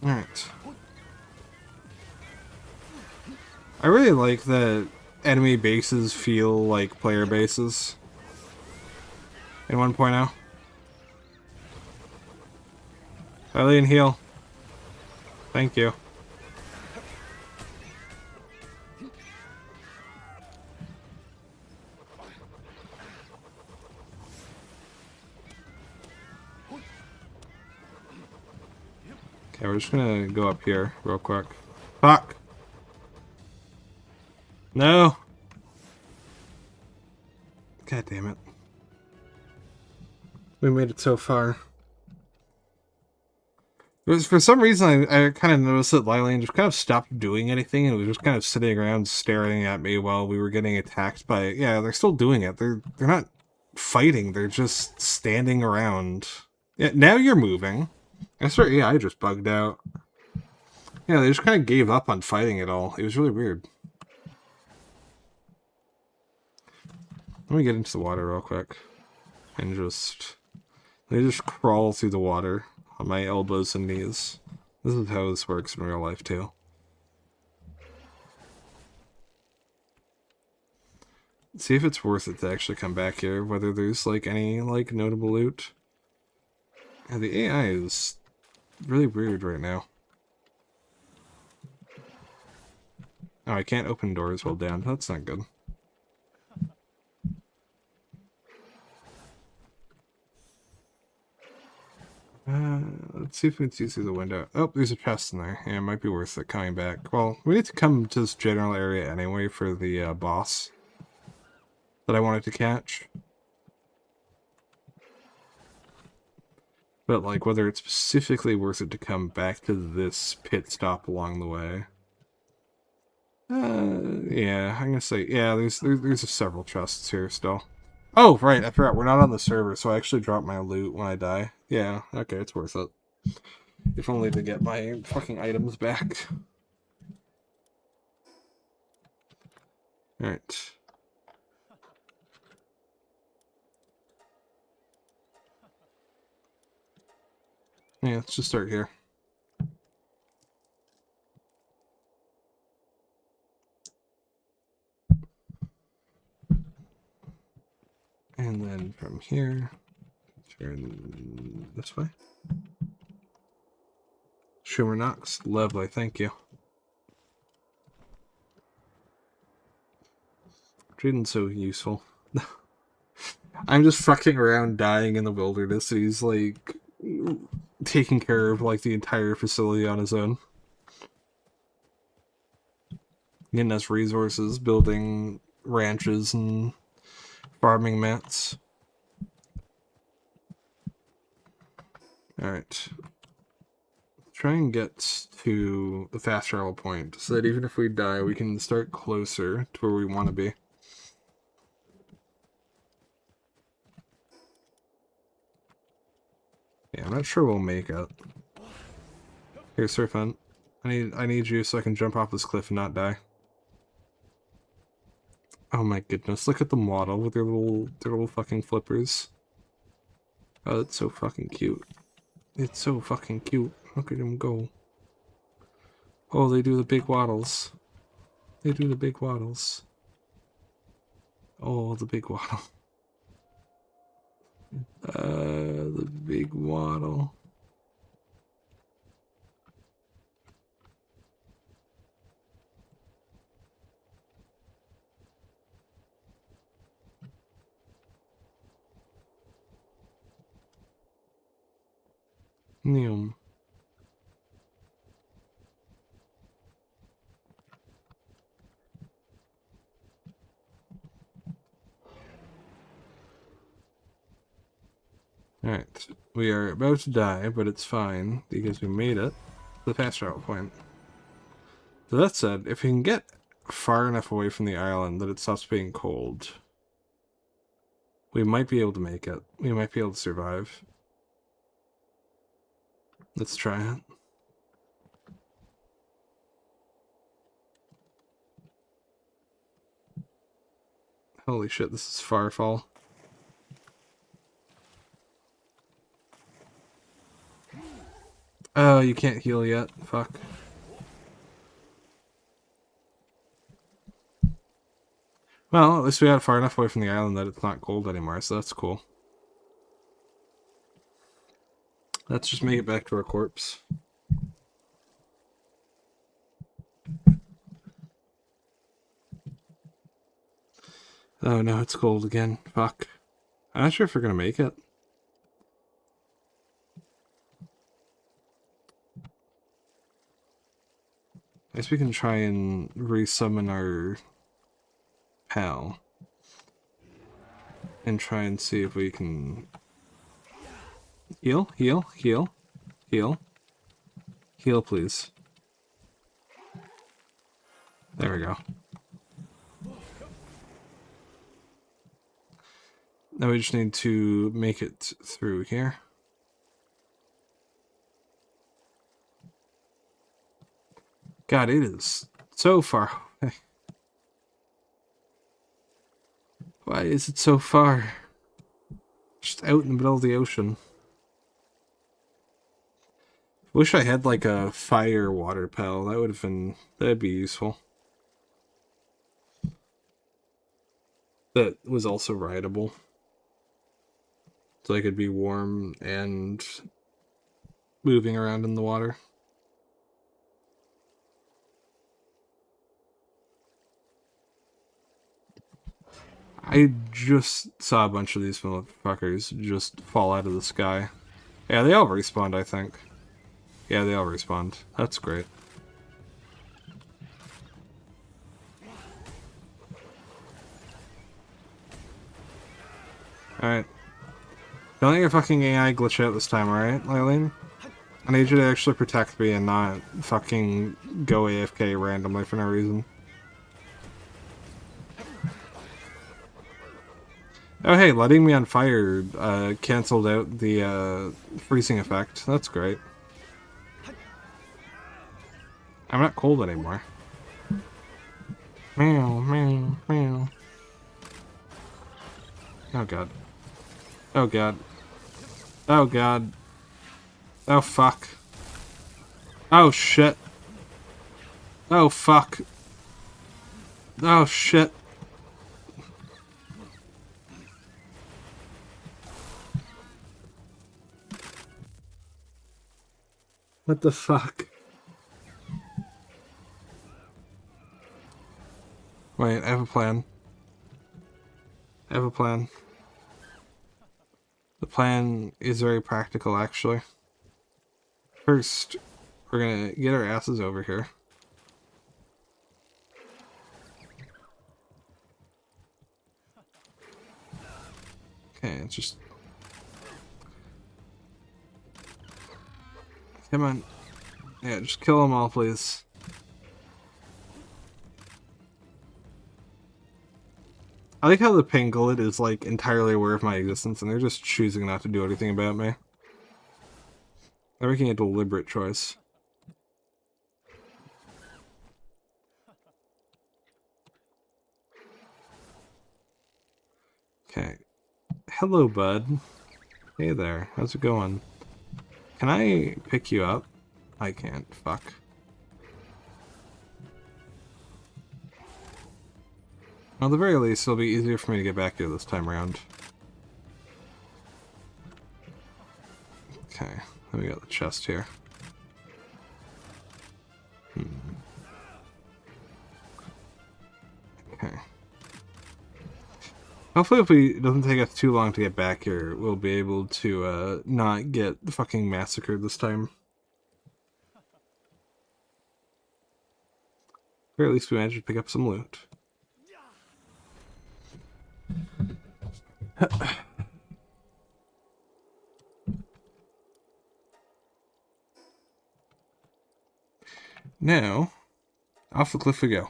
Alright. I really like that enemy bases feel like player bases in 1.0. Eileen, heal. Thank you. Yeah, we're just gonna go up here real quick. Fuck! No! God damn it. We made it so far. It was, for some reason, I kind of noticed that Lilian just kind of stopped doing anything and was just kind of sitting around staring at me while we were getting attacked by... Yeah, they're still doing it. They're not fighting. They're just standing around. Yeah, now you're moving. I swear AI just bugged out. Yeah, they just kind of gave up on fighting it all. It was really weird. Let me get into the water real quick. And just... Let me just crawl through the water on my elbows and knees. This is how this works in real life, too. See if it's worth it to actually come back here, whether there's, like, any, like, notable loot. Yeah, the AI is really weird right now. Oh, I can't open doors while down. That's not good. Let's see if we can see through the window. Oh, there's a chest in there. Yeah, it might be worth it coming back. Well, we need to come to this general area anyway for the boss that I wanted to catch. But, like, whether it's specifically worth it to come back to this pit stop along the way. Yeah, I'm gonna say, yeah, there's several chests here still. Oh, right, I forgot, we're not on the server, so I actually drop my loot when I die. Yeah, okay, it's worth it. If only to get my fucking items back. Alright. Yeah, let's just start here. And then from here, turn this way. Schumer Knox, lovely, thank you. Jaden's so useful. I'm just fucking around dying in the wilderness, and he's like taking care of like the entire facility on his own. Getting us resources, building ranches and farming mats. Alright. Try and get to the fast travel point so that even if we die, we can start closer to where we want to be. Yeah, I'm not sure we'll make it. Here, Surfant. I need you so I can jump off this cliff and not die. Oh my goodness, look at them waddle with their little fucking flippers. Oh, that's so fucking cute. It's so fucking cute. Look at them go. Oh, they do the big waddles. They do the big waddles. Oh, the big waddle. The big waddle. Neum. Alright, we are about to die, but it's fine, because we made it to the fast travel point. So that said, if we can get far enough away from the island that it stops being cold, we might be able to make it. We might be able to survive. Let's try it. Holy shit, this is Farfall. Oh, you can't heal yet. Fuck. Well, at least we got far enough away from the island that it's not cold anymore, so that's cool. Let's just make it back to our corpse. Oh no, it's cold again. Fuck. I'm not sure if we're gonna make it. I guess we can try and resummon our pal. And try and see if we can... Heal, heal, heal, heal. Heal, please. There we go. Now we just need to make it through here. God, it is so far away. Why is it so far? Just out in the middle of the ocean. Wish I had like a fire water pal. That would have been... That'd be useful. That was also rideable. So I could be warm and moving around in the water. I just saw a bunch of these motherfuckers just fall out of the sky. Yeah, they all respawned, I think. Yeah, they all respawned. That's great. Alright. Don't let your fucking AI glitch out this time, alright, Lylene? I need you to actually protect me and not fucking go AFK randomly for no reason. Oh hey, letting me on fire cancelled out the freezing effect. That's great. I'm not cold anymore. Meow, meow, meow. Oh god. Oh god. Oh god. Oh fuck. Oh shit. Oh fuck. Oh shit. What the fuck? Wait, I have a plan. I have a plan. The plan is very practical, actually. First, we're gonna get our asses over here. Okay, it's just... Come on. Yeah, just kill them all, please. I like how the pangolin is, like, entirely aware of my existence, and they're just choosing not to do anything about me. They're making a deliberate choice. Okay. Hello, bud. Hey there. How's it going? Can I pick you up? I can't. Fuck. Well, at the very least, it'll be easier for me to get back here this time around. Okay. Then we got the chest here. Okay. Hopefully if it doesn't take us too long to get back here, we'll be able to not get fucking massacred this time. Or at least we managed to pick up some loot. Now, off the cliff we go.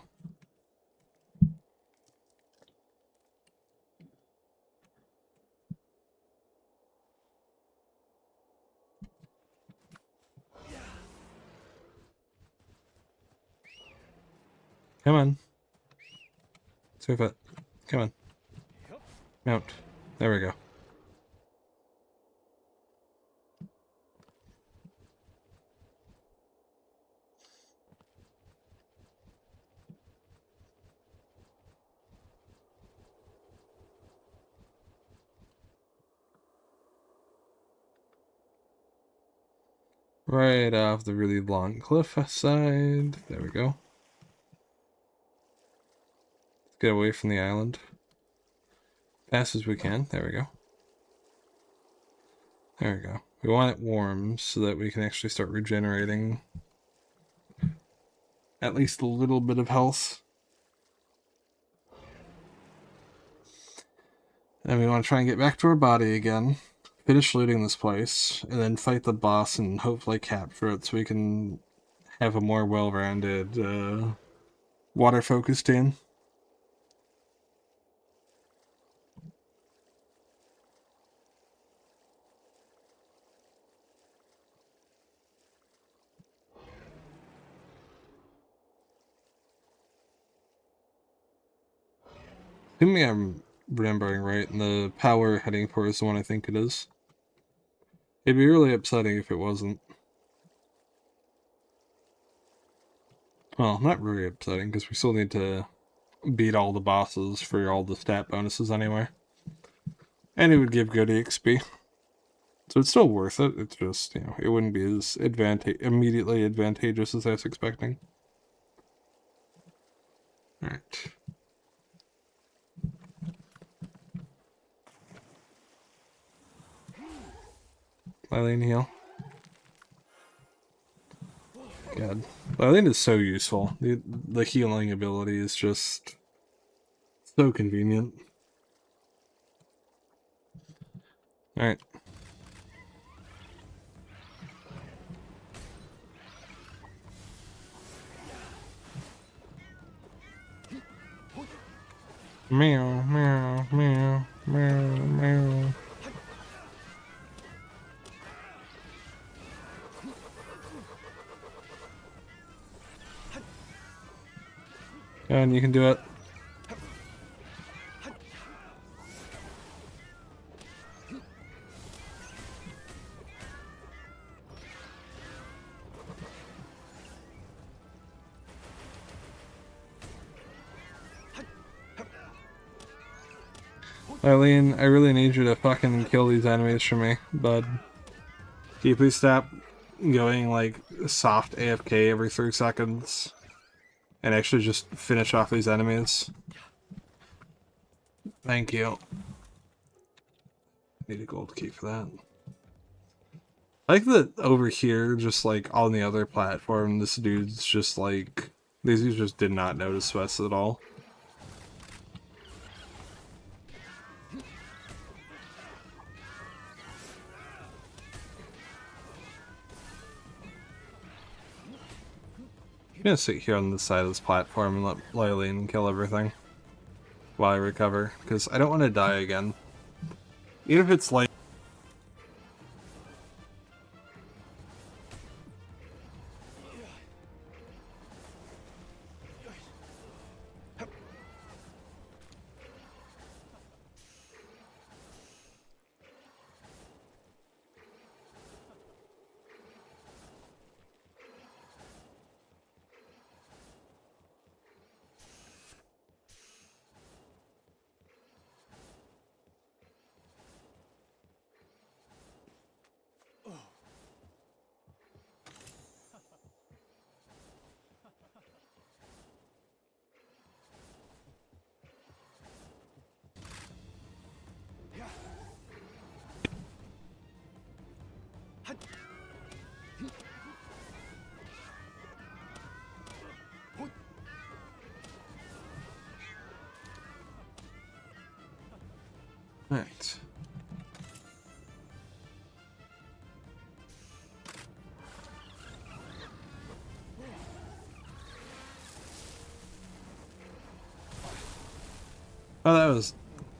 Come on. Surf it. Come on. Mount. There we go. Right off the really long cliff side. There we go. Let's get away from the island. Fast as we can. There we go. There we go. We want it warm so that we can actually start regenerating. at least a little bit of health. And we want to try and get back to our body again, finish looting this place, and then fight the boss and hopefully capture it so we can have a more well-rounded, water-focused team. Assuming I'm remembering right, and the power we're heading for is the one I think it is. It'd be really upsetting if it wasn't. Well, not really upsetting, because we still need to beat all the bosses for all the stat bonuses anyway. And it would give good EXP. So it's still worth it, it's just, you know, it wouldn't be as immediately advantageous as I was expecting. Alright. Lylene heal. God. Lylene is so useful. The healing ability is just so convenient. Alright. Meow, meow, meow, meow, meow. And you can do it. Eileen, I really need you to fucking kill these enemies for me, bud. Can you please stop going like soft AFK every 3 seconds and actually just finish off these enemies? Thank you. Need a gold key for that. I like that over here, just like on the other platform, this dude's just like, these dudes just did not notice us at all. I'm gonna sit here on the side of this platform and let Lylene kill everything while I recover, because I don't want to die again. Even if it's like... Right. Oh, that was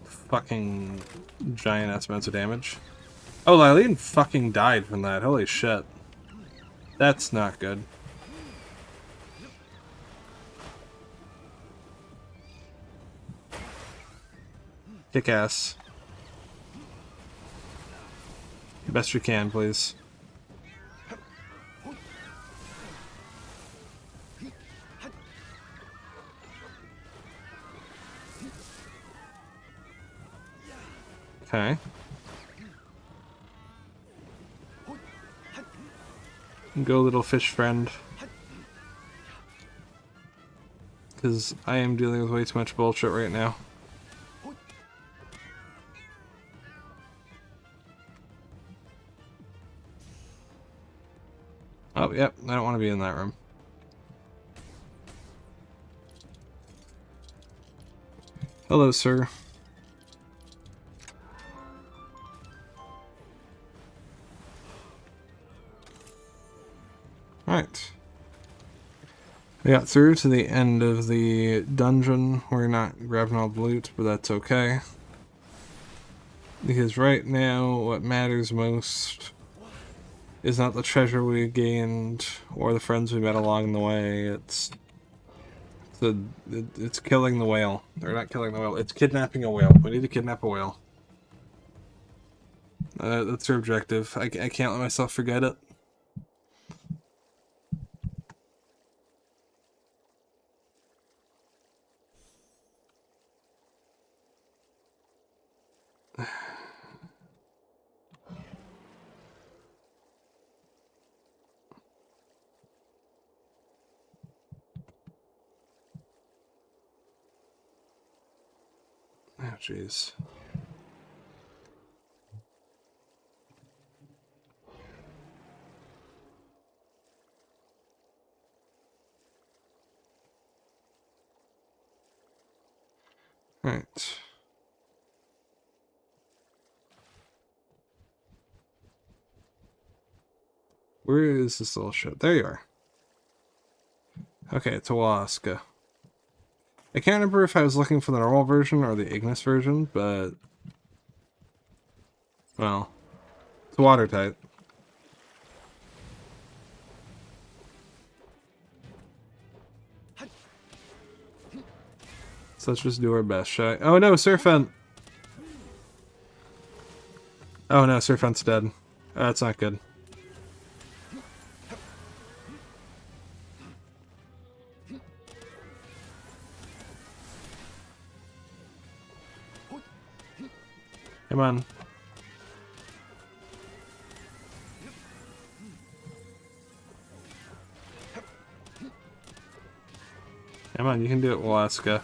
fucking giant ass amounts of damage. Oh, Lylene fucking died from that. Holy shit. That's not good. Kick ass. Best you can, please. Okay. Go, little fish friend. Because I am dealing with way too much bullshit right now. Oh, yep, I don't want to be in that room. Hello, sir. Alright. We got through to the end of the dungeon. We're not grabbing all the loot, but that's okay. Because right now, what matters most is not the treasure we gained or the friends we met along the way. It's killing the whale. Or not killing the whale. It's kidnapping a whale. We need to kidnap a whale. That's our objective. I can't let myself forget it. Oh, jeez. Right. Where is this little ship? There you are. Okay, it's Alaska. I can't remember if I was looking for the normal version or the Ignis version, but... well, it's watertight. So let's just do our best, shall I? Oh no, Surfent! Oh no, Surfent's dead. That's not good. Come on. Come on, you can do it, Alaska.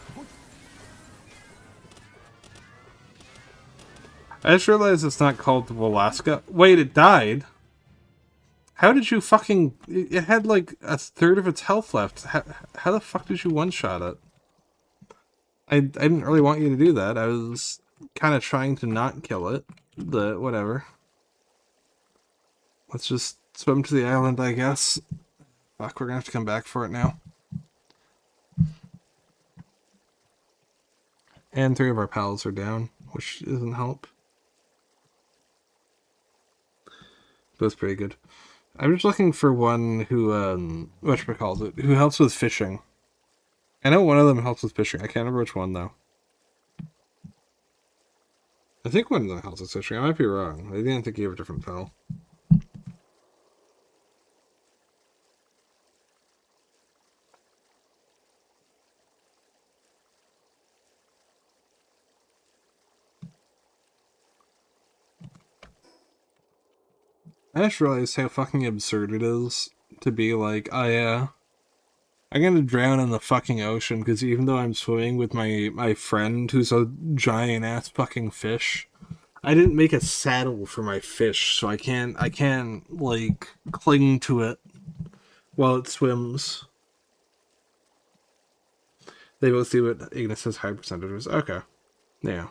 I just realized it's not called Alaska. Wait, it died? How did you fucking... it had like a third of its health left. How the fuck did you one-shot it? I didn't really want you to do that. I was kind of trying to not kill it. But whatever. Let's just swim to the island, I guess. Fuck, we're gonna have to come back for it now. And 3 of our pals are down, which doesn't help. But it's pretty good. I'm just looking for one who, whatchamacallit, who helps with fishing. I know one of them helps with fishing. I can't remember which one, though. I think one of them helps with fishing. I might be wrong. I didn't think you have a different pal. I just realized how fucking absurd it is to be like, oh yeah, I'm gonna drown in the fucking ocean because even though I'm swimming with my friend who's a giant ass fucking fish, I didn't make a saddle for my fish, so I can't like cling to it while it swims. They both do it. Ignis has high percentages. Okay. Yeah.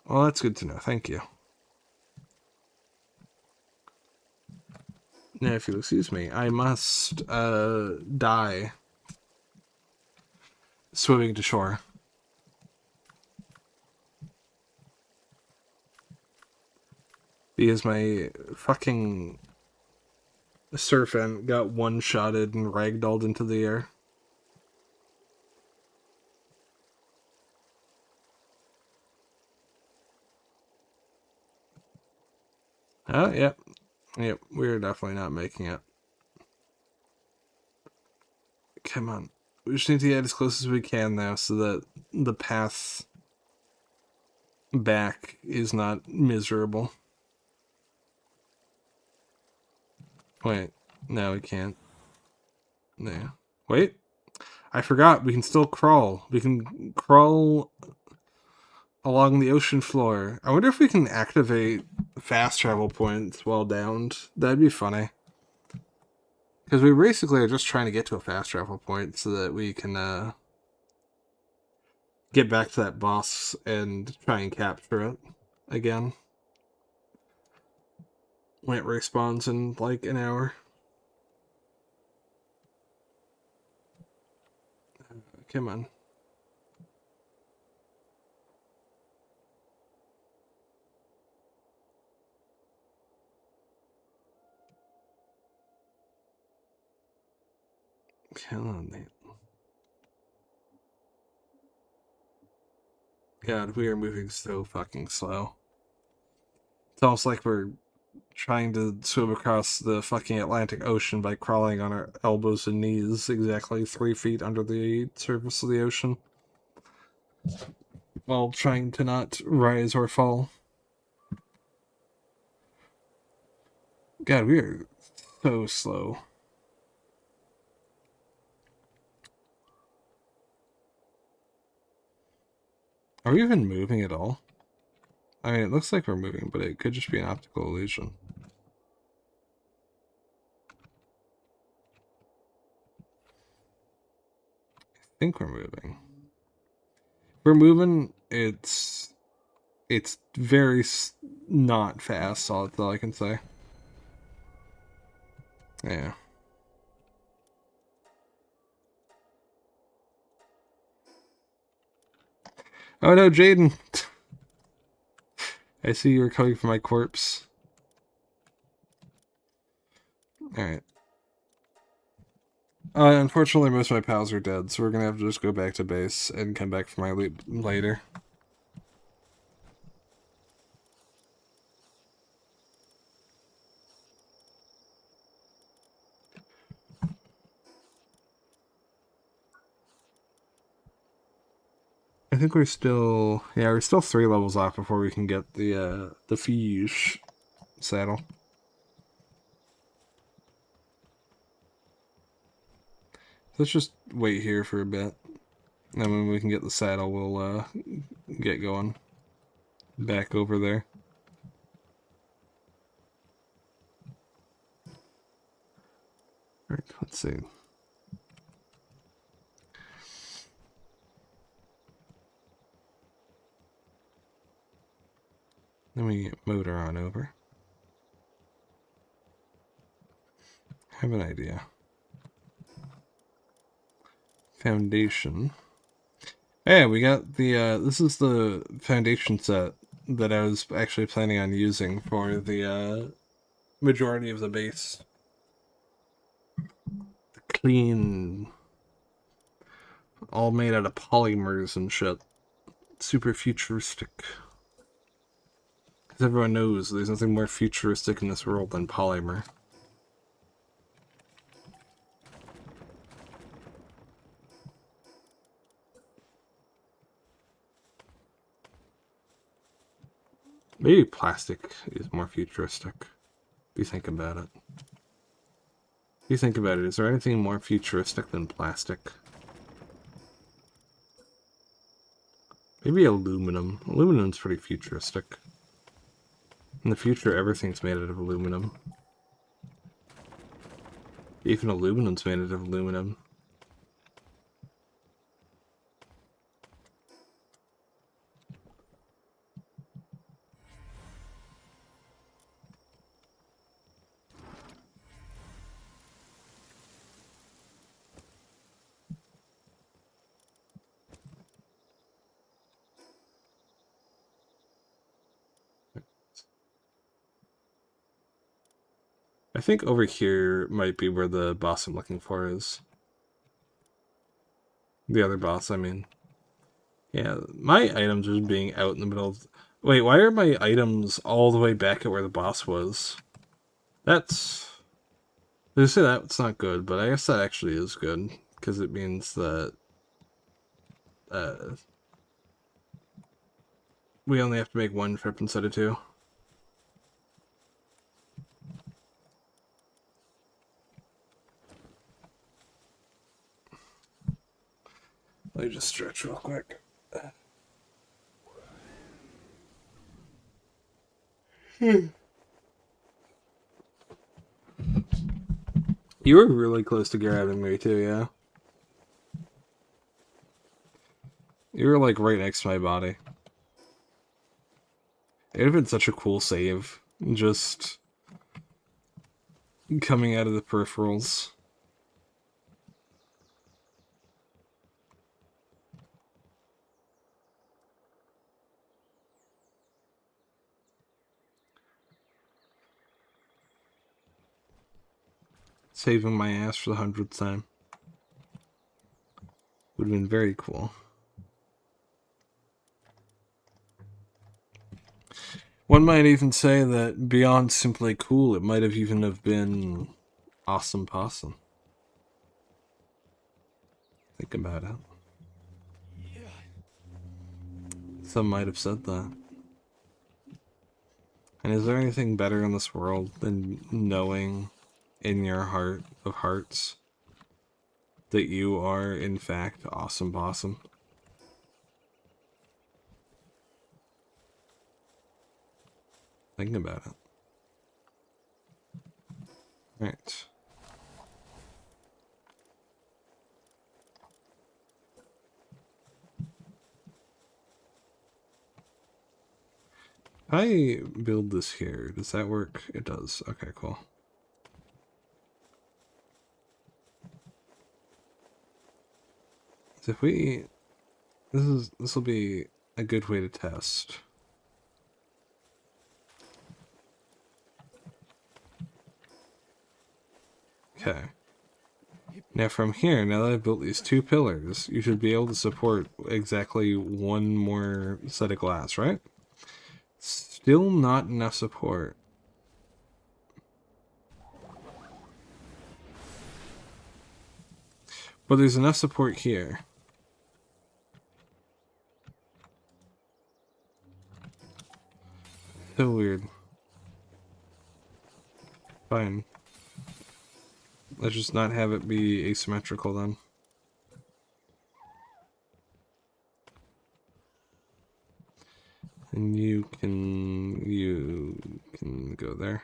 Well, that's good to know. Thank you. Now, if you'll excuse me, I must die swimming to shore. Because my fucking Surfant got one-shotted and ragdolled into the air. Oh, yep. Yep, we're definitely not making it. Come on. We just need to get as close as we can now so that the path back is not miserable. Wait. No, we can't. No. Wait. I forgot. We can still crawl. We can crawl along the ocean floor. I wonder if we can activate fast travel points while downed. That'd be funny. Because we basically are just trying to get to a fast travel point so that we can get back to that boss and try and capture it again when it respawns in like an hour. Come on. Come on, Nate. God, we are moving so fucking slow. It's almost like we're trying to swim across the fucking Atlantic Ocean by crawling on our elbows and knees exactly 3 feet under the surface of the ocean, while trying to not rise or fall. God, we are so slow. Are we even moving at all? I mean, it looks like we're moving, but it could just be an optical illusion. I think we're moving. If we're moving, it's very not fast, that's all I can say. Yeah. Oh no, Jaden! I see you were coming for my corpse. Alright. Unfortunately, most of my pals are dead, so we're gonna have to just go back to base and come back for my loot later. I think we're still 3 levels off before we can get the Fiche saddle. Let's just wait here for a bit. And then when we can get the saddle, we'll get going. Back over there. Alright, let's see. Then we get motor on over. I have an idea. Foundation. Yeah, we got the, this is the foundation set that I was actually planning on using for the, majority of the base. The clean, all made out of polymers and shit. Super futuristic. Because everyone knows there's nothing more futuristic in this world than polymer. Maybe plastic is more futuristic. If you think about it. If you think about it, is there anything more futuristic than plastic? Maybe aluminum. Aluminum's pretty futuristic. In the future, everything's made out of aluminum. Even aluminum's made out of aluminum. I think over here might be where the boss I'm looking for is. The other boss, I mean. Yeah, my items are being out in the middle of... Wait, why are my items all the way back at where the boss was? That's... They say that's not good, but I guess that actually is good. Because it means that... we only have to make 1 trip instead of 2. Let me just stretch real quick. You were really close to grabbing me too, yeah? You You were like right next to my body. It would have been such a cool save. Just coming out of the peripherals. Saving my ass for the 100th time. Would have been very cool. One might even say that beyond simply cool, it might have even have been awesome possum. Think about it. Some might have said that. And is there anything better in this world than knowing in your heart of hearts that you are, in fact, awesome possum? Think about it. Right. If I build this here, does that work? It does. Okay, cool. So if we... This will be a good way to test. Okay. Now from here, now that I've built these 2 pillars, you should be able to support exactly 1 more set of glass, right? Still not enough support. But there's enough support here. So weird. Fine. Let's just not have it be asymmetrical then. And you can go there.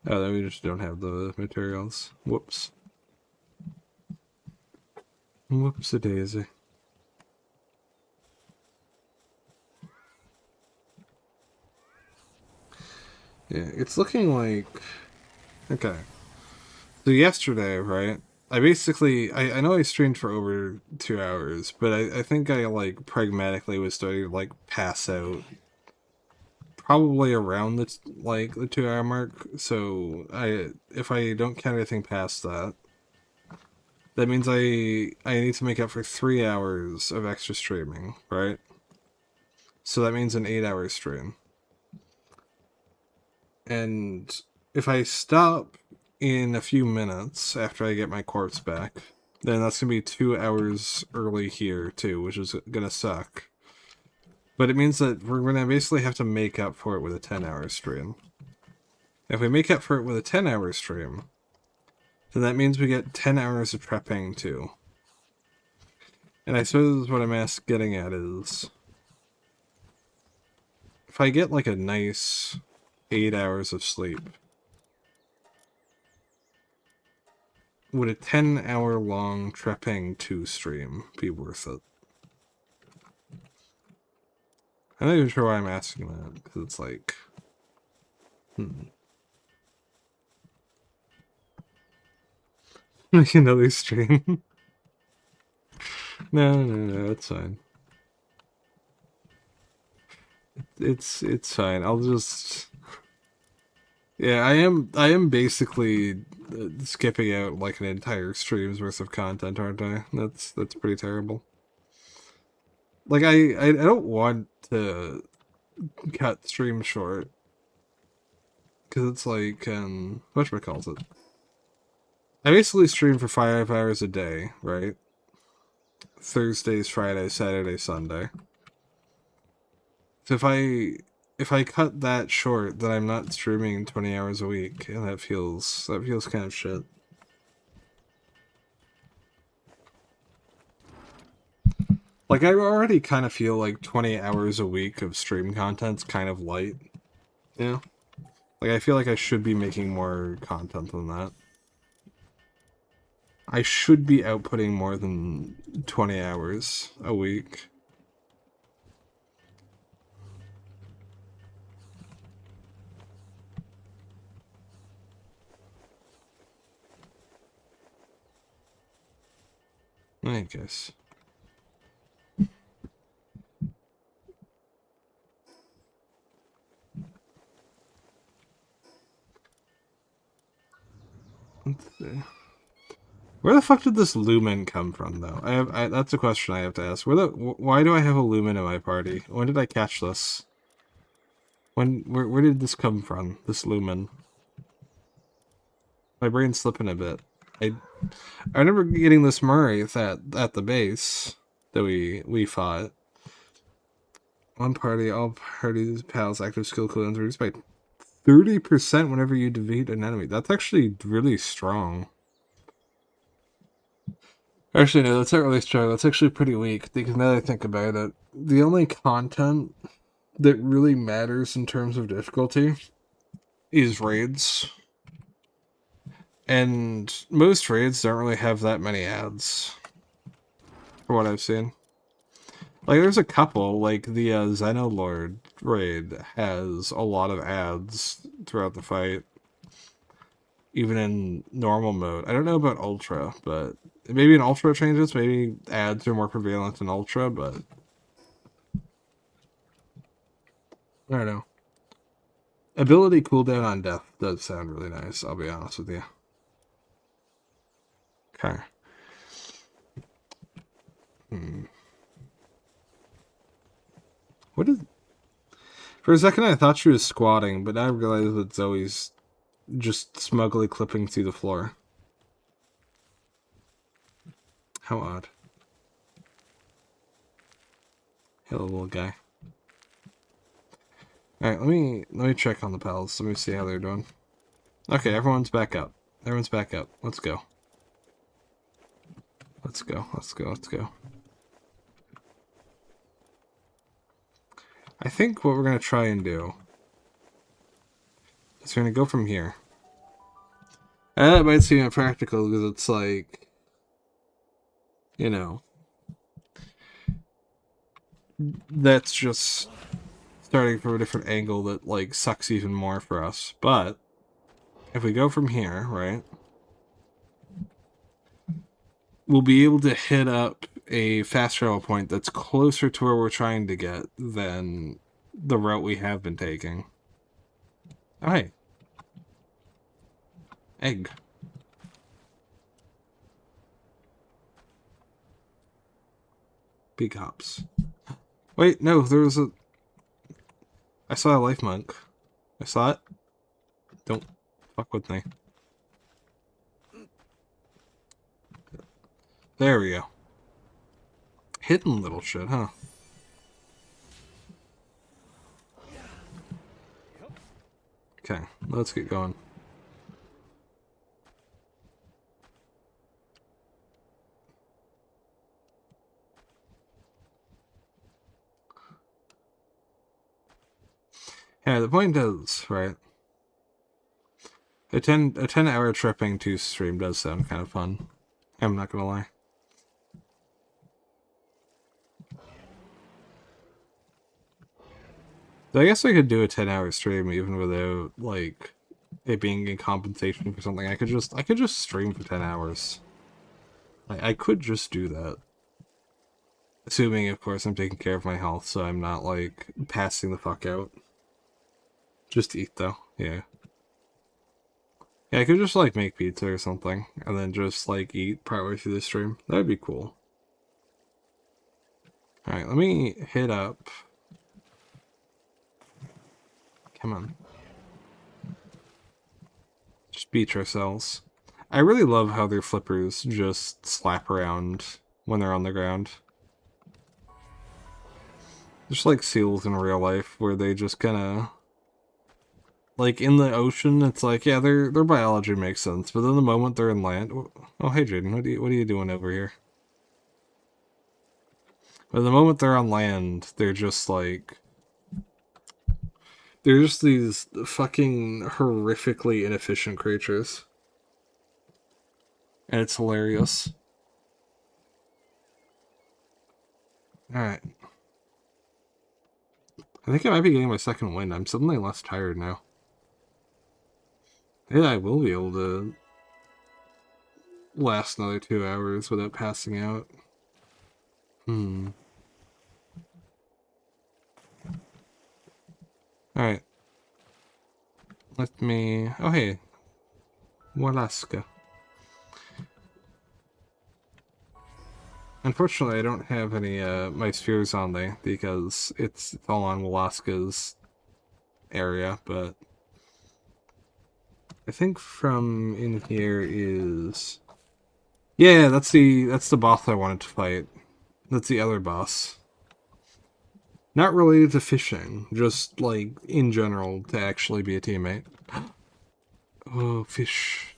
Oh, then we just don't have the materials. Whoops. Whoops-a-daisy. Yeah, it's looking like... Okay. So yesterday, right? I basically... I know I streamed for over 2 hours, but I think I, like, pragmatically was starting to, like, pass out. Probably around the, like, the 2 hour mark. So, if I don't count anything past that, that means I need to make up for 3 hours of extra streaming, right? So that means an 8-hour stream. And if I stop in a few minutes after I get my corpse back, then that's going to be 2 hours early here too, which is going to suck. But it means that we're going to basically have to make up for it with a 10-hour stream. If we make up for it with a 10-hour stream, then that means we get 10 hours of prepping too. And I suppose what I'm getting at is, if I get like a nice 8 hours of sleep, would a 10-hour long Trepping 2 stream be worth it? I'm not even sure why I'm asking that, because it's like... Make another stream. No, it's fine. It's fine. I'll just... Yeah, I am basically skipping out like an entire stream's worth of content, aren't I? That's pretty terrible. Like I don't want to cut stream short, because it's like whatchamacallit. I basically stream for 5 hours a day, right? Thursdays, Fridays, Saturday, Sunday. So if I cut that short, then I'm not streaming 20 hours a week, and that feels kind of shit. Like, I already kind of feel like 20 hours a week of stream content's kind of light. Yeah. Like, I feel like I should be making more content than that. I should be outputting more than 20 hours a week. I guess. Let's see. Where the fuck did this lumen come from, though? That's a question I have to ask. Why do I have a lumen in my party? When did I catch this? Where did this come from? This lumen. My brain's slipping a bit. I remember getting this Murray at the base that we fought. One party, all parties, pals, active skill cooldowns reduced by 30% whenever you defeat an enemy. That's actually really strong. Actually, no, that's not really strong. That's actually pretty weak, because now that I think about it, the only content that really matters in terms of difficulty is raids. And most raids don't really have that many ads, for what I've seen. Like, there's a couple, like the Xenolord raid has a lot of ads throughout the fight, even in normal mode. I don't know about Ultra, but maybe in Ultra changes, maybe ads are more prevalent in Ultra, but I don't know. Ability cooldown on death does sound really nice, I'll be honest with you. Okay. What is... For a second I thought she was squatting, but now I realize that Zoe's just smugly clipping through the floor. How odd. Hello, little guy. Alright, let me check on the pals. Let me see how they're doing. Okay, everyone's back up. Everyone's back up. Let's go. Let's go. Let's go. Let's go. I think what we're going to try and do is we're going to go from here. And that might seem impractical because it's like, you know, that's just starting from a different angle that, like, sucks even more for us. But if we go from here, right, we'll be able to hit up a fast travel point that's closer to where we're trying to get than the route we have been taking. Oh, hey. Egg. Big hops. Wait, no, there was a... I saw a life monk. I saw it. Don't fuck with me. There we go. Hidden little shit, huh? Okay, let's get going. Yeah, the point is, right? A 10-hour tripping to stream does sound kind of fun. I'm not gonna lie. So I guess I could do a 10-hour stream even without, like, it being in compensation for something. I could just stream for 10 hours. I could just do that. Assuming, of course, I'm taking care of my health, so I'm not, like, passing the fuck out. Just eat, though. Yeah. Yeah, I could just, like, make pizza or something, and then just, like, eat partway through the stream. That would be cool. Alright, let me hit up... Come on. Just beach ourselves. I really love how their flippers just slap around when they're on the ground. Just like seals in real life, where they just kinda... Like, in the ocean, it's like, yeah, their biology makes sense, but then the moment they're in land... Oh, hey, Jaden, what are you doing over here? But the moment they're on land, they're just like... They're just these fucking horrifically inefficient creatures. And it's hilarious. Alright. I think I might be getting my second wind. I'm suddenly less tired now. Yeah, I will be able to last another 2 hours without passing out. Alright. Let me... Oh, hey. Walaska. Unfortunately, I don't have any, my spheres on there, because it's all on Walaska's area, but... I think from in here is... Yeah, that's the boss I wanted to fight. That's the other boss. Not related to fishing, just, like, in general, to actually be a teammate. Oh, fish.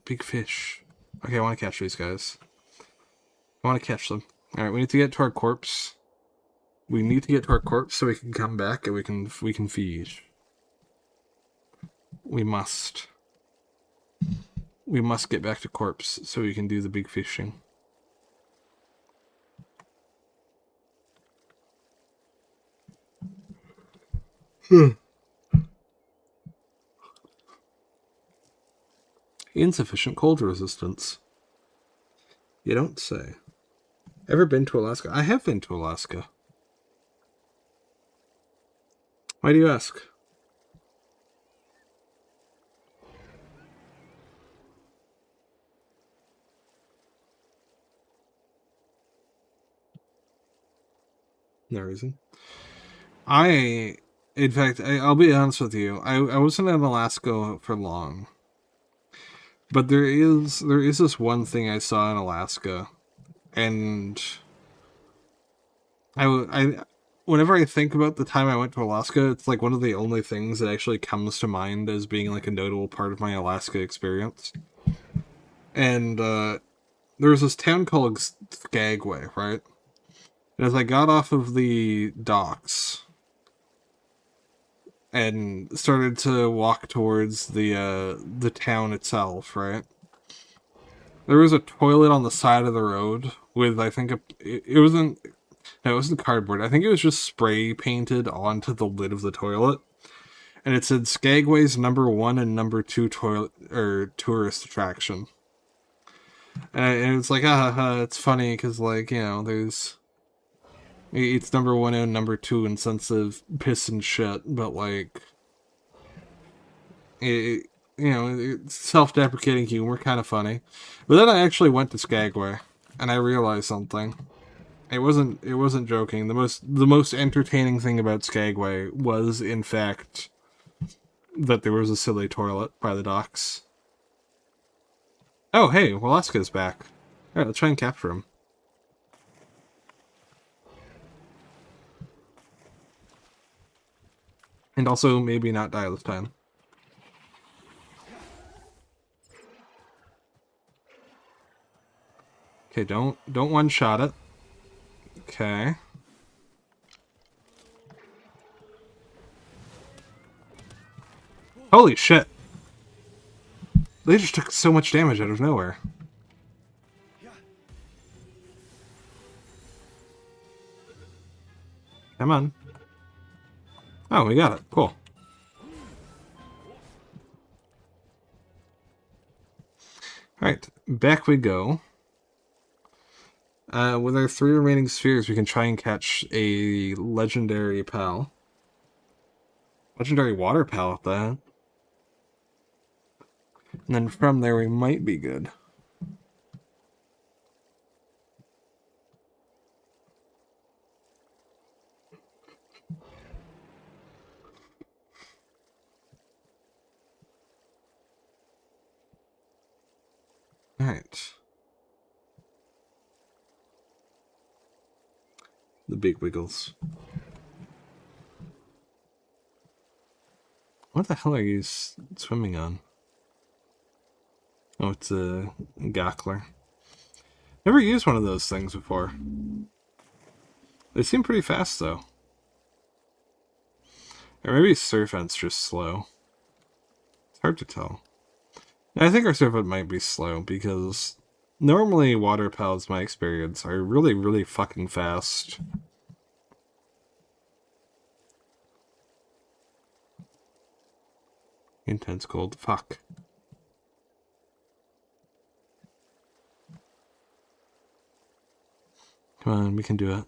Big fish. Okay, I want to catch these guys. I want to catch them. Alright, we need to get to our corpse. We need to get to our corpse so we can come back and we can feed. We must. We must get back to corpse so we can do the big fishing. Insufficient cold resistance. You don't say. Ever been to Alaska? I have been to Alaska. Why do you ask? No reason. In fact, I'll be honest with you. I wasn't in Alaska for long. But there is this one thing I saw in Alaska, and whenever I think about the time I went to Alaska, it's like one of the only things that actually comes to mind as being like a notable part of my Alaska experience. And there was this town called Skagway, right? And as I got off of the docks and started to walk towards the town itself, right? There was a toilet on the side of the road with, I think, it wasn't cardboard. I think it was just spray painted onto the lid of the toilet. And it said Skagway's #1 and #2 toilet or tourist attraction. And it's like, it's funny because, like, you know, it's #1 and #2 in sense of piss and shit, but like, you know, it's self-deprecating humor, kind of funny. But then I actually went to Skagway, and I realized something. It wasn't joking. The most entertaining thing about Skagway was, in fact, that there was a silly toilet by the docks. Oh, hey, Walaska's back. Alright, let's try and capture him. And also, maybe not die this time. Okay, don't one-shot it. Okay. Holy shit! They just took so much damage out of nowhere. Come on. Oh, we got it. Cool. Alright, back we go. With our 3 remaining spheres, we can try and catch a legendary pal. Legendary water pal at that. And then from there, we might be good. Alright. The big wiggles. What the hell are you swimming on? Oh, it's a Gockler. Never used one of those things before. They seem pretty fast, though. Or maybe surf hunt's just slow. It's hard to tell. I think our surf hunt might be slow because normally water pals, my experience, are really, really fucking fast. Intense cold. Fuck. Come on, we can do it.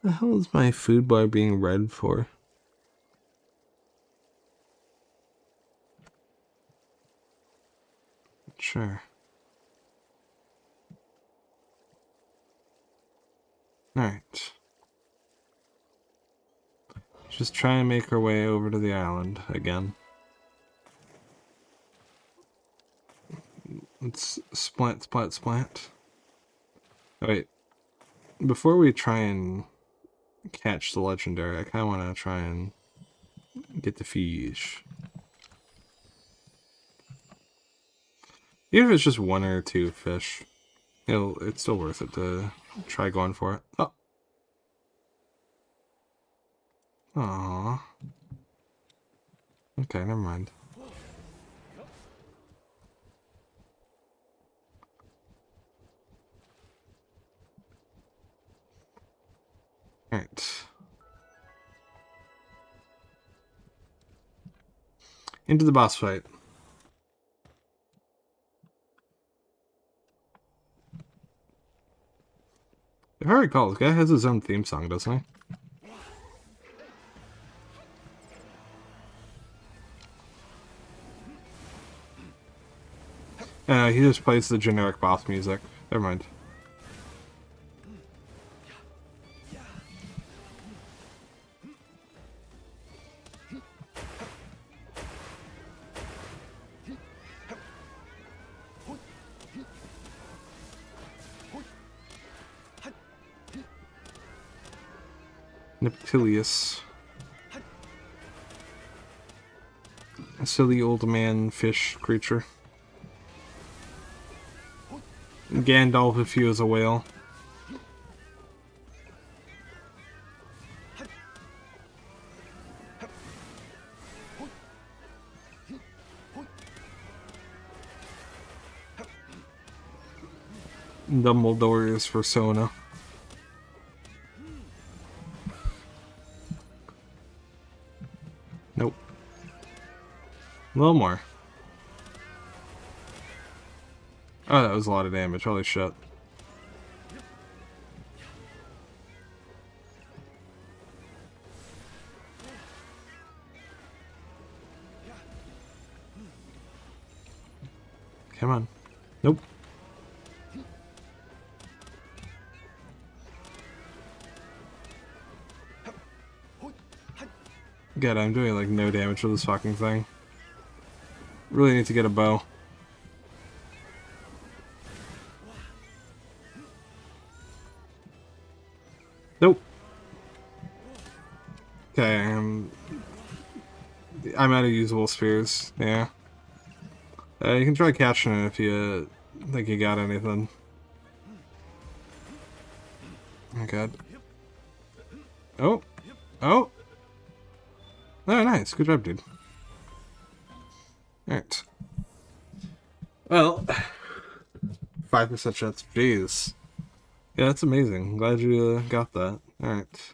The hell is my food bar being red for? Sure. Alright. Just try and make our way over to the island again. Let's splat. Oh, wait. Before we try and catch the legendary, I kind of want to try and get the fish. Even if it's just one or two fish, it's still worth it to try going for it. Oh. Aww. Okay, never mind. Alright. Into the boss fight. If I recall, this guy has his own theme song, doesn't he? He just plays the generic boss music. Never mind. Neptilius. A silly old man fish creature. Gandalf if he was a whale. Dumbledore is persona. Nope. A little more. Oh, that was a lot of damage. Holy shit. Come on. Nope. God, I'm doing like no damage with this fucking thing. Really need to get a bow. Nope. Okay, I'm out of usable spears. Yeah. You can try catching it if you think you got anything. Oh god. Oh. Oh. Oh, nice. Good job, dude. Alright. Well, 5% chance. Jeez. Yeah, that's amazing. Glad you got that. Alright.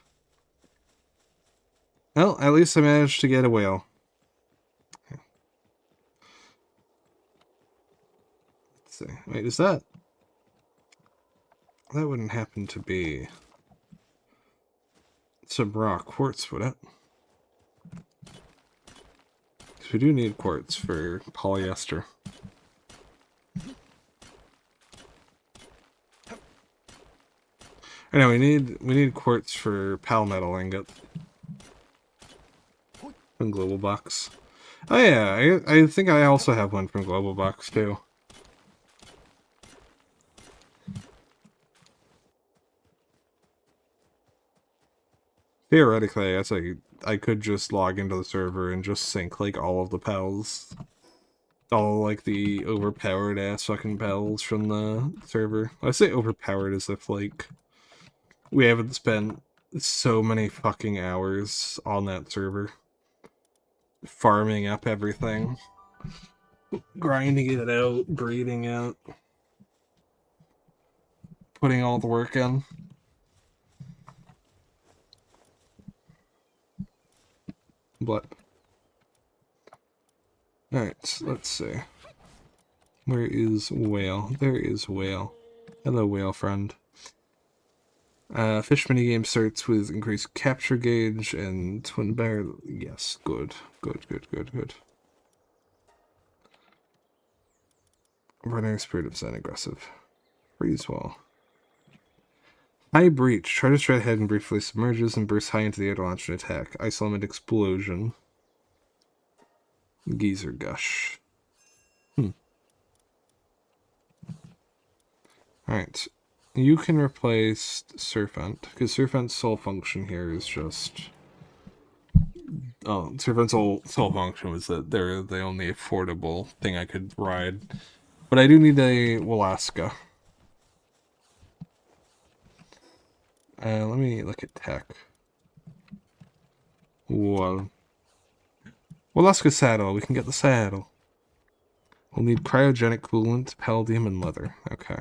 Well, at least I managed to get a whale. Let's see. Wait, is that... That wouldn't happen to be... some raw quartz, would it? Because we do need quartz for polyester. I know, we need quartz for palmetal ingot. From Global Box. Oh yeah, I think I also have one from Global Box too. Theoretically, I guess I could just log into the server and just sync like all of the pals. All like the overpowered ass fucking pals from the server. I say overpowered as if like we haven't spent so many fucking hours on that server. Farming up everything. Grinding it out, breeding it. Putting all the work in. But alright, let's see. Where is Whale? There is Whale. Hello, Whale friend. Fish minigame starts with increased capture gauge and twin bear. Yes, good. Good. Running spirit of Zen aggressive. Freeze wall. High breach. Try to straight ahead and briefly submerges and bursts high into the air to launch an attack. Ice element explosion. Geyser gush. Alright. You can replace Serpent, because Serpent's sole function here is just... Oh, Serpent's sole function was that they're the only affordable thing I could ride. But I do need a Walaska. Let me look at tech. Well, Walaska saddle. We can get the saddle. We'll need cryogenic coolant, palladium, and leather. Okay.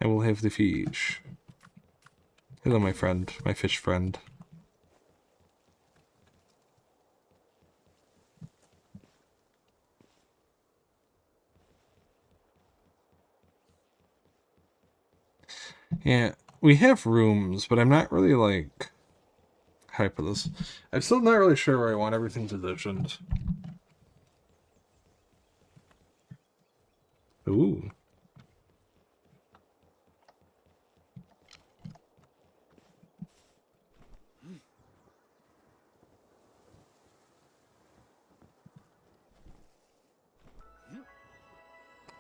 And we'll have the fish. Hello, my friend. My fish friend. Yeah, we have rooms, but I'm not really, like, hype with this. I'm still not really sure where I want everything positioned. Ooh.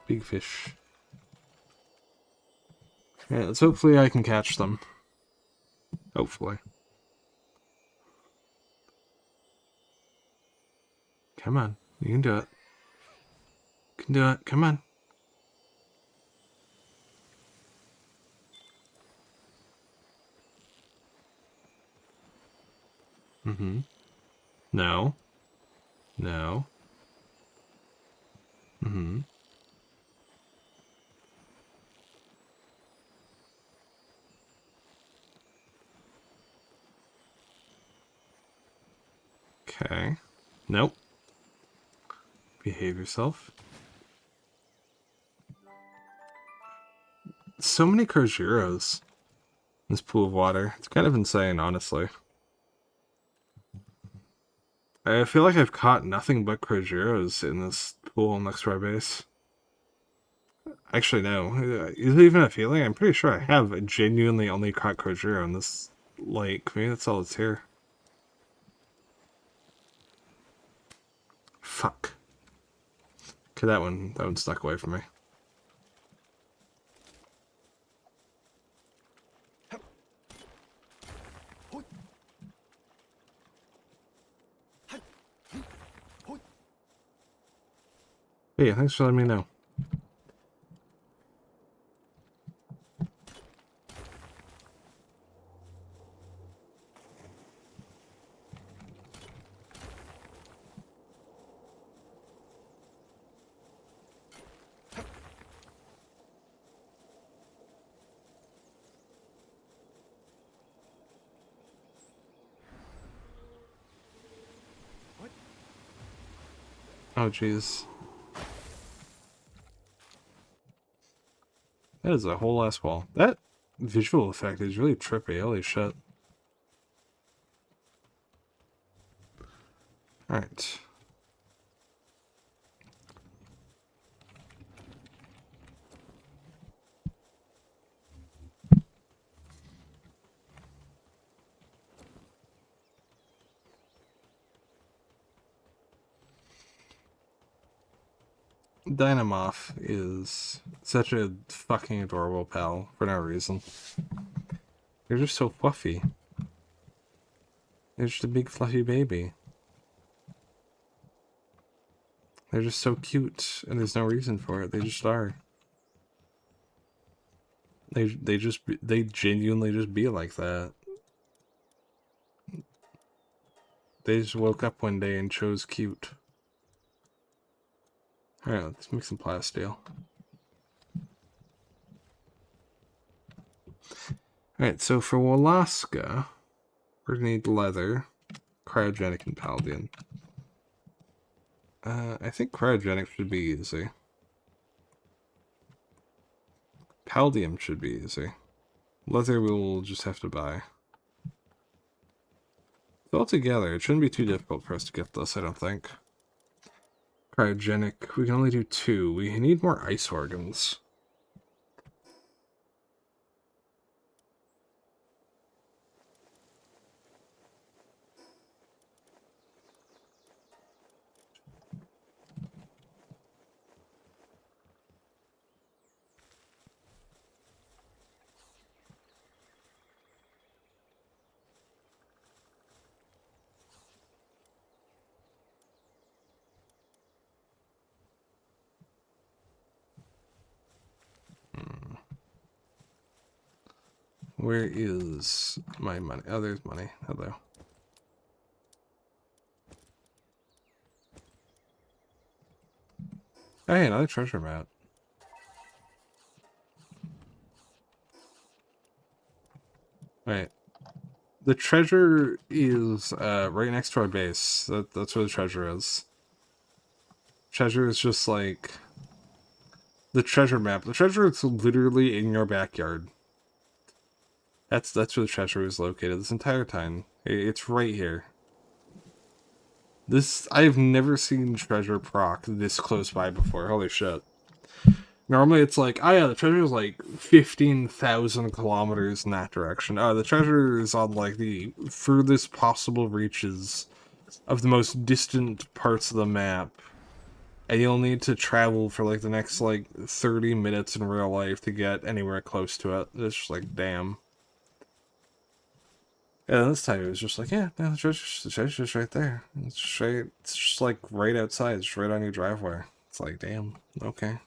Big fish. Yeah, let's hopefully I can catch them. Hopefully. Come on. You can do it. You can do it. Come on. Mm-hmm. No. No. Mm-hmm. Okay. Nope. Behave yourself. So many Crojuros in this pool of water. It's kind of insane, honestly. I feel like I've caught nothing but Crojuros in this pool next to our base. Actually, no. Is it even a feeling? I'm pretty sure I have genuinely only caught Crojuro in this lake. Maybe that's all that's here. Fuck. Okay, that one stuck away from me. Hey, thanks for letting me know. Oh, jeez. That is a whole ass wall. That visual effect is really trippy. Holy shit. Alright. Dynamoth is such a fucking adorable pal for no reason. They're just so fluffy. They're just a big fluffy baby. They're just so cute, and there's no reason for it. They just are. They genuinely just be like that. They just woke up one day and chose cute. Alright, let's make some plasteel. Alright, so for Walaska, we're gonna need leather, cryogenic, and Paldian. I think cryogenic should be easy. Paldium should be easy. Leather we'll just have to buy. So altogether, it shouldn't be too difficult for us to get this, I don't think. Cryogenic, we can only do 2. We need more ice organs. Where is my money? Oh, there's money. Hello. Hey, another treasure map. Wait. The treasure is right next to our base. That's where the treasure is. Treasure is just like the treasure map. The treasure is literally in your backyard. That's where the treasure is located this entire time. It's right here. I've never seen treasure proc this close by before. Holy shit. Normally it's like, oh yeah, the treasure is like 15,000 kilometers in that direction. Oh, the treasure is on like the furthest possible reaches of the most distant parts of the map. And you'll need to travel for like the next like 30 minutes in real life to get anywhere close to it. It's just like, damn. Yeah, this time it was just like, yeah, no, the treasure's just right there. It's just like right outside. It's right on your driveway. It's like, damn, okay.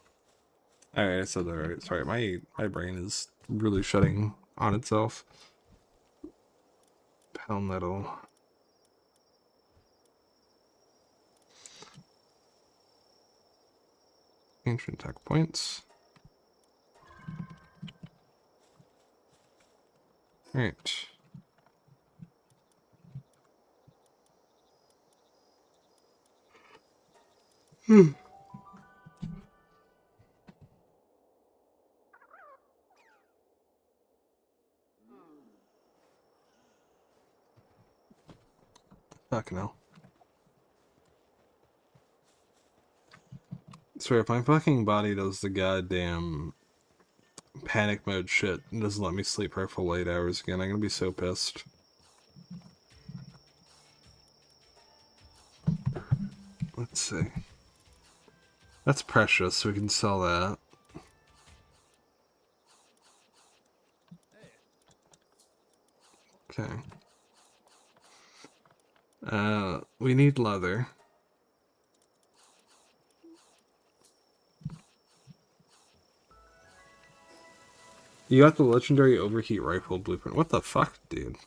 Alright, I said that right. Sorry, my brain is really shutting on itself. Palmetto. Ancient tech points. Alright. Fucking hell. So if my fucking body does the goddamn panic mode shit and doesn't let me sleep for full 8 hours again, I'm gonna be so pissed. Let's see. That's precious, so we can sell that. Okay. We need leather. You got the legendary overheat rifle blueprint. What the fuck, dude?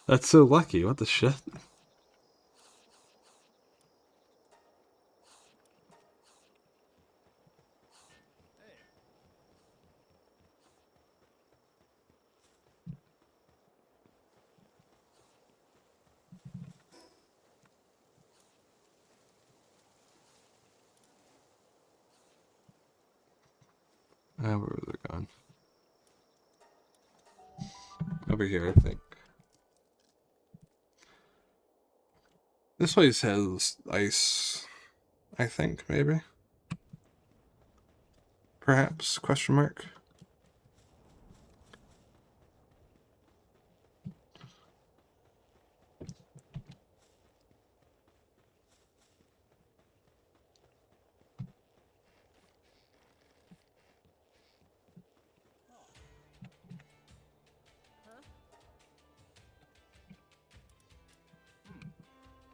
That's so lucky. What the shit? Where was it gone? Over here, I think. This place has ice, I think, maybe. Perhaps, question mark.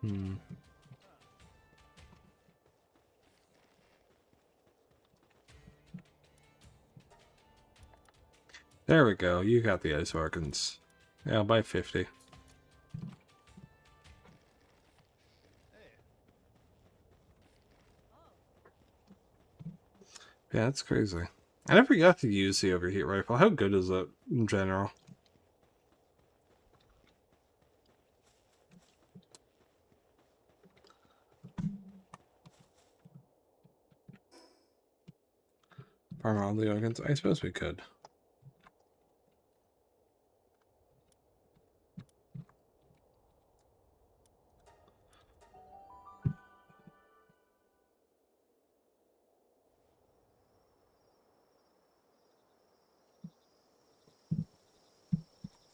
Hmm. There we go. You got the ice organs. Yeah, I'll buy 50. Yeah, that's crazy. I never got to use the overheat rifle. How good is it in general? Farm all the organs? I suppose we could.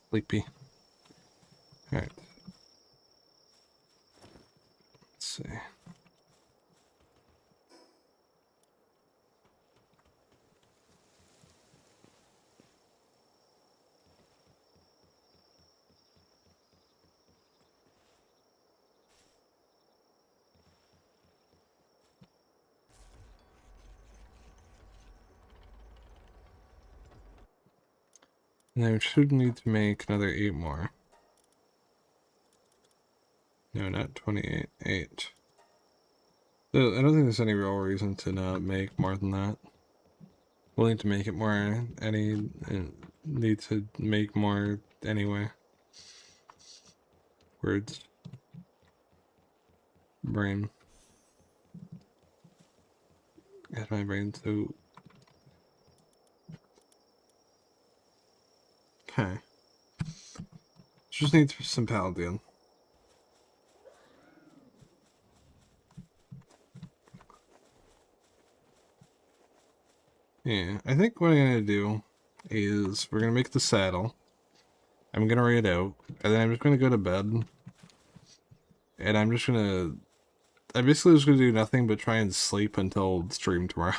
Sleepy. Alright. Let's see. And I should need to make another 8 more. No, not 28. 8. I don't think there's any real reason to not make more than that. We'll need to make it more. Need to make more anyway. Words. Brain. Get my brain so. Okay. Just need some paladin. Yeah, I think what I'm gonna do is we're gonna make the saddle. I'm gonna write it out, and then I'm just gonna go to bed. And I'm basically just gonna do nothing but try and sleep until stream tomorrow.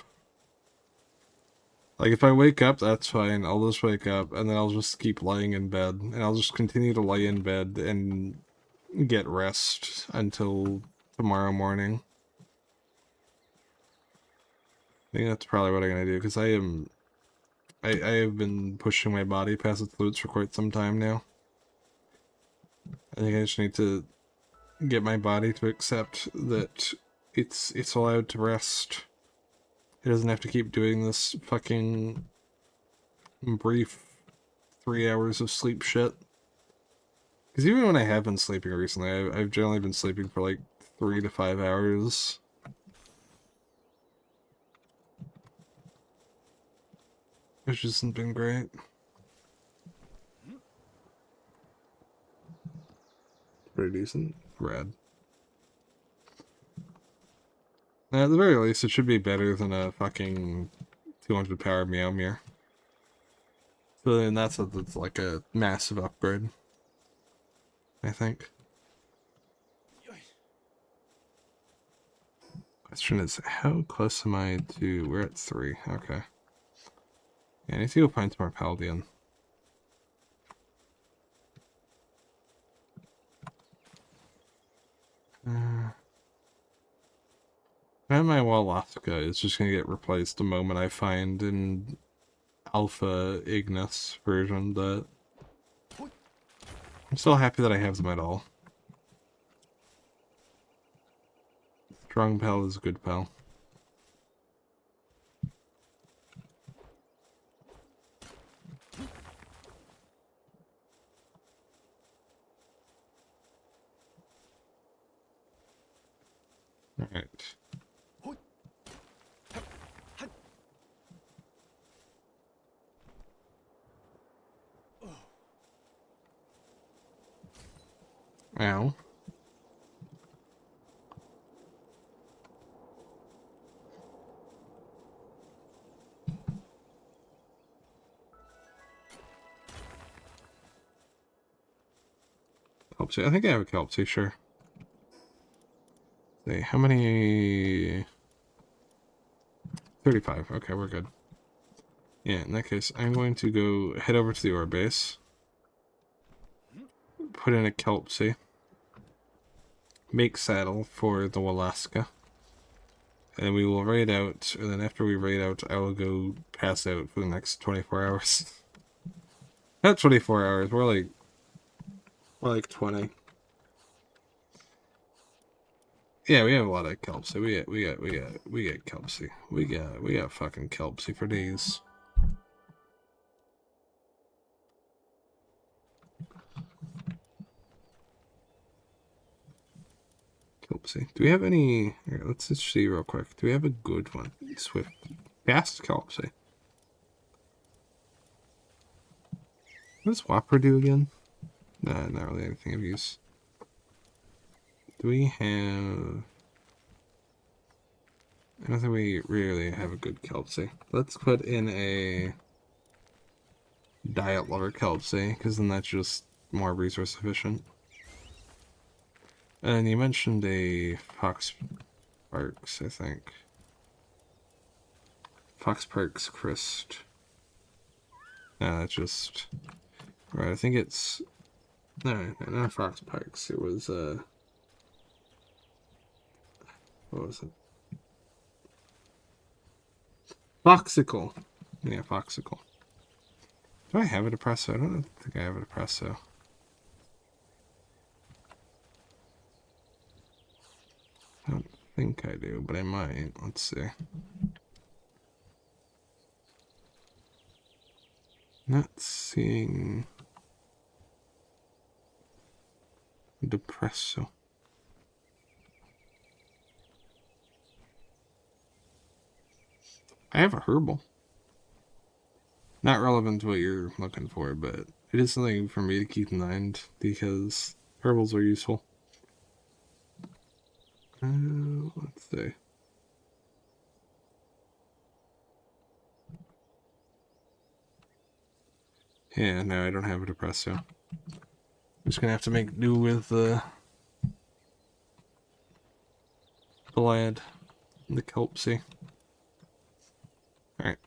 Like, if I wake up, that's fine. I'll just wake up, and then I'll just keep lying in bed. And I'll just continue to lie in bed and get rest until tomorrow morning. I think that's probably what I'm gonna do, because I have been pushing my body past its limits for quite some time now. I think I just need to get my body to accept that it's allowed to rest. It doesn't have to keep doing this fucking brief 3 hours of sleep shit. Because even when I have been sleeping recently, I've generally been sleeping for like 3 to 5 hours. Which hasn't been great. Pretty decent. Rad. At the very least, it should be better than a fucking 200 power Meow Meow. So then that's like a massive upgrade, I think. Question is, how close am I to... We're at 3. Okay. Yeah, I need to go find some more Paladin. And my Walaska is just gonna get replaced the moment I find an Alpha Ignis version that... I'm still happy that I have them at all. Strong Pal is a good pal. Alright. Ow. Kelpsie. I think I have a Kelpsie, sure. See, how many... 35. Okay, we're good. Yeah, in that case, I'm going to go head over to the ore base. Put in a Kelpsie. Make saddle for the Walaska. And we will raid out, and then after we raid out, I will go pass out for the next 24 hours. Not 24 hours. We're like 20. Yeah, we have a lot of kelpsy. We got kelpsy. We got fucking kelpsy for days. Kelpsy. Do we have any? Here, let's just see real quick. Do we have a good one? Swift, fast kelpsy. What does Whopper do again? Nah, not really anything of use. Do we have? I don't think we really have a good kelpsy. Let's put in a diet lover kelpsy, because then that's just more resource efficient. And you mentioned a Fox Parks, I think. Fox Parks Christ. No, that's just... Right, I think it's... No, not Fox Parks. It was, what was it? Foxicle. Yeah, Foxicle. Do I have a depresso? I don't think I have a depresso. I don't think I do, but I might. Let's see. Not seeing depresso. I have a herbal. Not relevant to what you're looking for, but it is something for me to keep in mind because herbals are useful. Let's see. Yeah, no, I don't have a depresso. I'm just gonna have to make do with the lad, the kelpsy. Alright.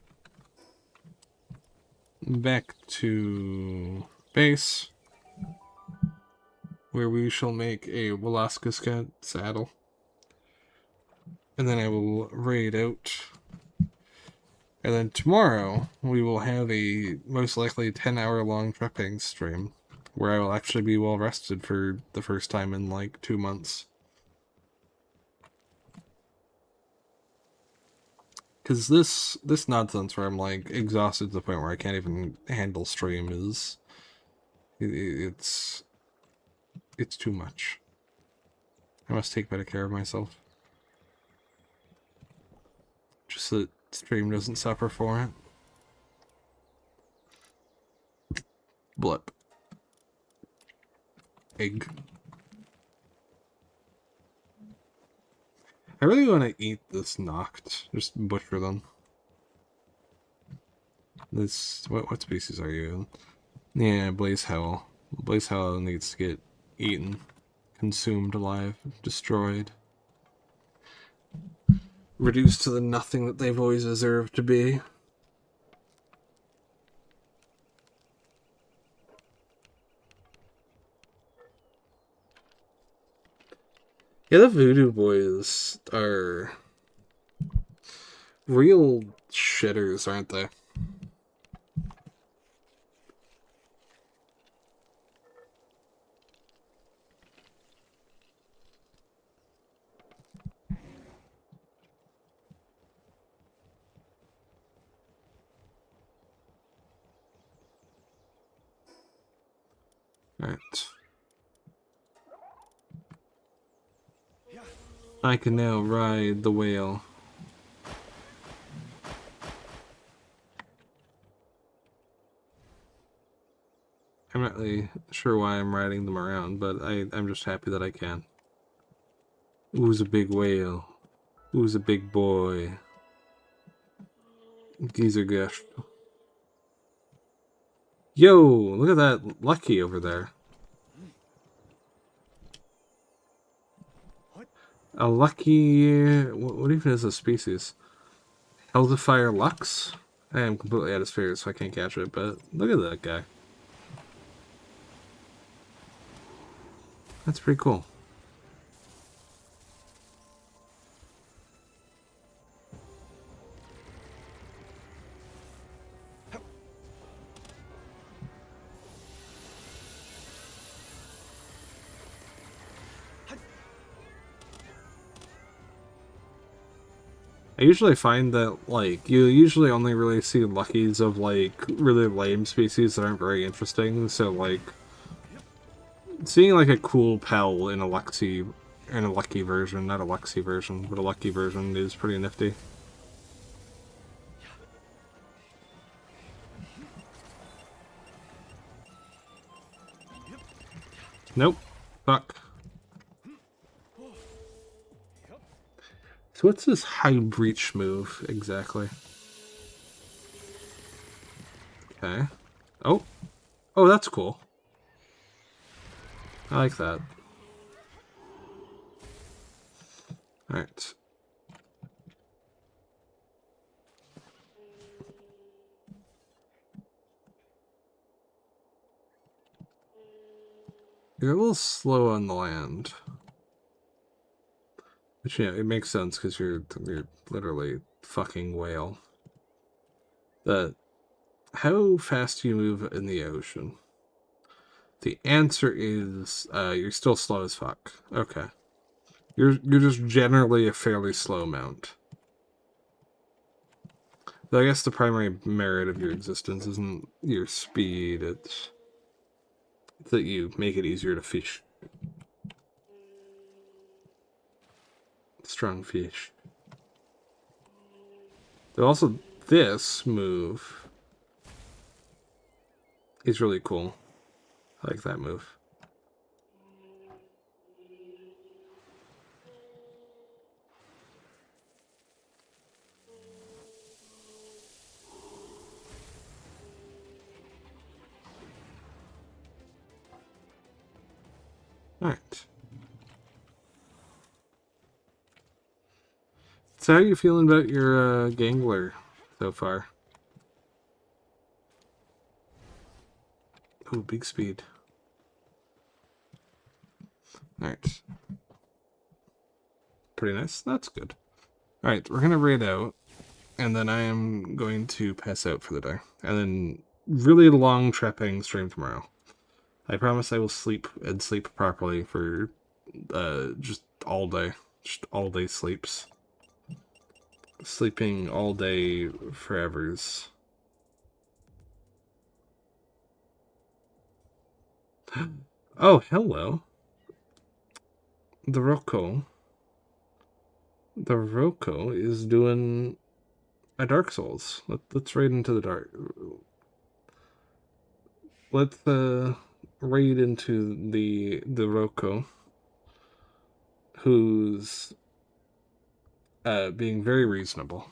Back to base, where we shall make a Velasquez saddle. And then I will raid out. And then tomorrow, we will have a most likely 10-hour long prepping stream, where I will actually be well rested for the first time in like 2 months. Because this nonsense where I'm like exhausted to the point where I can't even handle stream is... It's too much. I must take better care of myself. Just so that stream doesn't suffer for it. Blip. Egg. I really want to eat this Noct. Just butcher them. This... What species are you in? Yeah, Blaze Howl. Blaze Howl needs to get eaten. Consumed alive. Destroyed. Reduced to the nothing that they've always deserved to be. Yeah, the Voodoo Boys are real shitters, aren't they? Alright. I can now ride the whale. I'm not really sure why I'm riding them around, but I'm just happy that I can. Who's a big whale? Who's a big boy? Geezer Gush. Yo, look at that Lucky over there. A Lucky... What even is a species? Elderfire Lux? I am completely out of spirits, so I can't catch it, but look at that guy. That's pretty cool. I usually find that, like, you usually only really see luckies of, like, really lame species that aren't very interesting, so, like, seeing, like, a cool Pell in a lucky version, not a Luxie version, but a lucky version is pretty nifty. Nope. Fuck. So what's this high breach move, exactly? Okay. Oh. Oh, that's cool. I like that. Alright. You're a little slow on the land. Which, yeah, it makes sense because you're literally fucking whale. But how fast do you move in the ocean? The answer is you're still slow as fuck. Okay. You're just generally a fairly slow mount. Though I guess the primary merit of your existence isn't your speed, it's that you make it easier to fish. Strong fish. Though also, this move is really cool. I like that move. Alright. So how are you feeling about your Gangler so far? Ooh, big speed. Alright. Pretty nice. That's good. Alright, we're gonna raid out, and then I am going to pass out for the day. And then really long trepping stream tomorrow. I promise I will sleep and sleep properly for just all day. Just all day sleeps. Sleeping all day forevers. Oh, hello. The Rocco. The Rocco is doing a Dark Souls. Let's raid into the dark. Let's raid into the Rocco, who's being very reasonable.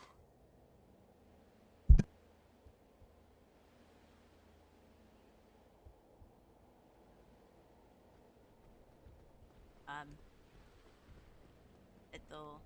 Ito